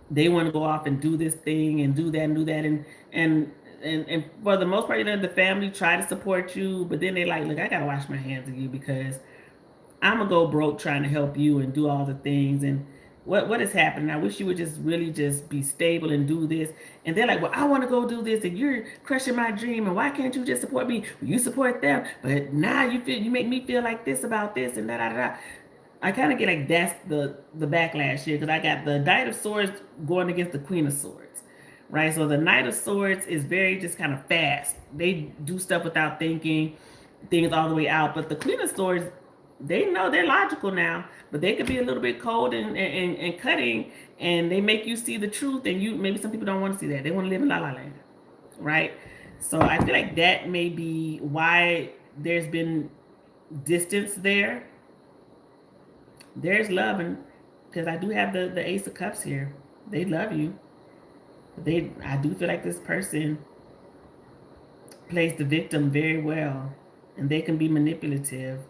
they want to go off and do this thing and do that and do that, and for the most part, the family try to support you, but then they like, look, I gotta wash my hands of you because I'm gonna go broke trying to help you and do all the things. And what is happening? I wish you would just really just be stable and do this. And they're like, well, I want to go do this, and you're crushing my dream. And why can't you just support me? You support them, but now you make me feel like this about this and da. I kind of get like that's the backlash here, because I got the Knight of Swords going against the Queen of Swords, right? So the Knight of Swords is very just kind of fast. They do stuff without thinking things all the way out. But the Queen of Swords, they know they're logical now, but they could be a little bit cold and cutting, and they make you see the truth. And maybe some people don't want to see that. They want to live in la la land, right? So I feel like that may be why there's been distance there. There's love, and because I do have the Ace of Cups here, they love you. I do feel like this person plays the victim very well, and they can be manipulative.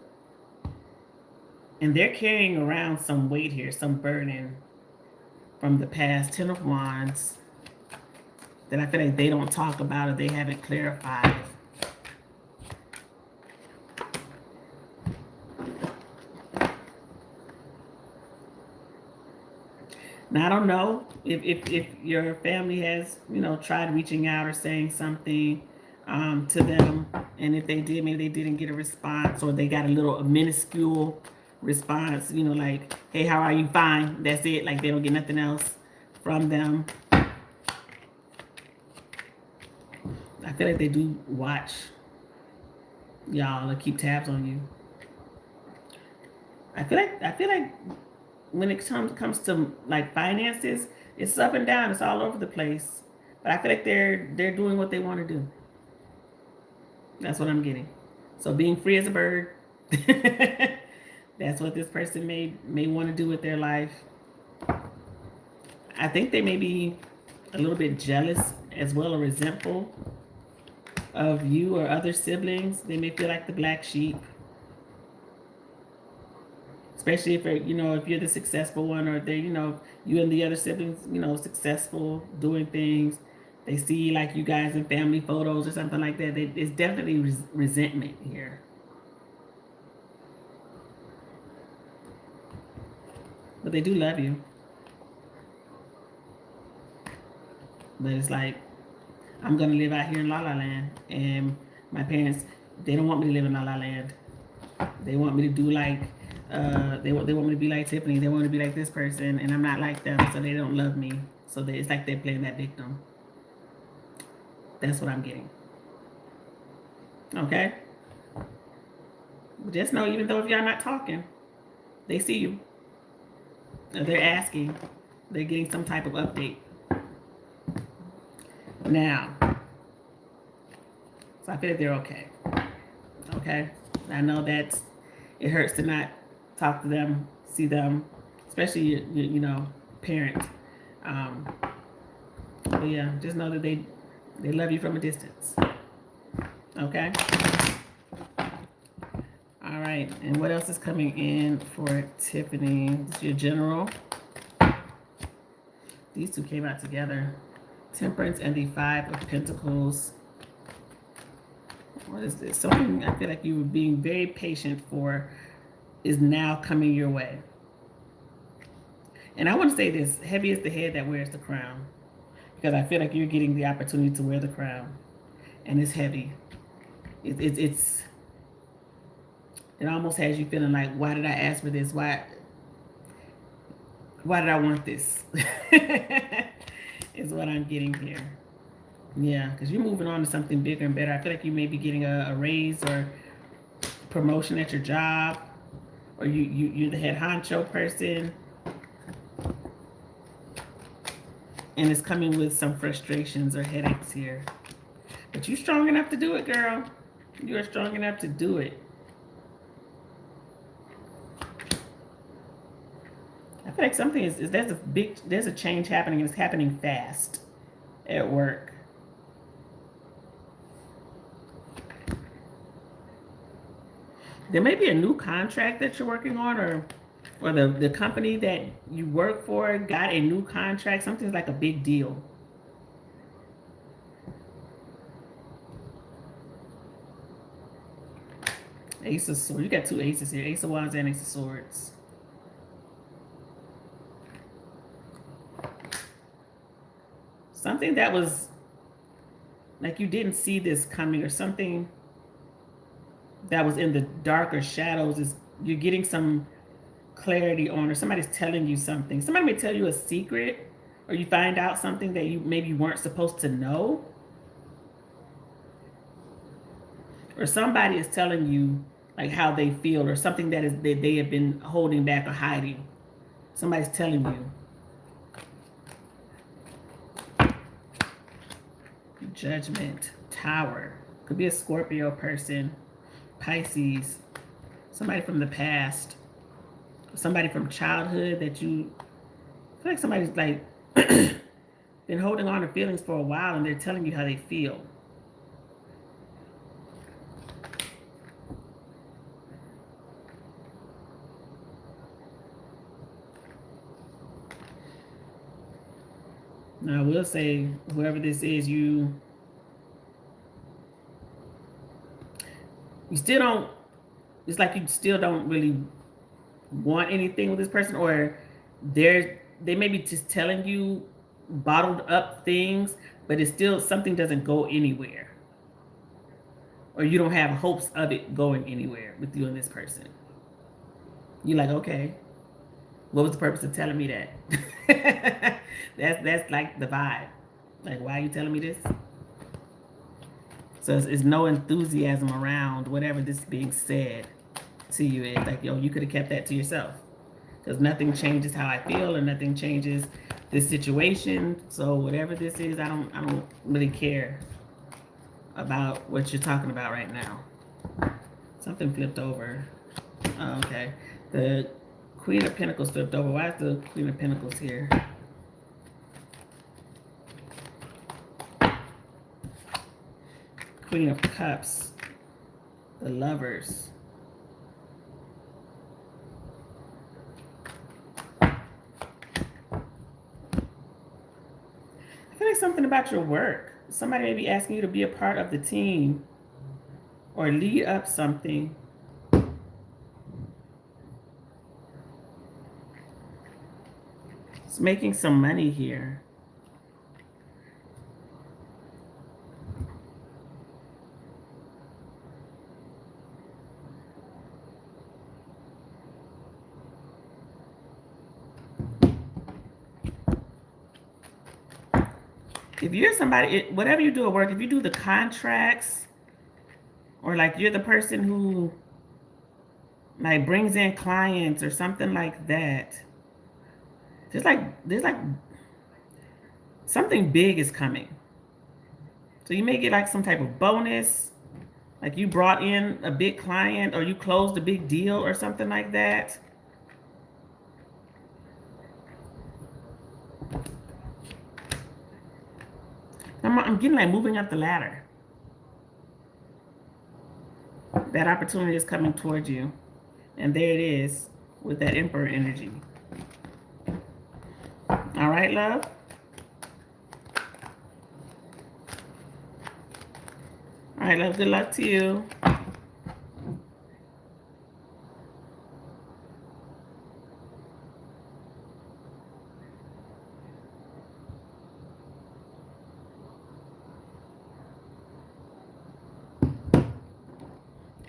And they're carrying around some weight here, some burden from the past. 10 of Wands that I feel like they don't talk about, or they haven't clarified. Now, I don't know if your family has, tried reaching out or saying something to them. And if they did, maybe they didn't get a response, or they got a minuscule response, like, hey, how are you? Fine. That's it. Like they don't get nothing else from them. I feel like they do watch y'all or keep tabs on you. I feel like when it comes to like finances, it's up and down. It's all over the place. But I feel like they're doing what they want to do. That's what I'm getting. So being free as a bird, that's what this person may want to do with their life. I think they may be a little bit jealous as well or resentful of you or other siblings. They may feel like the black sheep, especially if if you're the successful one, or they you and the other siblings successful doing things. They see like you guys in family photos or something like that. It's definitely resentment here. But they do love you. But it's like, I'm gonna live out here in La La Land, and my parents, they don't want me to live in La La Land. They want me to do like, they want me to be like Tiffany. They want me to be like this person, and I'm not like them, so they don't love me. So it's like they're playing that victim. That's what I'm getting. Okay. But just know, even though if y'all not talking, they see you. They're asking. They're getting some type of update. Now, so I feel like they're okay. Okay? I know that it hurts to not talk to them, see them, especially your parent. But yeah, just know that they love you from a distance. Okay? All right, and what else is coming in for Tiffany? This is your general. These two came out together. Temperance and the Five of Pentacles. What is this? Something I feel like you were being very patient for is now coming your way. And I want to say this, heavy is the head that wears the crown. Because I feel like you're getting the opportunity to wear the crown. And it's heavy. It almost has you feeling like, why did I ask for this? Why did I want this? Is what I'm getting here. Yeah, because you're moving on to something bigger and better. I feel like you may be getting a raise or promotion at your job, or you're the head honcho person, and it's coming with some frustrations or headaches here. But you're strong enough to do it, girl. You are strong enough to do it. I feel like something there's a change happening, and it's happening fast at work. There may be a new contract that you're working on, or the company that you work for got a new contract. Something's like a big deal. Ace of Swords. You got two aces here. Ace of Wands and Ace of Swords. Something that was like you didn't see this coming, or something that was in the darker shadows is you're getting some clarity on, or somebody's telling you something. Somebody may tell you a secret, or you find out something that you maybe weren't supposed to know. Or somebody is telling you like how they feel, or something that they have been holding back or hiding. Somebody's telling you. Judgment. Tower. Could be a Scorpio person. Pisces. Somebody from the past. Somebody from childhood that you I feel like somebody's like been holding on to feelings for a while, and they're telling you how they feel. Now, I will say, whoever this is, you still don't, it's like you still don't really want anything with this person, or they may be just telling you bottled up things, but it's still, something doesn't go anywhere. Or you don't have hopes of it going anywhere with you and this person. You're like, okay, what was the purpose of telling me that? That's like the vibe. Like, why are you telling me this? So it's no enthusiasm around whatever this being said to you is. Like, yo, you could have kept that to yourself. Because nothing changes how I feel, or nothing changes this situation. So whatever this is, I don't really care about what you're talking about right now. Something flipped over. Oh, okay. The Queen of Pentacles flipped over. Why is the Queen of Pentacles here? Queen of Cups. The Lovers. I feel like something about your work. Somebody may be asking you to be a part of the team or lead up something. It's making some money here. If you're somebody, whatever you do at work, if you do the contracts, or like you're the person who like brings in clients or something like that, there's like something big is coming. So you may get like some type of bonus, like you brought in a big client or you closed a big deal or something like that. I'm getting like moving up the ladder. That opportunity is coming towards you. And there it is with that Emperor energy. All right, love? All right, love. Good luck to you.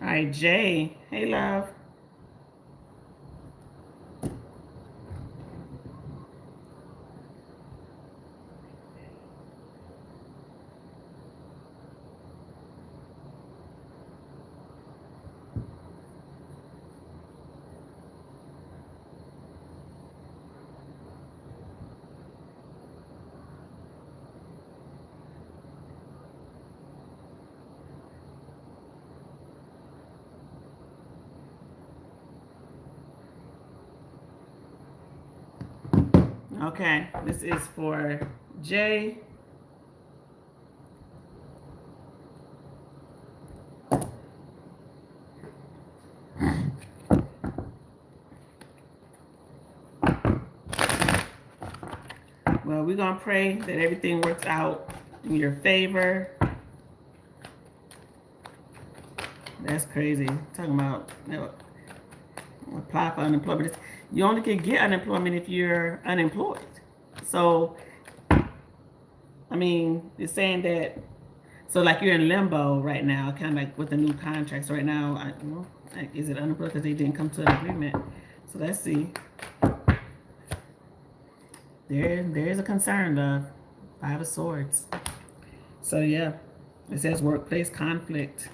All right, Jay. Hey, love. Okay, this is for Jay. Well, we're going to pray that everything works out in your favor. That's crazy. Talking about, apply for unemployment. You only can get unemployment if you're unemployed. So, I mean, it's saying that, so like you're in limbo right now, kind of like with the new contracts right now. Is it unemployed because they didn't come to an agreement? So let's see. There's a concern, love. Five of Swords. So yeah, it says workplace conflict.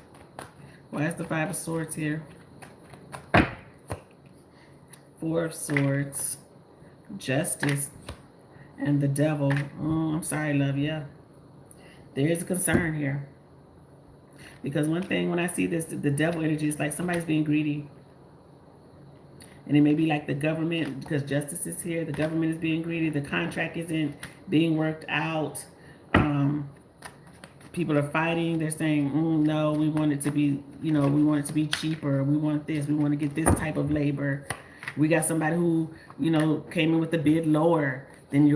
Why is the Five of Swords here? Four of Swords, Justice, and the Devil. Oh, I'm sorry, love. Yeah, there is a concern here. Because one thing, when I see this, the Devil energy is like somebody's being greedy. And it may be like the government, because justice is here, the government is being greedy, the contract isn't being worked out. People are fighting, they're saying, no, we want it to be, we want it to be cheaper, we want this, we want to get this type of labor. We got somebody who, came in with a bid lower than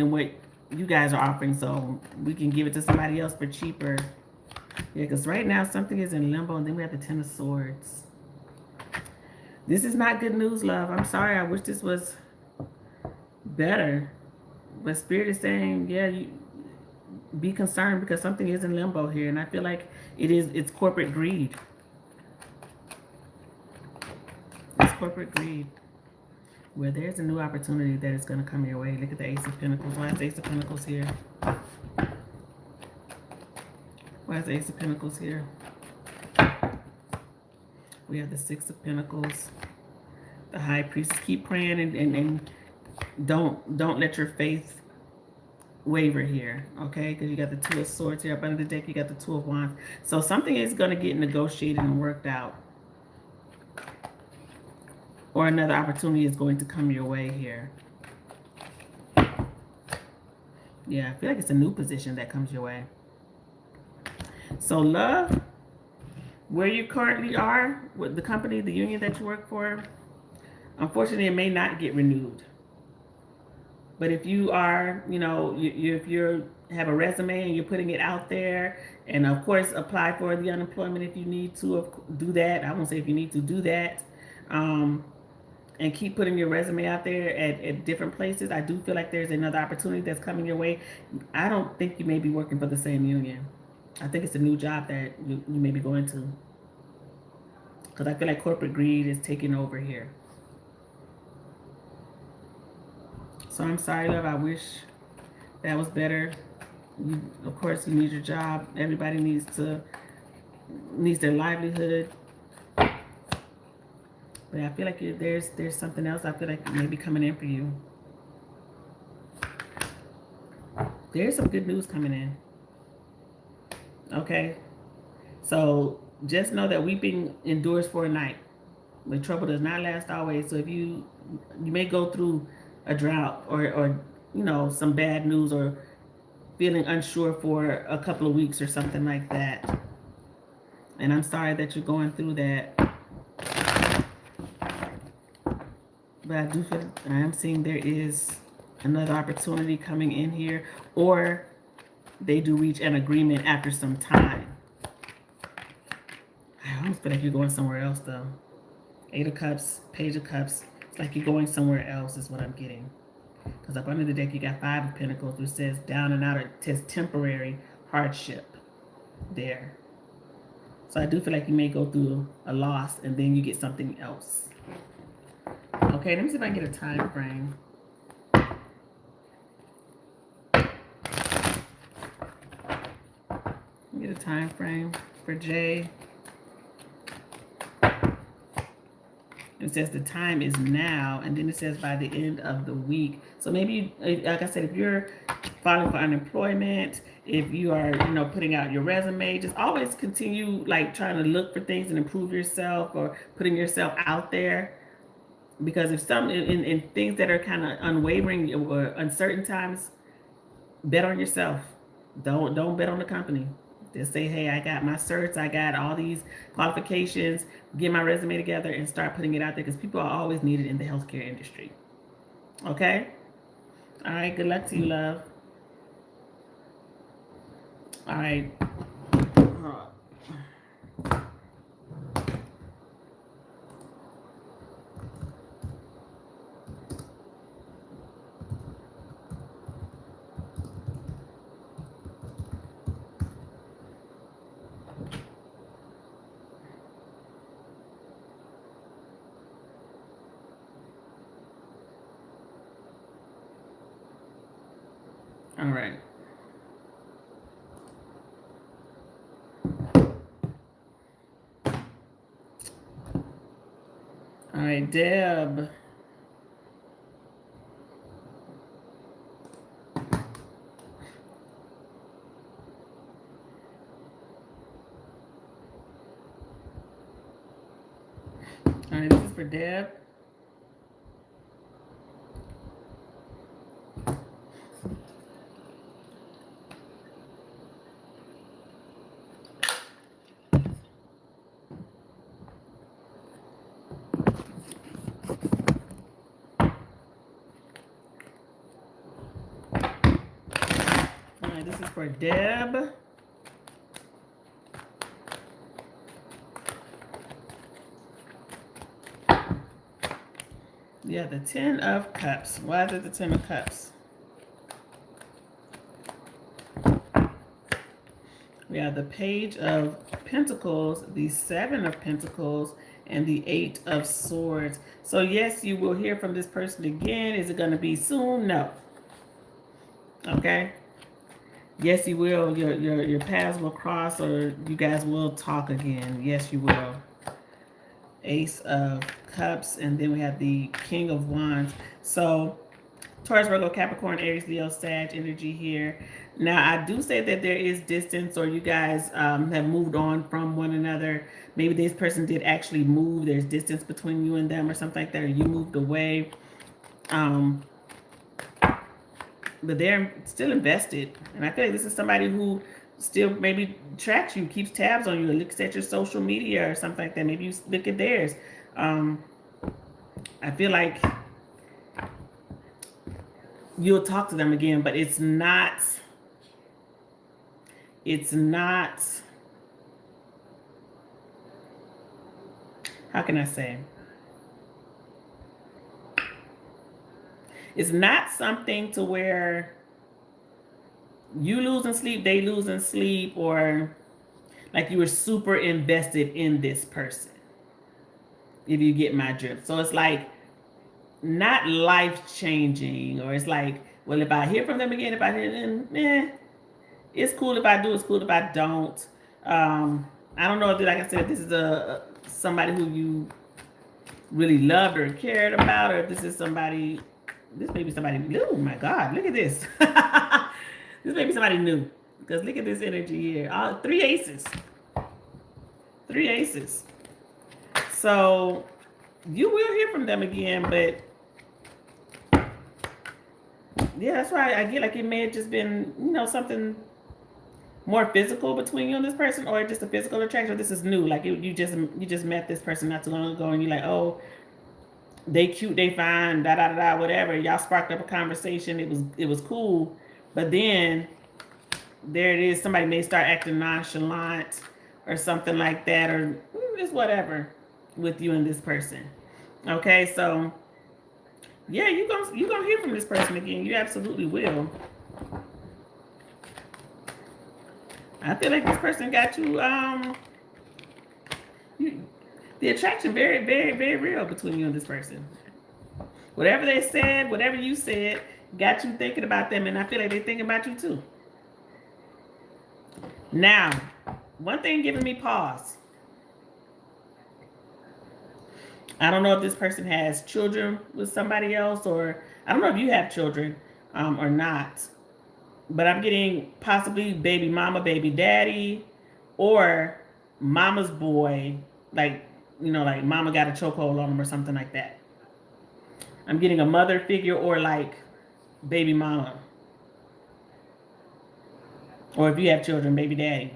what you guys are offering, so we can give it to somebody else for cheaper. Yeah, because right now something is in limbo, and then we have the Ten of Swords. This is not good news, love. I'm sorry. I wish this was better. But Spirit is saying, yeah, be concerned because something is in limbo here. And I feel like it's corporate greed. It's corporate greed. Where there's a new opportunity that is going to come your way. Look at the Ace of Pentacles. Why is the Ace of Pentacles here? Why is the Ace of Pentacles here? We have the Six of Pentacles. The High Priestess. Keep praying and don't let your faith waver here, okay? Because you got the Two of Swords here. Up under the deck, you got the Two of Wands. So something is going to get negotiated and worked out. Or another opportunity is going to come your way here. Yeah, I feel like it's a new position that comes your way. So love, where you currently are with the company, the union that you work for, unfortunately, it may not get renewed. But if you are, you know, if you have a resume and you're putting it out there, and of course apply for the unemployment if you need to do that. I won't say if you need to do that. And keep putting your resume out there at different places. I do feel like there's another opportunity that's coming your way. I don't think you may be working for the same union. I think it's a new job that you may be going to. Because I feel like corporate greed is taking over here. So I'm sorry, love. I wish that was better. Of course, you need your job. Everybody needs their livelihood. But I feel like there's something else I feel like may be coming in for you. There's some good news coming in. Okay? So just know that weeping endures for a night. But trouble does not last always. So if you may go through a drought or you know, some bad news or feeling unsure for a couple of weeks or something like that. And I'm sorry that you're going through that. But I do feel, I am seeing there is another opportunity coming in here, or they do reach an agreement after some time. I almost feel like you're going somewhere else though. Eight of Cups, Page of Cups. It's like you're going somewhere else is what I'm getting. Because up under the deck you got Five of Pentacles, which says down and out, it says temporary hardship there. So I do feel like you may go through a loss and then you get something else. Okay, let me see if I can get a time frame. Get a time frame for Jay. It says the time is now, and then it says by the end of the week. So maybe, like I said, if you're filing for unemployment, if you are, you know, putting out your resume, just always continue like trying to look for things and improve yourself or putting yourself out there. Because if some in things that are kind of unwavering or uncertain times, bet on yourself. Don't bet on the company. Just say, hey, I got my certs, I got all these qualifications, get my resume together and start putting it out there, because people are always needed in the healthcare industry. Okay? All right, good luck to you, love. All right. All right. All right, Deb. All right, this is for Deb. This is for Deb. Yeah, the Ten of Cups. Why is it the Ten of Cups? We have the Page of Pentacles, the Seven of Pentacles, and the Eight of Swords. So yes, you will hear from this person again. Is it going to be soon? No. Okay. Yes, you will. Your paths will cross, or you guys will talk again. Yes, you will. Ace of Cups, and then we have the King of Wands. So Taurus, Virgo, Capricorn, Aries, Leo, Sag energy here. Now, I do say that there is distance, or you guys have moved on from one another. Maybe this person did actually move. There's distance between you and them, or something like that, or you moved away. But they're still invested, and I feel like this is somebody who still maybe tracks you, keeps tabs on you, or looks at your social media or something like that. Maybe you look at theirs. I feel like you'll talk to them again, but it's not how can I say, it's not something to where you losing sleep, they losing sleep, or like you were super invested in this person, if you get my drift. So it's like not life changing, or it's like, well, if I hear from them again, if I hear them, it's cool if I do, it's cool if I don't. I don't know if, like I said, this is somebody who you really loved or cared about, or if this is somebody, this may be somebody new. Oh my God, look at this. This may be somebody new, because look at this energy here. 3 aces. 3 aces. So you will hear from them again, but yeah, that's why I get like it may have just been, something more physical between you and this person, or just a physical attraction. This is new. Like you just met this person not too long ago, and you're like, oh, they cute, they fine, da da da da, whatever. Y'all sparked up a conversation. It was cool, but then there it is. Somebody may start acting nonchalant or something like that, or just whatever with you and this person. Okay, so yeah, you gonna hear from this person again. You absolutely will. I feel like this person got you. The attraction very, very, very real between you and this person. Whatever they said, whatever you said, got you thinking about them, and I feel like they thinking about you too. Now, one thing giving me pause. I don't know if this person has children with somebody else, or I don't know if you have children or not. But I'm getting possibly baby mama, baby daddy, or mama's boy, like, like mama got a chokehold on him or something like that. I'm getting a mother figure, or like baby mama. Or if you have children, baby daddy.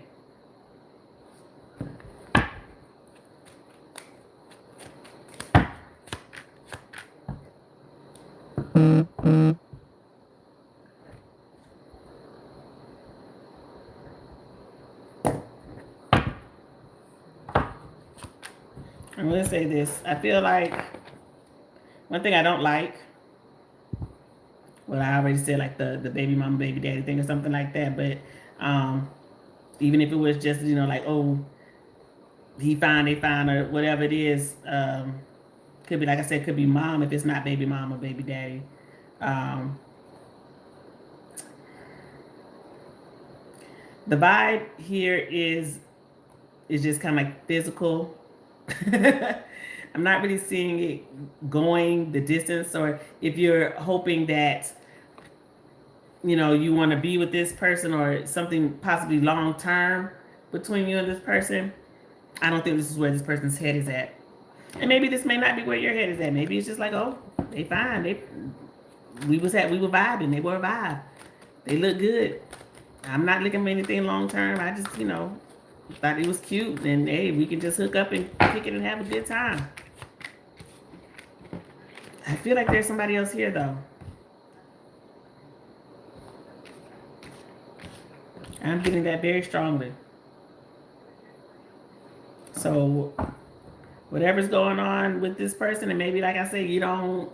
I'm going to say this. I feel like one thing I don't like, well, I already said like the baby mama, baby daddy thing or something like that. But even if it was just, like, oh, he fine, they fine, or whatever it is, could be, like I said, could be mom if it's not baby mama, baby daddy. The vibe here is just kind of like physical. I'm not really seeing it going the distance, or if you're hoping that, you want to be with this person or something possibly long term between you and this person. I don't think this is where this person's head is at. And maybe this may not be where your head is at. Maybe it's just like, oh, they fine. We were vibing. They were a vibe. They look good. I'm not looking for anything long term. I just, thought it was cute, and hey, we can just hook up and kick it and have a good time. I feel like there's somebody else here though. I'm getting that very strongly. So whatever's going on with this person, and maybe, like I say, you don't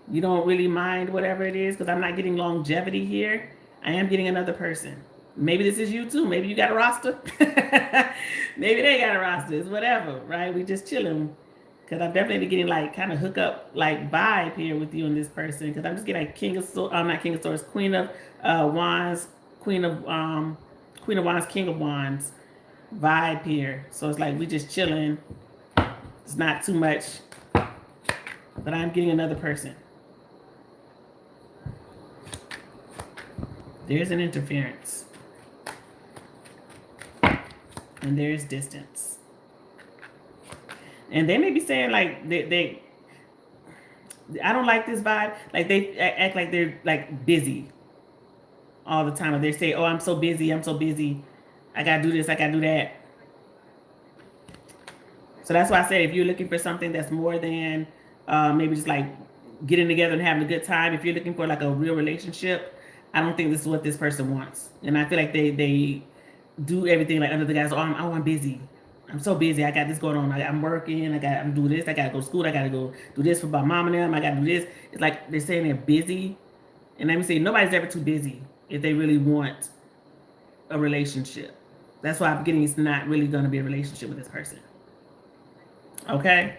really mind whatever it is, because I'm not getting longevity here. I am getting another person. Maybe this is you too. Maybe you got a roster. Maybe they got a roster. It's whatever, right? We just chilling. Because I'm definitely getting like kind of hook up like vibe here with you and this person. Because I'm just getting like King of Swords, not King of Swords, Queen of Wands, Queen of Wands, King of Wands vibe here. So it's like we just chilling. It's not too much, but I'm getting another person. There's an interference. And there's distance. And they may be saying like they I don't like this vibe. Like they act like they're like busy all the time. Or they say, oh, I'm so busy. I gotta do this, I gotta do that. So that's why I say if you're looking for something that's more than maybe just like getting together and having a good time, if you're looking for like a real relationship, I don't think this is what this person wants. And I feel like they do everything like under the guise, I'm busy. I'm so busy. I got this going on. I'm working. I'm doing this. I gotta go to school. I gotta go do this for my mom and them. I gotta do this. It's like they're saying they're busy. And let me say, nobody's ever too busy if they really want a relationship. That's why I'm getting it's not really gonna be a relationship with this person. Okay?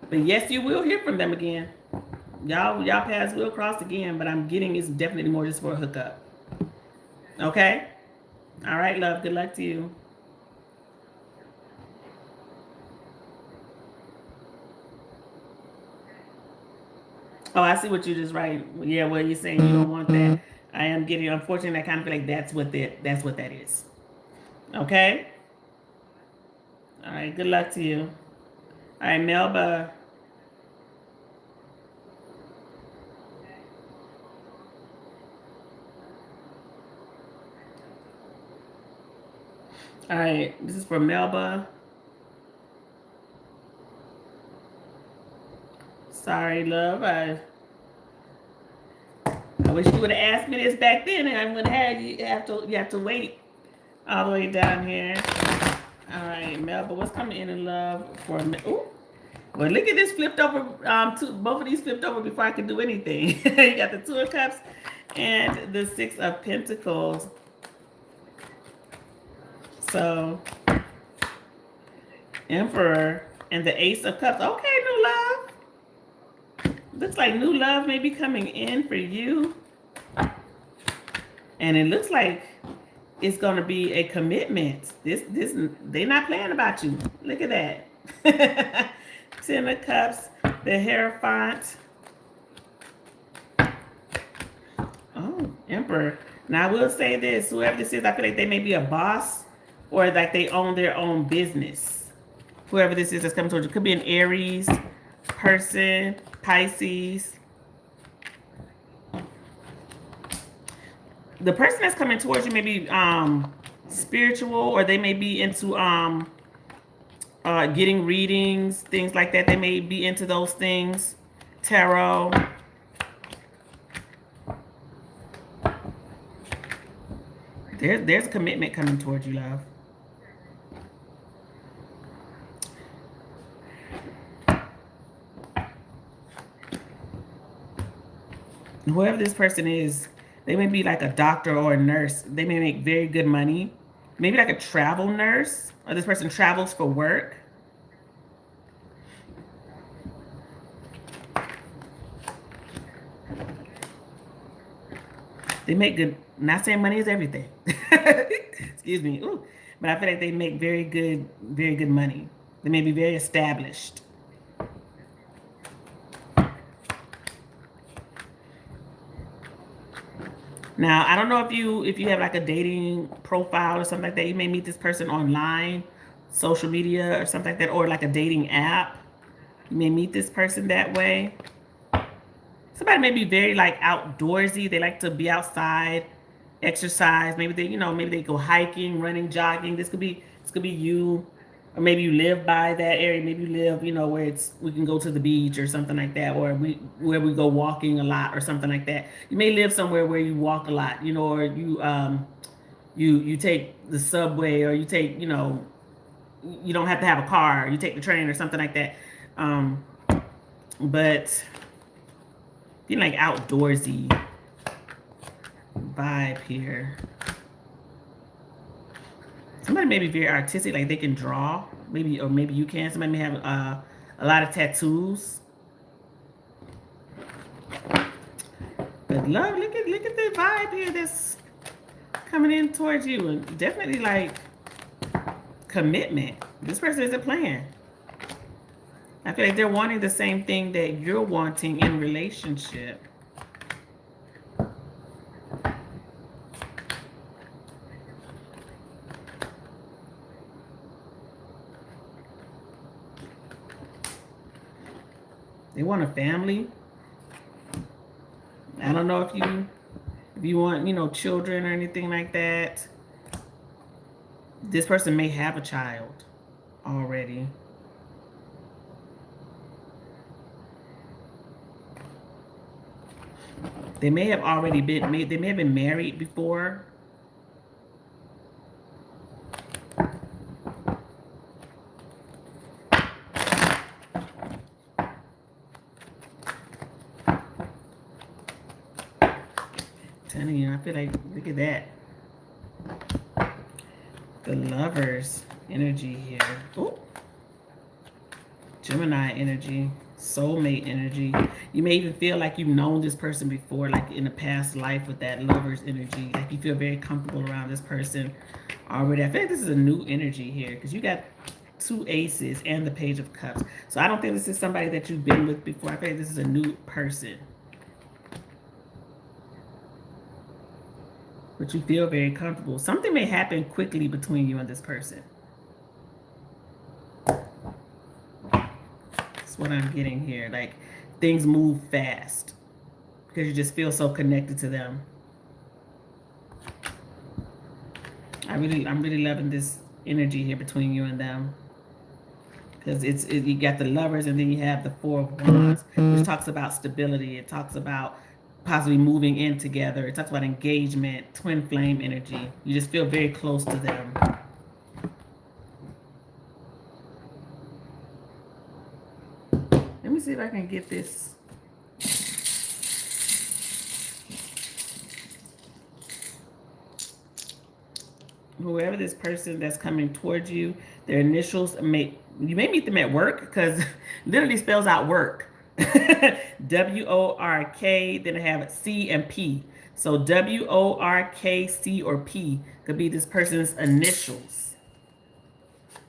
But yes, you will hear from them again. Y'all paths will cross again, but I'm getting it's definitely more just for a hookup. Okay? All right, love. Good luck to you. Oh, I see what you just write. Yeah, well, you're saying you don't want that. I am getting, unfortunately, I kind of feel like that's what that is. Okay? All right, good luck to you. All right, Melba. All right, this is for Melba. Sorry, love. I wish you would have asked me this back then, and I'm gonna have you have to wait all the way down here. All right, Melba, what's coming in love for me? Ooh. Well, look at this flipped over. Both of these flipped over before I could do anything. You got the Two of Cups and the Six of Pentacles. So, Emperor and the Ace of Cups. Okay, new love. Looks like new love may be coming in for you. And it looks like it's going to be a commitment. They're not playing about you. Look at that. Ten of Cups, the Hierophant. Oh, Emperor. Now, I will say this. Whoever this is, I feel like they may be a boss or like they own their own business. Whoever this is that's coming towards you. Could be an Aries person, Pisces. The person that's coming towards you may be spiritual, or they may be into getting readings, things like that. They may be into those things. Tarot. There's a commitment coming towards you, love. Whoever this person is, they may be like a doctor or a nurse. They may make very good money. Maybe like a travel nurse, or this person travels for work. They make good, not saying money is everything. Excuse me. Ooh. But I feel like they make very good money. They may be very established. Now, I don't know if you have like a dating profile or something like that. You may meet this person online, social media or something like that, or like a dating app. You may meet this person that way. Somebody may be very like outdoorsy. They like to be outside, exercise. Maybe they go hiking, running, jogging. This could be you. Or maybe you live by that area. Maybe you live, where we can go to the beach or something like that, or where we go walking a lot or something like that. You may live somewhere where you walk a lot, or you take the subway, or you take, you don't have to have a car. You take the train or something like that. But being like outdoorsy vibe here. Somebody may be very artistic, like they can draw, maybe, or maybe you can. Somebody may have a lot of tattoos. But love, look at the vibe here. coming in towards you, and definitely like commitment. This person isn't playing. I feel like they're wanting the same thing that you're wanting in relationship. They want a family. I don't know if you want, you know, children or anything like that. This person may have a child already. They may have already been made. They may have been married before. Telling you, I feel like, look at that. The Lovers energy here. Ooh. Gemini energy. Soulmate energy. You may even feel like you've known this person before, like in a past life with that Lovers energy. Like you feel very comfortable around this person already. I feel like this is a new energy here because you got 2 aces and the Page of Cups. So I don't think this is somebody that you've been with before. I feel like this is a new person. But you feel very comfortable. Something may happen quickly between you and this person. That's what I'm getting here. Like things move fast because you just feel so connected to them. I'm really loving this energy here between you and them. Because you got the Lovers and then you have the 4 of Wands, which talks about stability. It talks about possibly moving in together. It talks about engagement, twin flame energy. You just feel very close to them. Let me see if I can get this. Whoever this person that's coming towards you, their initials you may meet them at work because literally spells out work. W-O-R-K, then I have C and P. So W-O-R-K, C, or P could be this person's initials.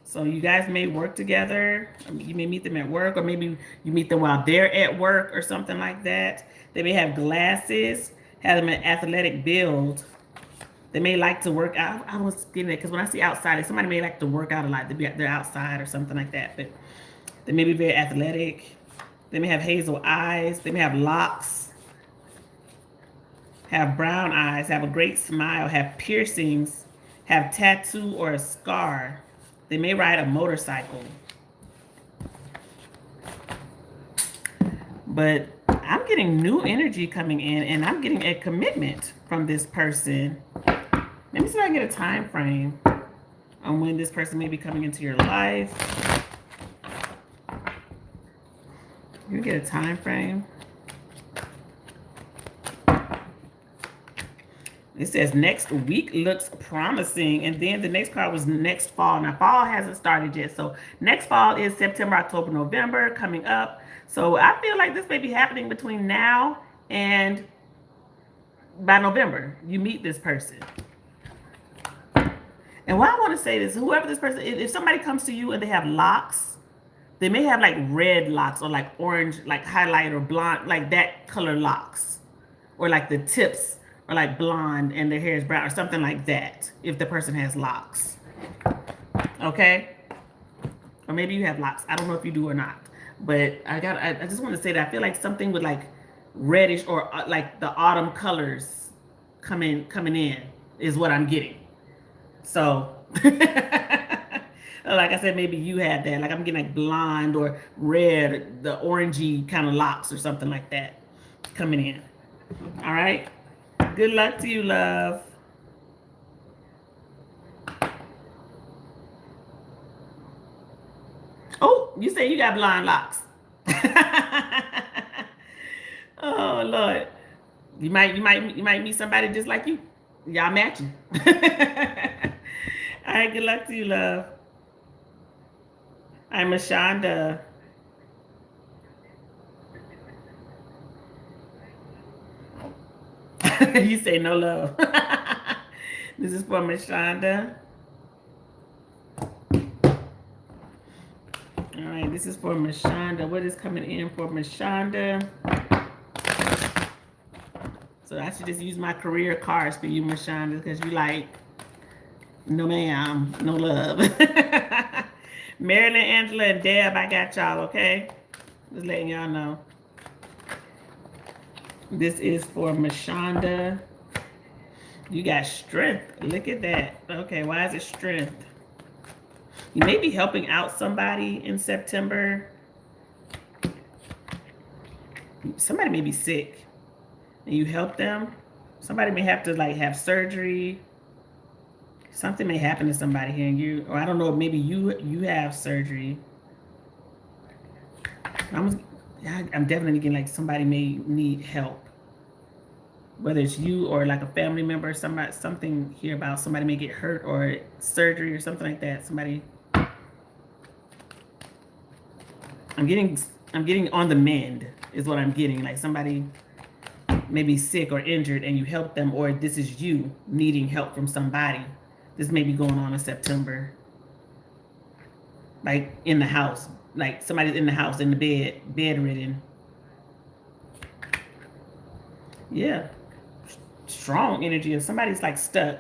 So you guys may work together. You may meet them at work, or maybe you meet them while they're at work or something like that. They may have glasses, have them an athletic build. They may like to work out. I was getting it because when I see outside, somebody may like to work out a lot. They're outside or something like that. But they may be very athletic. They may have hazel eyes. They may have locks. Have brown eyes. Have a great smile. Have piercings. Have tattoo or a scar. They may ride a motorcycle. But I'm getting new energy coming in, and I'm getting a commitment from this person. Let me see if I can get a time frame on when this person may be coming into your life. You get a time frame. It says next week looks promising, and then the next card was next fall. Now fall hasn't started yet, so next fall is September, October, November coming up. So I feel like this may be happening between now and by November. You meet this person. And why I want to say this, whoever this person is, if somebody comes to you and they have locks, they may have like red locks or like orange, like highlight or blonde, like that color locks. Or like the tips are like blonde and their hair is brown or something like that, if the person has locks. Okay? Or maybe you have locks. I don't know if you do or not. But I just want to say that I feel like something with like reddish or like the autumn colors coming in is what I'm getting. So, like I said, maybe you have that. Like I'm getting like blonde or red, the orangey kind of locks or something like that coming in. All right. Good luck to you, love. Oh, you say you got blonde locks. Oh Lord. You might meet somebody just like you. Y'all matching. All right, good luck to you, love. I'm Ashonda. You say no love. This is for Miss Shonda. All right, this is for Miss Shonda. What is coming in for Miss Shonda? So I should just use my career cards for you, Miss Shonda, because you like, no ma'am, no love. Marilyn, Angela, and Deb, I got y'all, okay? Just letting y'all know. This is for Miss Shonda. You got strength. Look at that. Okay, why is it strength? You may be helping out somebody in September. Somebody may be sick and you help them. Somebody may have to like have surgery. Something may happen to somebody here, and you, or I don't know, maybe you have surgery. I'm definitely getting like somebody may need help, whether it's you or like a family member. Something here about somebody may get hurt or surgery or something like that. Somebody. I'm getting on the mend is what I'm getting. Like somebody may be sick or injured and you help them, or this is you needing help from somebody. This may be going on in September. Like in the house, like somebody's in the house, in the bedridden. Yeah. Strong energy of somebody's like stuck.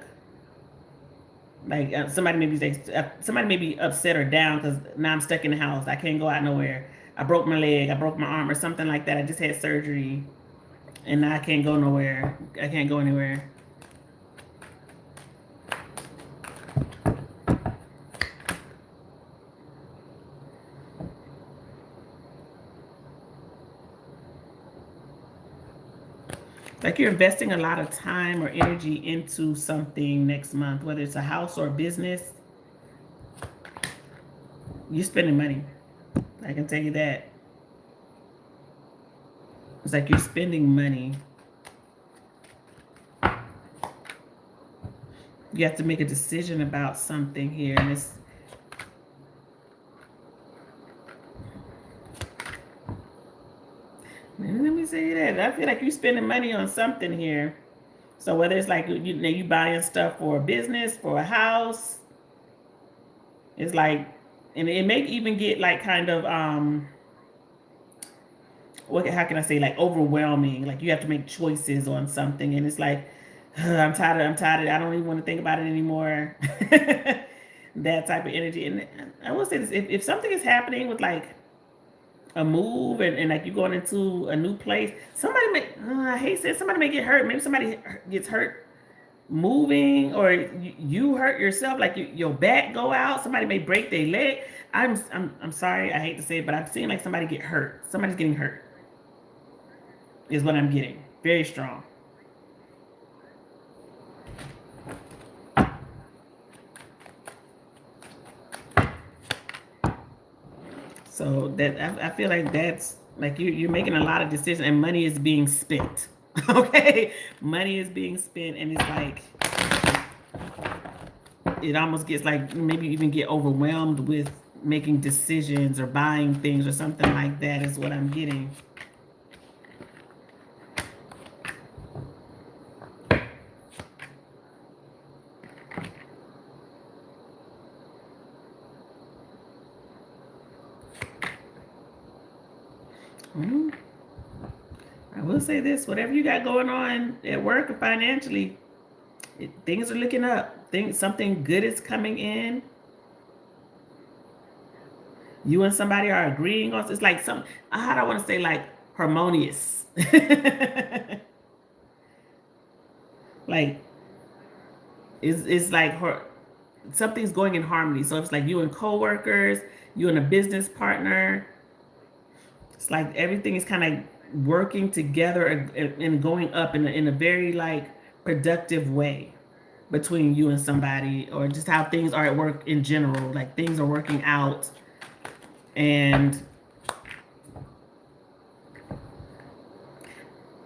Like somebody may be upset or down because now I'm stuck in the house. I can't go out nowhere. I broke my leg. I broke my arm or something like that. I just had surgery and now I can't go nowhere. I can't go anywhere. Like you're investing a lot of time or energy into something next month, whether it's a house or a business. You're spending money. I can tell you that. It's like you're spending money. You have to make a decision about something here. And it's, let me say that. I feel like you're spending money on something here. So whether it's like you buying stuff for a business, for a house, it's like, and it may even get like kind of how can I say, like overwhelming. Like you have to make choices on something, and it's like, I'm tired. I don't even want to think about it anymore. That type of energy. And I will say this: if something is happening with like a move and like you're going into a new place, somebody may, I hate saying, somebody may get hurt. Maybe somebody gets hurt moving, or you hurt yourself, like your back go out. Somebody may break their leg. I'm sorry, I hate to say it, but I'm seeing like somebody get hurt. Somebody's getting hurt is what I'm getting. Very strong. So that I feel like that's like you're making a lot of decisions and money is being spent. Okay, money is being spent, and it's like it almost gets like maybe you even get overwhelmed with making decisions or buying things or something like that is what I'm getting. I will say this, whatever you got going on at work or financially, things are looking up. Something good is coming in. You and somebody are agreeing on, it's like some, how do I want to say, like harmonious. Like it's like something's going in harmony. So it's like you and coworkers, you and a business partner. It's like everything is kind of working together and going up in a very like productive way between you and somebody, or just how things are at work in general. Like things are working out, and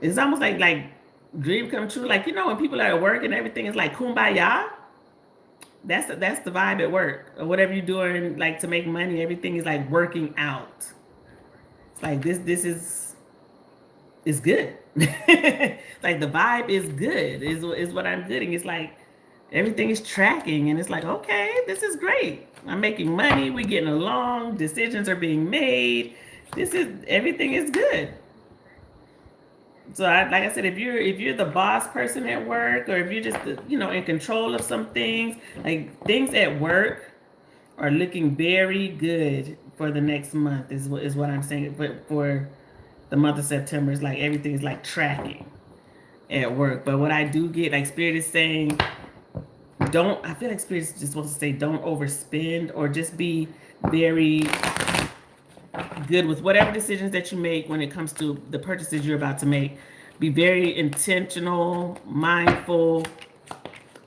it's almost like dream come true. Like, you know, when people are at work and everything is like kumbaya. That's the vibe at work, or whatever you're doing, like to make money. Everything is like working out. It's like this is good. Like the vibe is good is what I'm getting. It's like everything is tracking, and it's like, okay, this is great. I'm making money. We're getting along. Decisions are being made. Everything is good. So, like I said, if you're the boss person at work, or if you're just in control of some things, like things at work are looking very good for the next month. Is what I'm saying. But for the month of September, it's like everything is like tracking at work. But what I do get, like Spirit is saying, I feel like Spirit just wants to say don't overspend, or just be very good with whatever decisions that you make when it comes to the purchases you're about to make. Be very intentional, mindful,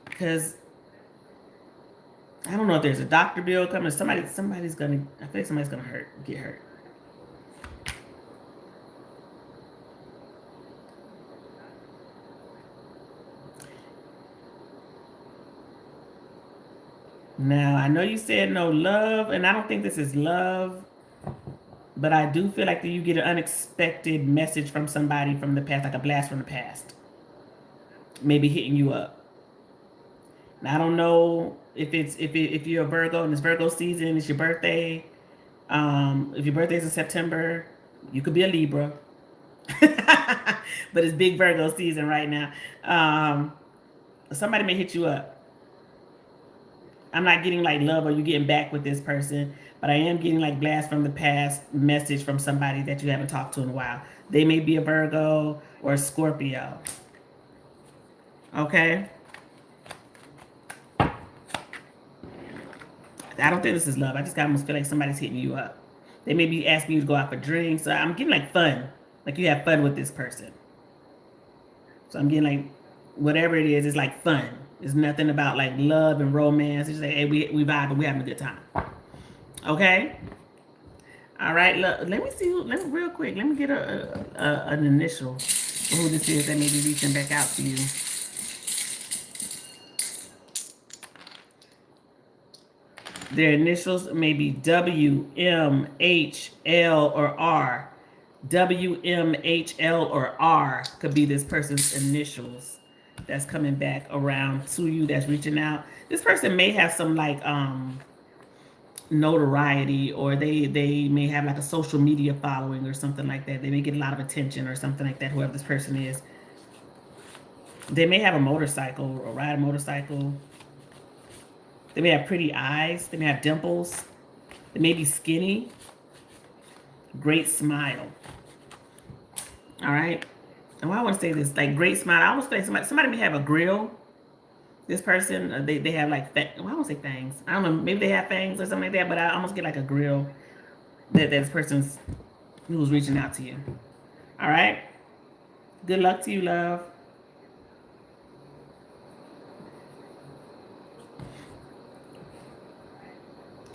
because I don't know if there's a doctor bill coming. Somebody's gonna. I feel like somebody's gonna get hurt. Now I know you said no love, and I don't think this is love, but I do feel like that you get an unexpected message from somebody from the past, like a blast from the past, maybe hitting you up. Now I don't know if you're a Virgo and it's Virgo season, it's your birthday. If your birthday's in September, you could be a Libra, but it's big Virgo season right now. Somebody may hit you up. I'm not getting like love or you getting back with this person, but I am getting like blast from the past message from somebody that you haven't talked to in a while. They may be a Virgo or a Scorpio. Okay? I don't think this is love. I just almost feel like somebody's hitting you up. They may be asking you to go out for drinks. So I'm getting like fun. Like you have fun with this person. So I'm getting like whatever it is, it's like fun. It's nothing about like love and romance. It's just like, hey, we vibe and we having a good time. Okay? All right, let me see. Let me real quick. Let me get an initial for who this is that may be reaching back out to you. Their initials may be W, M, H, L, or R. W, M, H, L, or R could be this person's initials that's coming back around to you, that's reaching out. This person may have some like notoriety, or they may have like a social media following or something like that. They may get a lot of attention or something like that, whoever this person is. They may have a motorcycle or ride a motorcycle. They may have pretty eyes. They may have dimples. They may be skinny. Great smile. All right. And why I want to say this, like great smile. I almost feel like somebody may have a grill. This person, they have like, well, I don't say fangs. I don't know. Maybe they have fangs or something like that. But I almost get like a grill that this person's who's reaching out to you. All right. Good luck to you, love.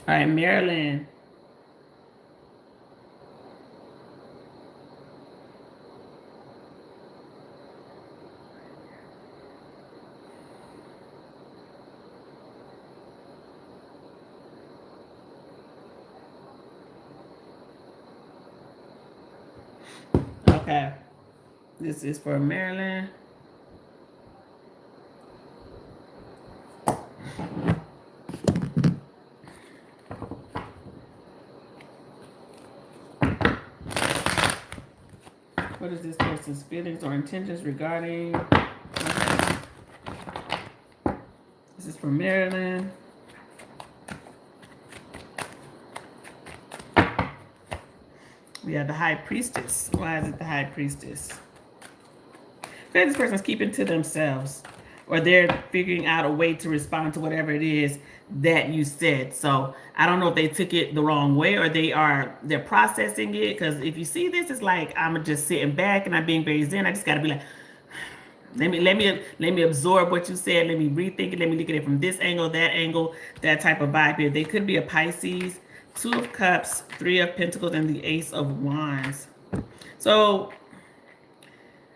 All right, Marilyn. Okay. This is for Marilyn. What is this person's feelings or intentions regarding? Okay. This is for Marilyn. We have the High Priestess. Why is it the High Priestess? Because this person's keeping to themselves, or they're figuring out a way to respond to whatever it is that you said. So I don't know if they took it the wrong way, or they're processing it. Because if you see this, it's like I'm just sitting back and I'm being very zen. I just got to be like, let me absorb what you said. Let me rethink it. Let me look at it from this angle, that type of vibe here. They could be a Pisces. 2 of Cups, 3 of Pentacles, and the Ace of Wands. So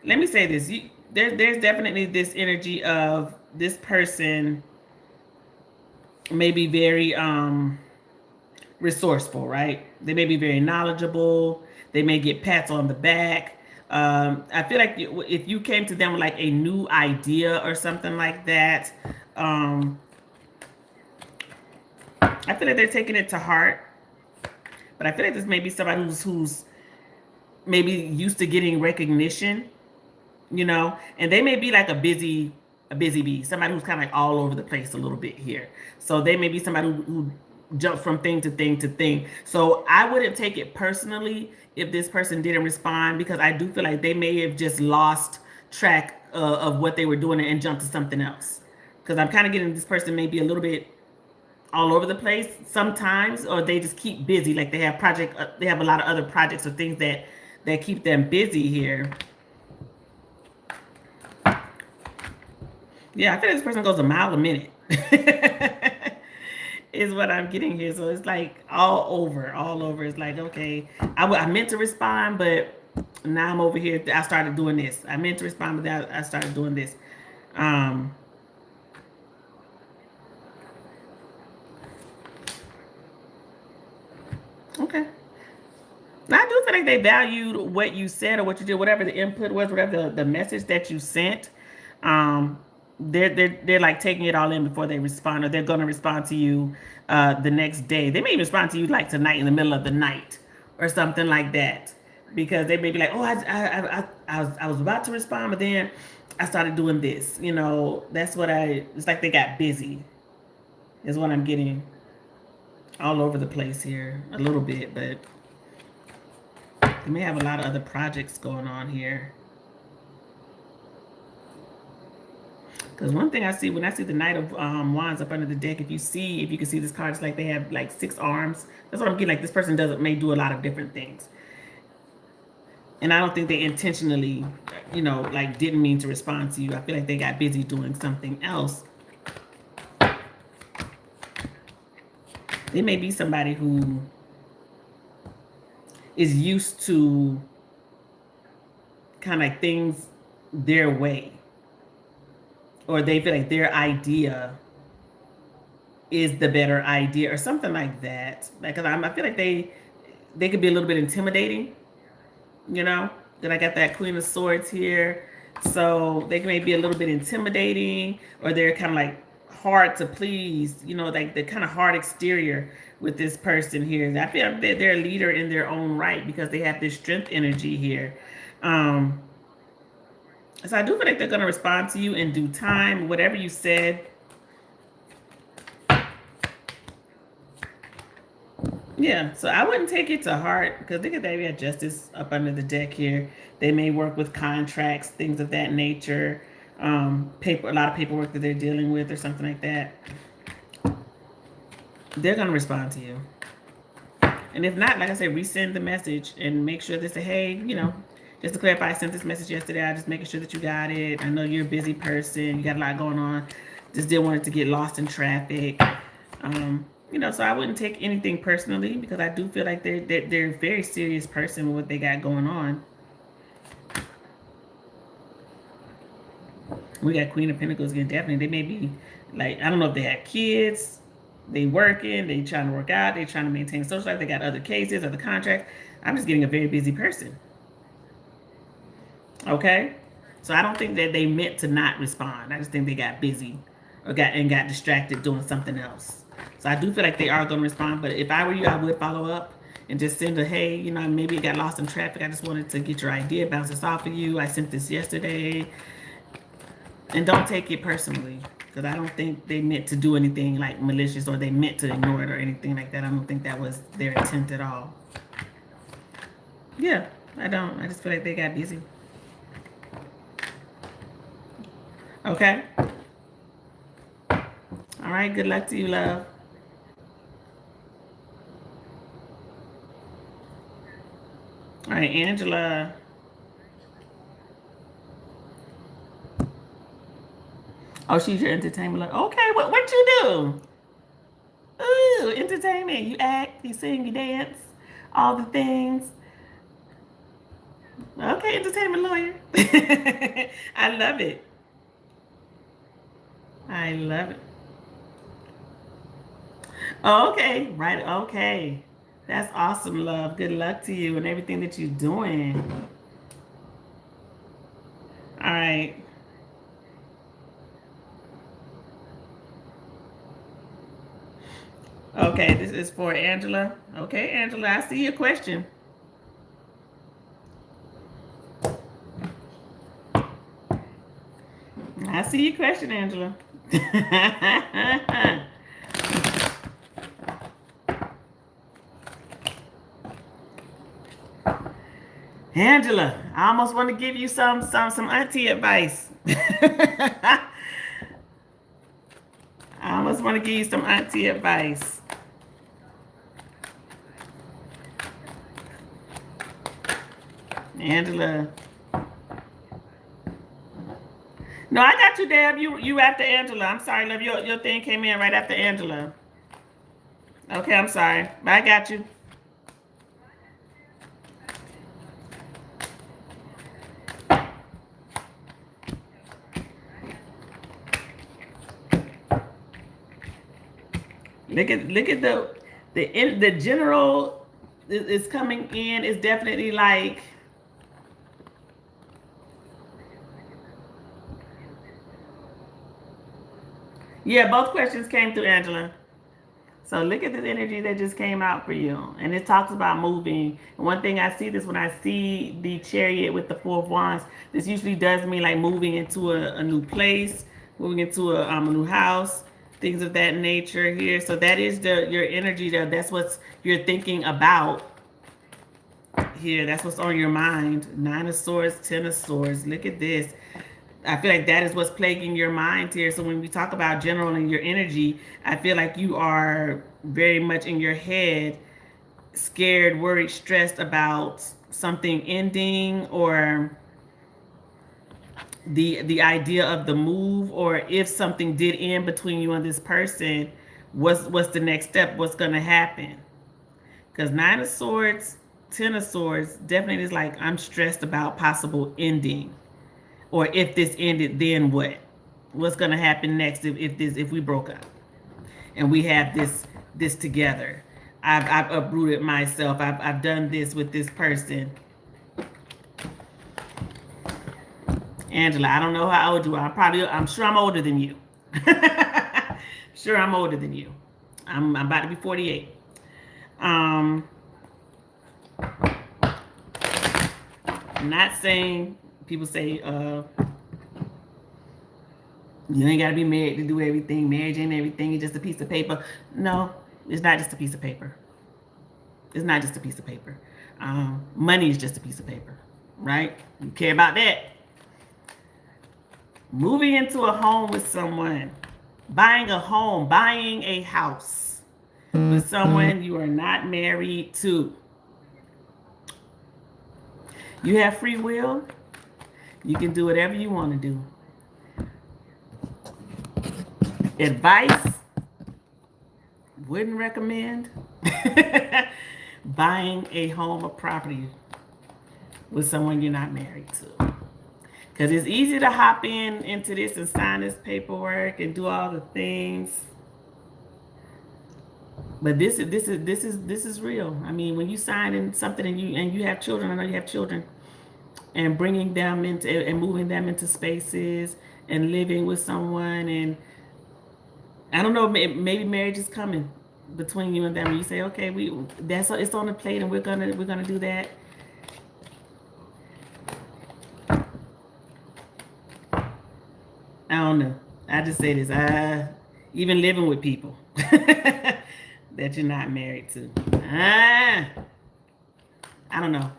let me say this. There's definitely this energy of this person may be very resourceful, right? They may be very knowledgeable. They may get pats on the back. I feel like if you came to them with like a new idea or something like that, I feel like they're taking it to heart, but I feel like this may be somebody who's maybe used to getting recognition, and they may be like a busy bee, somebody who's kind of like all over the place a little bit here. So they may be somebody who jumps from thing to thing to thing. So I wouldn't take it personally if this person didn't respond, because I do feel like they may have just lost track of what they were doing and jumped to something else. Because I'm kind of getting this person may be a little bit all over the place sometimes, or they just keep busy. Like they have a lot of other projects or things that keep them busy here. Yeah, I feel like this person goes a mile a minute. Is what I'm getting here. So it's like all over. It's like, okay, I meant to respond, but now I'm over here. I started doing this. I meant to respond, but now I started doing this. Okay. Now, I do feel like they valued what you said or what you did, whatever the input was, whatever the message that you sent. Um, they're like taking it all in before they respond, or they're going to respond to you the next day. They may even respond to you like tonight in the middle of the night or something like that, because they may be like, oh, I was about to respond, but then I started doing this. It's like they got busy, is what I'm getting. All over the place here a little bit, but they may have a lot of other projects going on here. Because one thing I see when I see the Knight of Wands up under the deck, if you can see this card, it's like they have like 6 arms. That's what I'm getting. Like this person may do a lot of different things, and I don't think they intentionally, like didn't mean to respond to you. I feel like they got busy doing something else. They may be somebody who is used to kind of like things their way, or they feel like their idea is the better idea or something like that. Because I feel like they could be a little bit intimidating, Then I got that Queen of Swords here. So they may be a little bit intimidating, or they're kind of like hard to please, like the kind of hard exterior with this person here. I feel like they're a leader in their own right because they have this strength energy here. So I do feel like they're going to respond to you in due time, whatever you said. Yeah, so I wouldn't take it to heart, because they could have justice up under the deck here. They may work with contracts, things of that nature, a lot of paperwork that they're dealing with or something like that. They're going to respond to you. And if not, like I said, resend the message and make sure they say, hey, just to clarify, I sent this message yesterday. I'm just making sure that you got it. I know you're a busy person. You got a lot going on. Just didn't want it to get lost in traffic. So I wouldn't take anything personally, because I do feel like they're a very serious person with what they got going on. We got Queen of Pentacles again. Definitely, they may be like, I don't know if they have kids, they working, they trying to work out, they trying to maintain a social life, they got other cases, other contracts. I'm just getting a very busy person. Okay, so I don't think that they meant to not respond. I just think they got busy or got distracted doing something else. So I do feel like they are going to respond. But if I were you, I would follow up and just send a, hey, maybe it got lost in traffic. I just wanted to get your idea, bounce this off of you. I sent this yesterday. And don't take it personally, because I don't think they meant to do anything like malicious, or they meant to ignore it or anything like that. I don't think that was their intent at all. Yeah, I don't. I just feel like they got busy. Okay. All right. Good luck to you, love. All right, Angela. Oh, she's your entertainment love. Okay, what you do? Ooh, entertainment. You act, you sing, you dance, all the things. Okay, entertainment lawyer. I love it. I love it. Oh, okay, right. Okay. That's awesome, love. Good luck to you and everything that you're doing. All right. Okay, this is for Angela. Okay, Angela, I see your question. I see your question, Angela. Angela, I almost want to give you some auntie advice. I almost want to give you some auntie advice. Angela. No, I got you, Deb. You after Angela. I'm sorry, love. Your thing came in right after Angela. Okay, I'm sorry. But I got you. Look at the general is coming in. Is definitely like, yeah, both questions came through Angela. So look at this energy that just came out for you. And it talks about moving. And one thing I see this when I see the chariot with the Four of Wands, this usually does mean like moving into a new place, moving into a new house, things of that nature here. So that is your energy there. That's what you're thinking about here. That's what's on your mind. Nine of Swords, Ten of Swords. Look at this. I feel like that is what's plaguing your mind here. So when we talk about general and your energy, I feel like you are very much in your head, scared, worried, stressed about something ending, or the idea of the move, or if something did end between you and this person, what's the next step? What's gonna happen? Because Nine of Swords, Ten of Swords definitely is like, I'm stressed about possible ending. Or if this ended, then what? What's gonna happen next if we broke up and we have this together? I've uprooted myself. I've done this with this person. Angela, I don't know how old you are. I'm sure I'm older than you. Sure, I'm older than you. I'm about to be 48. I'm not saying, people say, you ain't got to be married to do everything. Marriage ain't everything. It's just a piece of paper. No, it's not just a piece of paper. It's not just a piece of paper. Money is just a piece of paper, right? You care about that. Moving into a home with someone, buying a home, buying a house with someone you are not married to. You have free will. You can do whatever you want to do. Advice, wouldn't recommend buying a home or property with someone you're not married to. Because it's easy to hop into this and sign this paperwork and do all the things. But this is real. I mean, when you sign in something and you have children, I know you have children, and bringing them into and moving them into spaces and living with someone, and I don't know, maybe marriage is coming between you and them. And you say, okay, it's on the plate, and we're gonna do that. I don't know. I just say this. Even living with people that you're not married to. I don't know.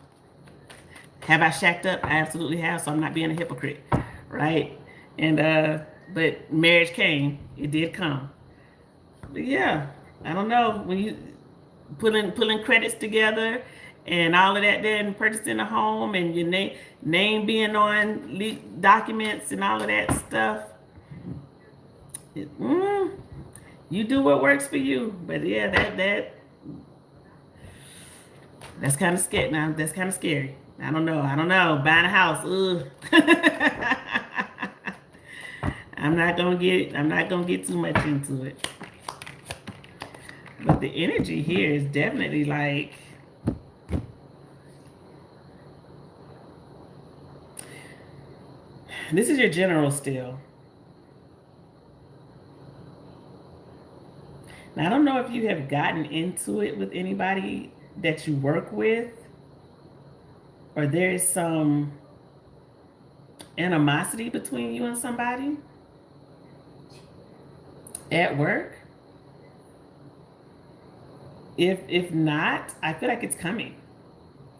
Have I shacked up? I absolutely have. So I'm not being a hypocrite, right? And but marriage came. It did come. But yeah, I don't know, when you pulling credits together and all of that, then purchasing a home and your name being on leaked documents and all of that stuff. You do what works for you. But yeah, that's kind of scary. Now that's kind of scary. I don't know. Buying a house. Ugh. I'm not gonna get too much into it. But the energy here is definitely like, this is your general still. Now, I don't know if you have gotten into it with anybody that you work with, or there is some animosity between you and somebody at work. If not, I feel like it's coming.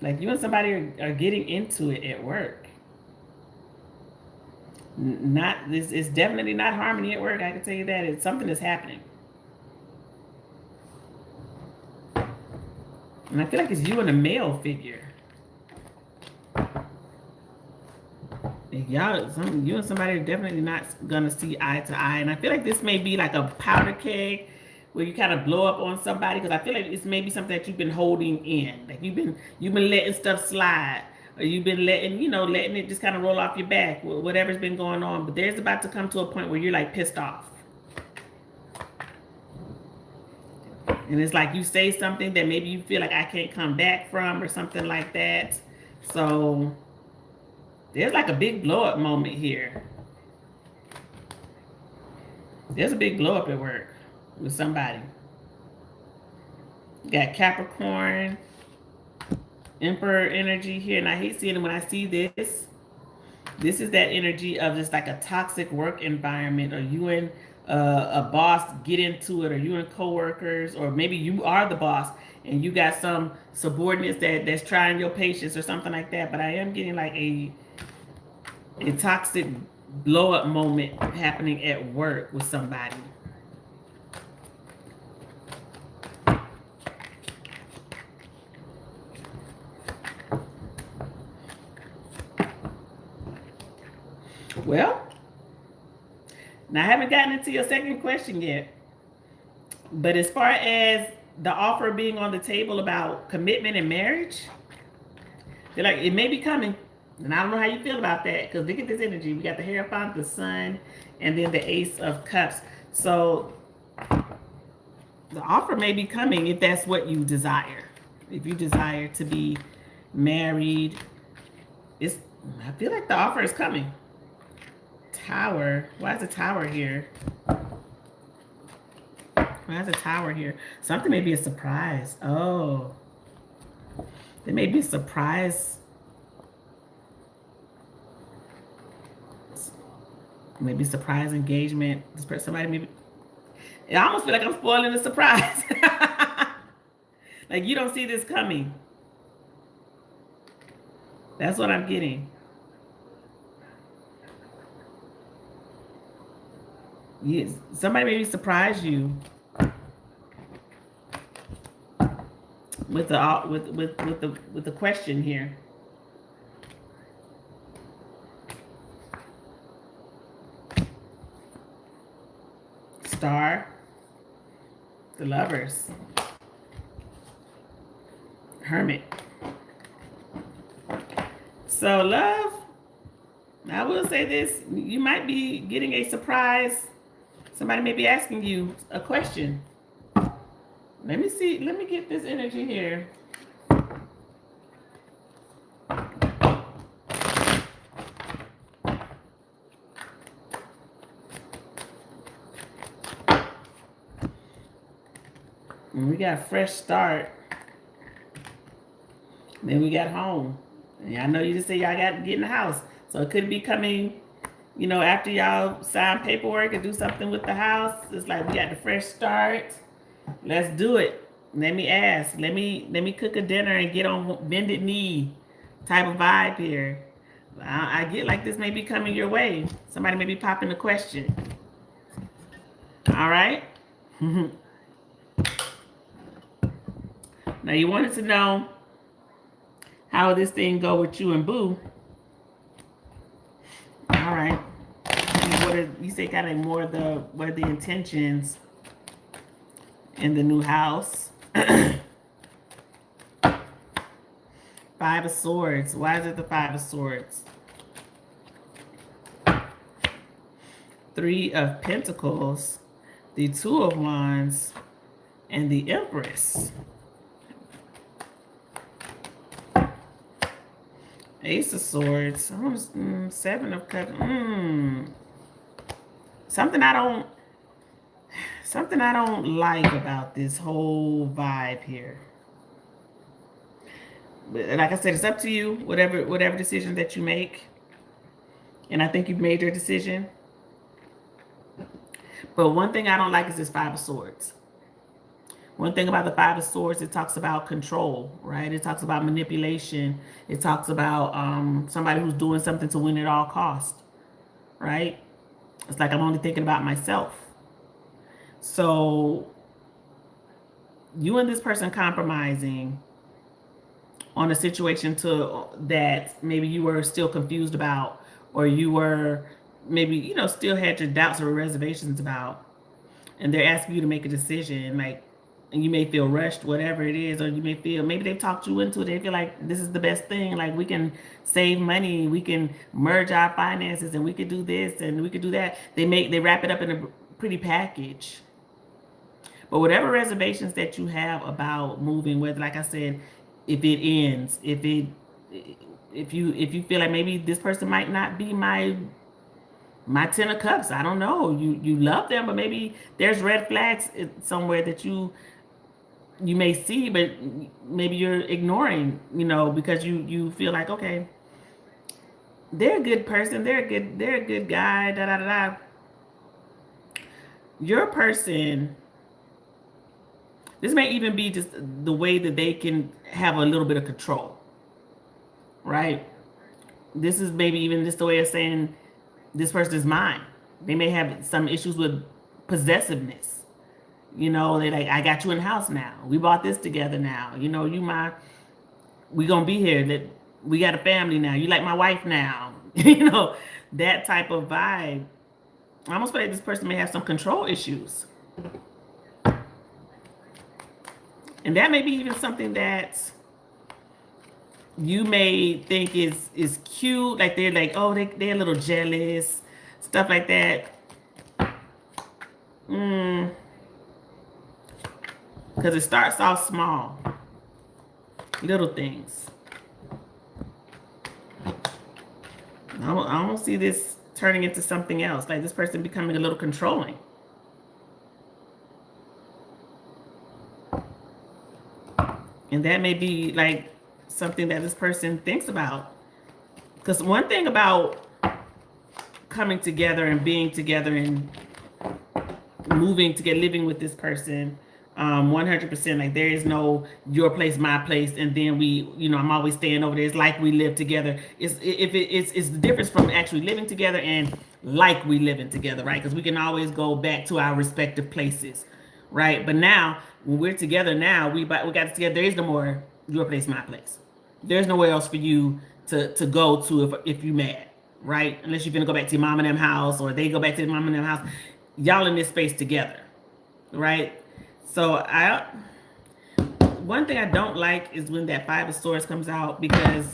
Like you and somebody are getting into it at work. Not it's definitely not harmony at work. I can tell you that. It's something that's happening. And I feel like it's you and a male figure. You and somebody are definitely not gonna see eye to eye. And I feel like this may be like a powder keg where you kind of blow up on somebody, because I feel like it's maybe something that you've been holding in. Like you've been letting stuff slide, or you've been letting it just kind of roll off your back, whatever's been going on. But there's about to come to a point where you're like pissed off. And it's like you say something that maybe you feel like I can't come back from, or something like that. So there's like a big blow up moment here. There's a big blow up at work with somebody. You got Capricorn, Emperor energy here. And I hate seeing it when I see this. This is that energy of just like a toxic work environment, or you and a boss get into it, or you and coworkers, or maybe you are the boss and you got some subordinates that's trying your patience or something like that. But I am getting like a toxic blow up moment happening at work with somebody. Well, now I haven't gotten into your second question yet, but as far as the offer being on the table about commitment and marriage, they're like, it may be coming. And I don't know how you feel about that, because look at this energy. We got the Hierophant, the Sun, and then the Ace of Cups. So the offer may be coming if that's what you desire. If you desire to be married, I feel like the offer is coming. Tower. Why is the Tower here? Why is the Tower here? Something may be a surprise. Oh. There may be a surprise. Maybe surprise engagement. Somebody maybe. I almost feel like I'm spoiling the surprise. Like you don't see this coming. That's what I'm getting. Yes, somebody maybe surprise you with the question here. Star, the Lovers, Hermit. So love, I will say this, you might be getting a surprise. Somebody may be asking you a question. Let me see. Let me get this energy here. And we got a fresh start. Then we got home. And I know you just say y'all got to get in the house. So it could be coming, after y'all sign paperwork and do something with the house. It's like we got the fresh start. Let's do it. Let me ask. Let me cook a dinner and get on bended knee type of vibe here. I get like this may be coming your way. Somebody may be popping a question. All right. Now you wanted to know how this thing go with you and Boo. All right. You say kind of more what are the intentions in the new house? 5 of Swords. Why is it the 5 of Swords? 3 of Pentacles, the 2 of Wands, and the Empress. Ace of Swords, 7 of Cups. Something Something I don't like about this whole vibe here. But like I said, it's up to you, whatever decision that you make. And I think you've made your decision. But one thing I don't like is this Five of Swords. One thing about the Five of Swords, it talks about control, right? It talks about manipulation. It talks about somebody who's doing something to win at all costs, right? It's like I'm only thinking about myself. So you and this person compromising on a situation that maybe you were still confused about, or you were maybe, still had your doubts or reservations about, and they're asking you to make a decision, like, and you may feel rushed, whatever it is, or you may feel maybe they've talked you into it. They feel like this is the best thing. Like, we can save money, we can merge our finances, and we could do this and we could do that. They wrap it up in a pretty package. But whatever reservations that you have about moving, whether, like I said, if it ends, if you feel like maybe this person might not be my 10 of cups, I don't know. You love them, but maybe there's red flags somewhere that you may see, but maybe you're ignoring, because you feel like, okay, they're a good person, they're a good guy, da da da da. Your person, this may even be just the way that they can have a little bit of control, right? This is maybe even just the way of saying this person is mine. They may have some issues with possessiveness. They like, I got you in the house now. We bought this together now. We gonna be here. That we got a family now. You like my wife now. That type of vibe. I almost feel like this person may have some control issues. And that may be even something that you may think is cute. Like, they're like, oh, they're a little jealous, stuff like that. Because it starts off small. Little things. I don't see this turning into something else. Like, this person becoming a little controlling. And that may be like something that this person thinks about. Because one thing about coming together and being together and moving to get living with this person, 100%, like, there is no your place, my place, and then we, I'm always staying over there. It's like we live together. It's the difference from actually living together and like we living together, right? Because we can always go back to our respective places, right? But now, when we're together now, we got together. There is no more your place, my place. There's nowhere else for you to go to if you mad, right? Unless you're gonna go back to your mom and them house, or they go back to their mom and them house. Y'all in this space together, right? So one thing I don't like is when that Five of Swords comes out, because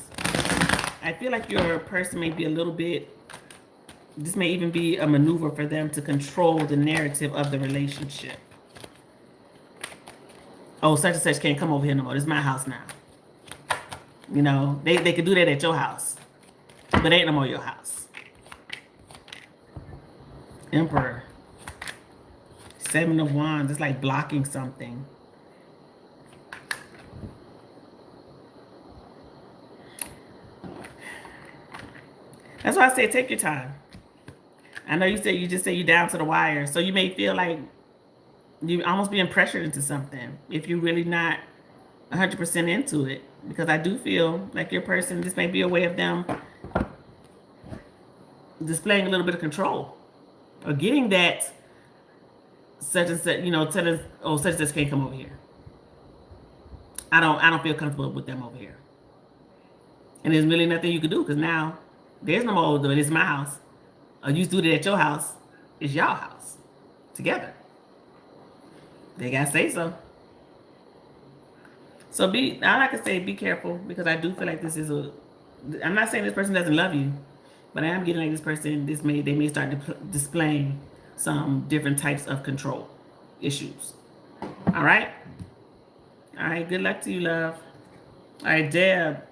I feel like your person may be a little bit, this may even be a maneuver for them to control the narrative of the relationship. Oh, such and such can't come over here no more. This is my house now. They could do that at your house, but it ain't no more your house. Emperor. Seven of Wands. It's like blocking something. That's why I say take your time. I know you just say you're down to the wire. So you may feel like you're almost being pressured into something if you're really not 100% into it. Because I do feel like your person, this may be a way of them displaying a little bit of control, or getting that such and such, telling, oh, such and such can't come over here. I don't feel comfortable with them over here. And there's really nothing you can do, because now there's no more, it's my house. Or you do it at your house. It's y'all house. Together. They gotta say so. So all I can say, be careful, because I do feel like this is I'm not saying this person doesn't love you, but I am getting like this person, they may start displaying some different types of control issues. All right? All right, good luck to you, love. All right, Deb.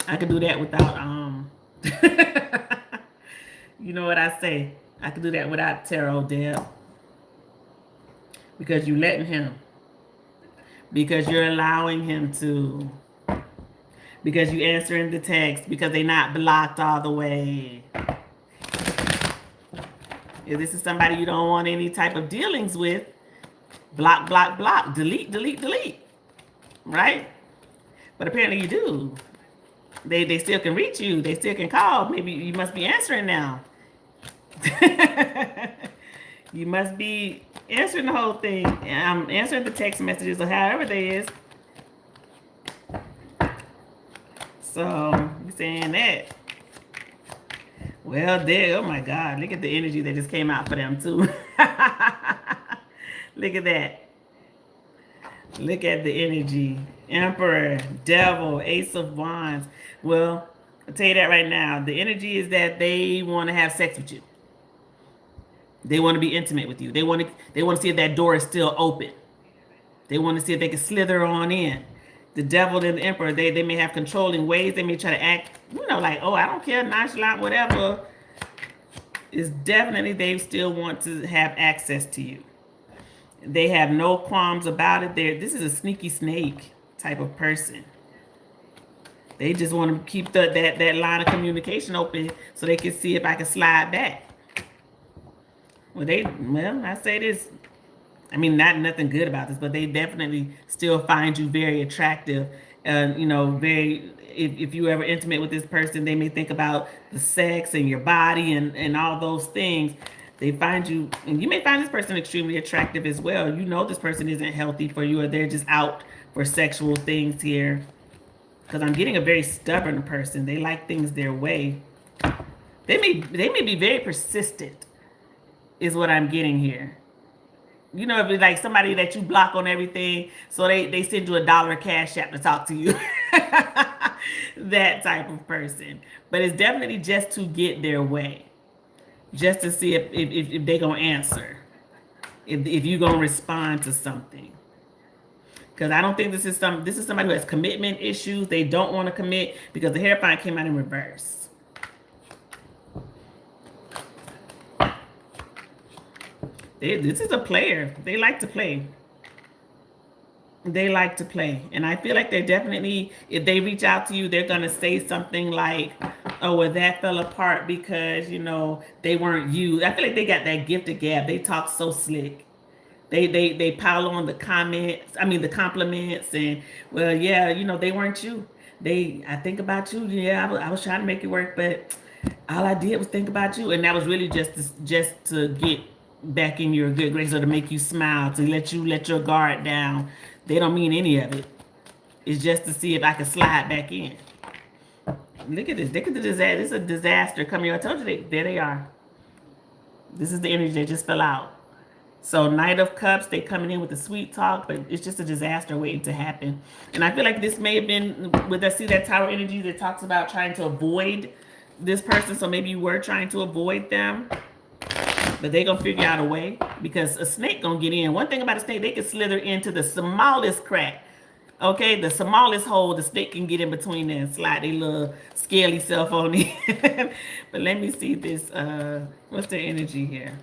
I could do that without you know what I say? I could do that without tarot, Deb. Because you letting him. Because you're allowing him to. Because you answering the text. Because they not blocked all the way. If this is somebody you don't want any type of dealings with, block, block, block, delete, delete, delete. Right? But apparently you do. They still can reach you. They still can call. Maybe you must be answering now. You must be answering the whole thing. I'm answering the text messages or however they is. So you're saying that. Well, there. Oh my God! Look at the energy that just came out for them too. Look at that. Look at the energy. Emperor, Devil, Ace of Wands. Well, I'll tell you that right now. The energy is that they want to have sex with you. They want to be intimate with you. They want to see if that door is still open. They want to see if they can slither on in. The Devil and the Emperor, they may have controlling ways. They may try to act, like, oh, I don't care, nonchalant, whatever. It's definitely they still want to have access to you. They have no qualms about it. This is a sneaky snake type of person. They just want to keep that line of communication open so they can see if I can slide back. Well, I say this. I mean, nothing good about this, but they definitely still find you very attractive. Very. If you ever intimate with this person, they may think about the sex and your body and all those things. They find you, and you may find this person extremely attractive as well. You know this person isn't healthy for you, or they're just out for sexual things here. Because I'm getting a very stubborn person. They like things their way. They may be very persistent, is what I'm getting here. If it's like somebody that you block on everything, so they send you $1 cash app to talk to you. That type of person. But it's definitely just to get their way. Just to see if they're going to answer. If you're going to respond to something. Because I don't think this is somebody who has commitment issues. They don't want to commit because the Hierophant came out in reverse. This is a player. They like to play. They like to play. And I feel like they're definitely, if they reach out to you, they're going to say something like, oh, well, that fell apart because, they weren't you. I feel like they got that gift of gab. They talk so slick. They pile on the compliments and, well, yeah, they weren't you. I think about you. Yeah, I was trying to make it work, but all I did was think about you. And that was really just to get back in your good graces or to make you smile, to let your guard down. They don't mean any of it. It's just to see if I can slide back in. Look at this. Look at the disaster. This is a disaster coming. I told you, there they are. This is the energy that just fell out. So Knight of Cups, they coming in with the sweet talk, but it's just a disaster waiting to happen. And I feel like this may have been, with I see that Tower energy that talks about trying to avoid this person. So maybe you were trying to avoid them. But they're going to figure out a way because a snake going to get in. One thing about a snake, they can slither into the smallest crack. Okay, the smallest hole, the snake can get in between there and slide their little scaly self on in. But let me see this. What's their energy here?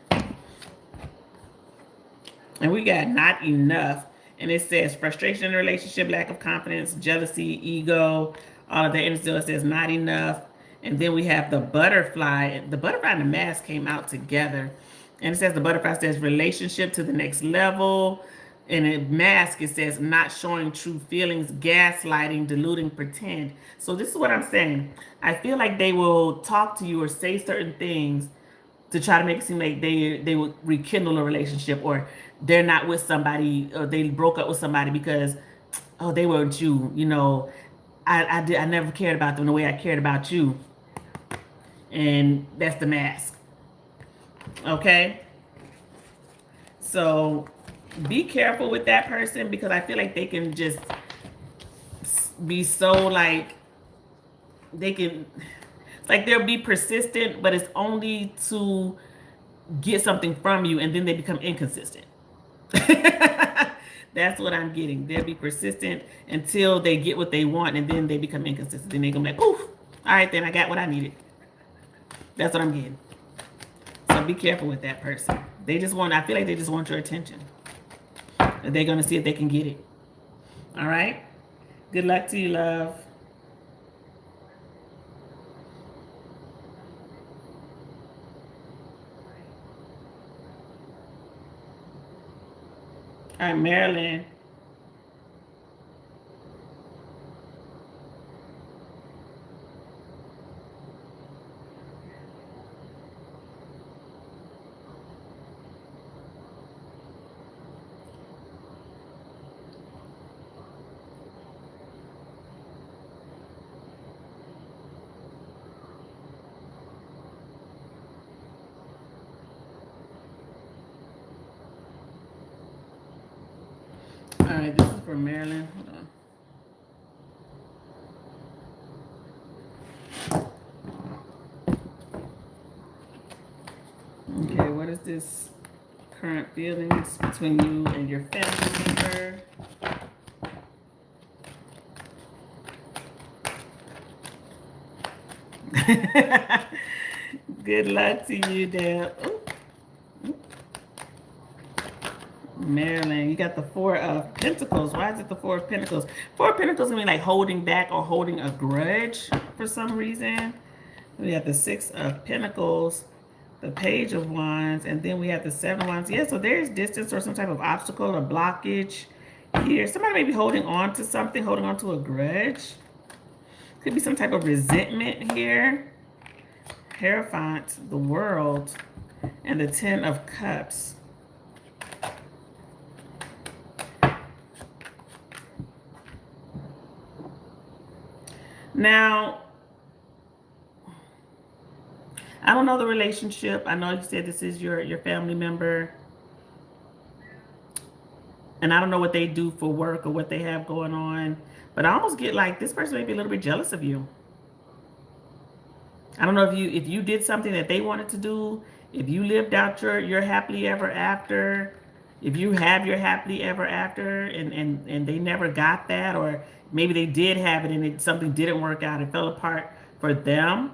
And we got not enough. And it says frustration in the relationship, lack of confidence, jealousy, ego, all of that energy. So it says not enough. And then we have the butterfly. The butterfly and the mask came out together. And it says the butterfly says relationship to the next level. And in mask, it says not showing true feelings, gaslighting, deluding, pretend. So this is what I'm saying. I feel like they will talk to you or say certain things to try to make it seem like they will rekindle a relationship, or they're not with somebody, or they broke up with somebody because, oh, they weren't you. I never cared about them the way I cared about you. And that's the mask. Okay? So be careful with that person because I feel like they can just be so like, they'll be persistent, but it's only to get something from you and then they become inconsistent. That's what I'm getting. They'll be persistent until they get what they want, and then they become inconsistent. Then they go like, poof. All right, then I got what I needed. That's what I'm getting. So be careful with that person. They just want, I feel like they just want your attention. They're going to see if they can get it. All right? Good luck to you, love. All right, Marilyn. All right, this is for Marilyn. Hold on. Okay, what is this current feelings between you and your family member? Good luck to you, Deb. Marilyn, you got the Four of Pentacles. Why is it the Four of Pentacles? Four of Pentacles can be like holding back or holding a grudge for some reason. We have the Six of Pentacles, the Page of Wands, and then we have the Seven of Wands. Yeah, so there's distance or some type of obstacle or blockage here. Somebody may be holding on to something, holding on to a grudge. Could be some type of resentment here. Hierophant, the World, and the Ten of Cups. Now, I don't know the relationship. I know you said this is your family member. And I don't know what they do for work or what they have going on. But I almost get like this person may be a little bit jealous of you. I don't know if you did something that they wanted to do, if you lived out your happily ever after, if you have your happily ever after and they never got that, or maybe they did have it and something didn't work out, it fell apart for them.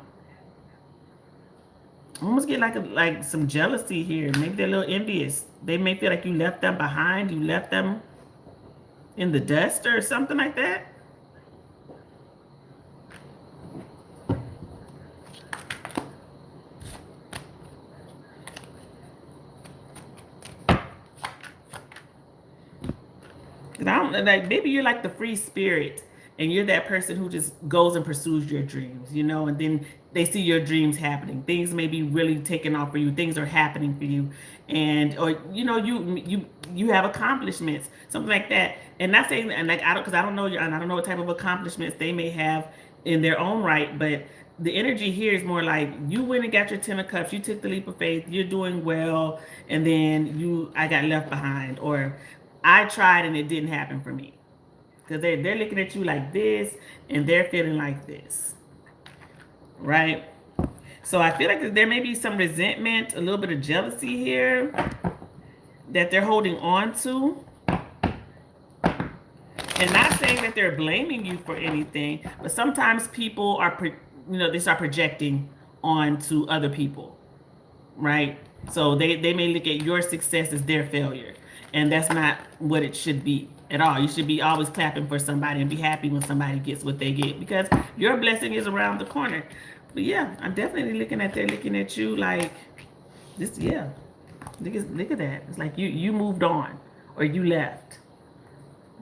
I almost get like some jealousy here. Maybe they're a little envious. They may feel like you left them behind, you left them in the dust or something like that. I don't like, maybe you're like the free spirit and you're that person who just goes and pursues your dreams, you know, and then they see your dreams happening. Things may be really taking off for you. Things are happening for you. And or you know, you have accomplishments, something like that. And not saying and like I don't know and I don't know what type of accomplishments they may have in their own right, but the energy here is more like you went and got your Ten of Cups, you took the leap of faith, you're doing well, and then I got left behind, or I tried and it didn't happen for me. Because they're looking at you like this and they're feeling like this. Right? So I feel like there may be some resentment, a little bit of jealousy here that they're holding on to. And not saying that they're blaming you for anything, but sometimes people are, they start projecting onto other people. Right? So they may look at your success as their failure. And that's not what it should be at all. You should be always clapping for somebody and be happy when somebody gets what they get, because your blessing is around the corner. But yeah, I'm definitely looking at you like this. Yeah, look at that. It's like you moved on or you left.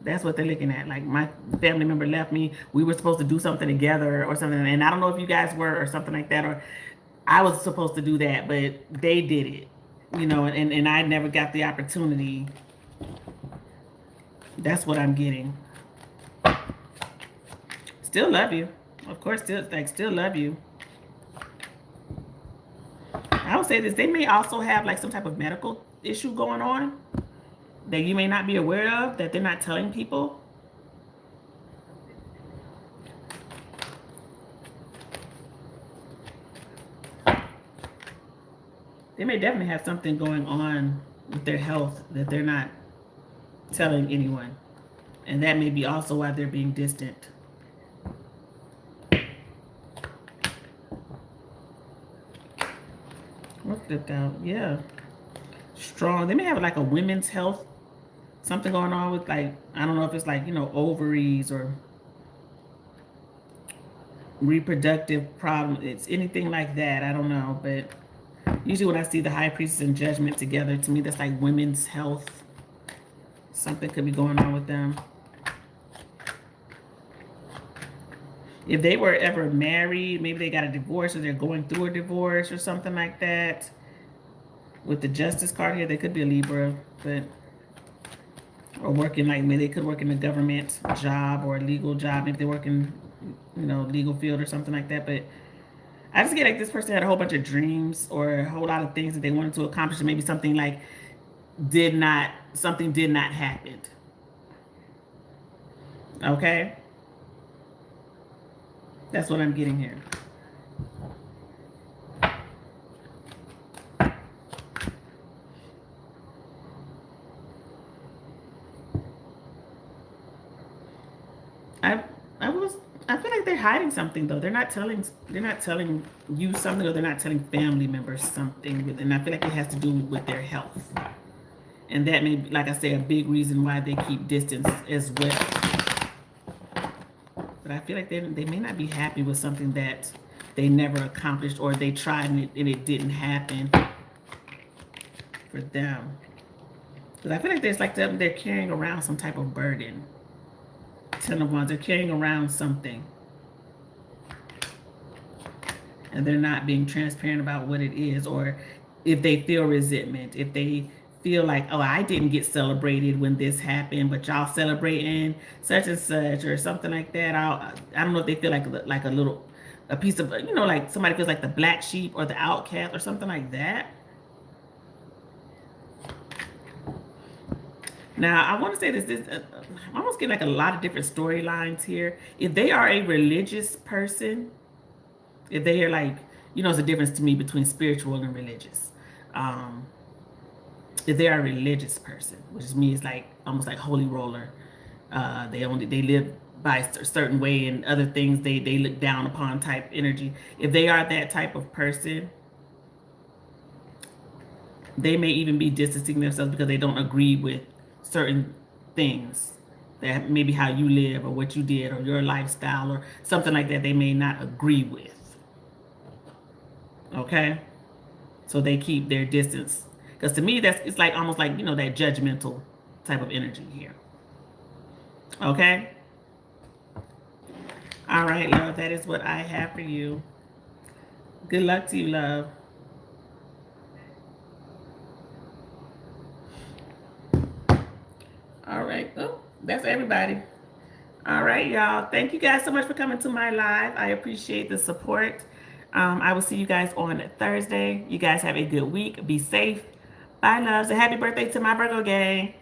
That's what they're looking at. Like, my family member left me. We were supposed to do something together or something. And I don't know if you guys were or something like that, or I was supposed to do that, but they did it. And I never got the opportunity. That's what I'm getting. Still love you. Of course, still love you. I would say this. They may also have like some type of medical issue going on that you may not be aware of, that they're not telling people. They may definitely have something going on with their health that they're not telling anyone. And that may be also why they're being distant. What's flipped out? Yeah. Strong. They may have like a women's health, something going on with like, I don't know if it's like, ovaries or reproductive problem. It's anything like that. I don't know. But usually when I see the high priestess and judgment together, to me, that's like women's health. Something could be going on with them. If they were ever married, maybe they got a divorce or they're going through a divorce or something like that. With the justice card here, they could be a Libra, but or working like maybe they could work in a government job or a legal job if they work in, legal field or something like that. But I just get like this person had a whole bunch of dreams or a whole lot of things that they wanted to accomplish, and maybe something like did not happen. Okay? That's what I'm getting here. I feel like they're hiding something though. They're not telling you something, or they're not telling family members something. And I feel like it has to do with their health. And that may be, like I say, a big reason why they keep distance as well. But I feel like they may not be happy with something that they never accomplished, or they tried and it didn't happen for them. Because I feel like there's like they're carrying around some type of burden. 10 of Wands, they're carrying around something. And they're not being transparent about what it is, or if they feel resentment, if they feel like, oh, I didn't get celebrated when this happened, but y'all celebrating such and such or something like that. I don't know if they feel like a piece of, like somebody feels like the black sheep or the outcast or something like that. Now, I want to say this I'm almost getting like a lot of different storylines here. If they are a religious person, if they are like, it's a difference to me between spiritual and religious. If they are a religious person, which means like almost like holy roller, they live by a certain way, and other things they look down upon type energy. If they are that type of person, they may even be distancing themselves because they don't agree with certain things, that maybe how you live or what you did or your lifestyle or something like that, they may not agree with. Okay, so they keep their distance, because to me it's like almost like that judgmental type of energy here. Okay, all right, love, that is what I have for you. Good luck to you, love. All right. Oh, that's everybody. All right, y'all. Thank you guys so much for coming to my live. I appreciate the support. I will see you guys on Thursday. You guys have a good week. Be safe. Bye, loves. And happy birthday to my Virgo gang.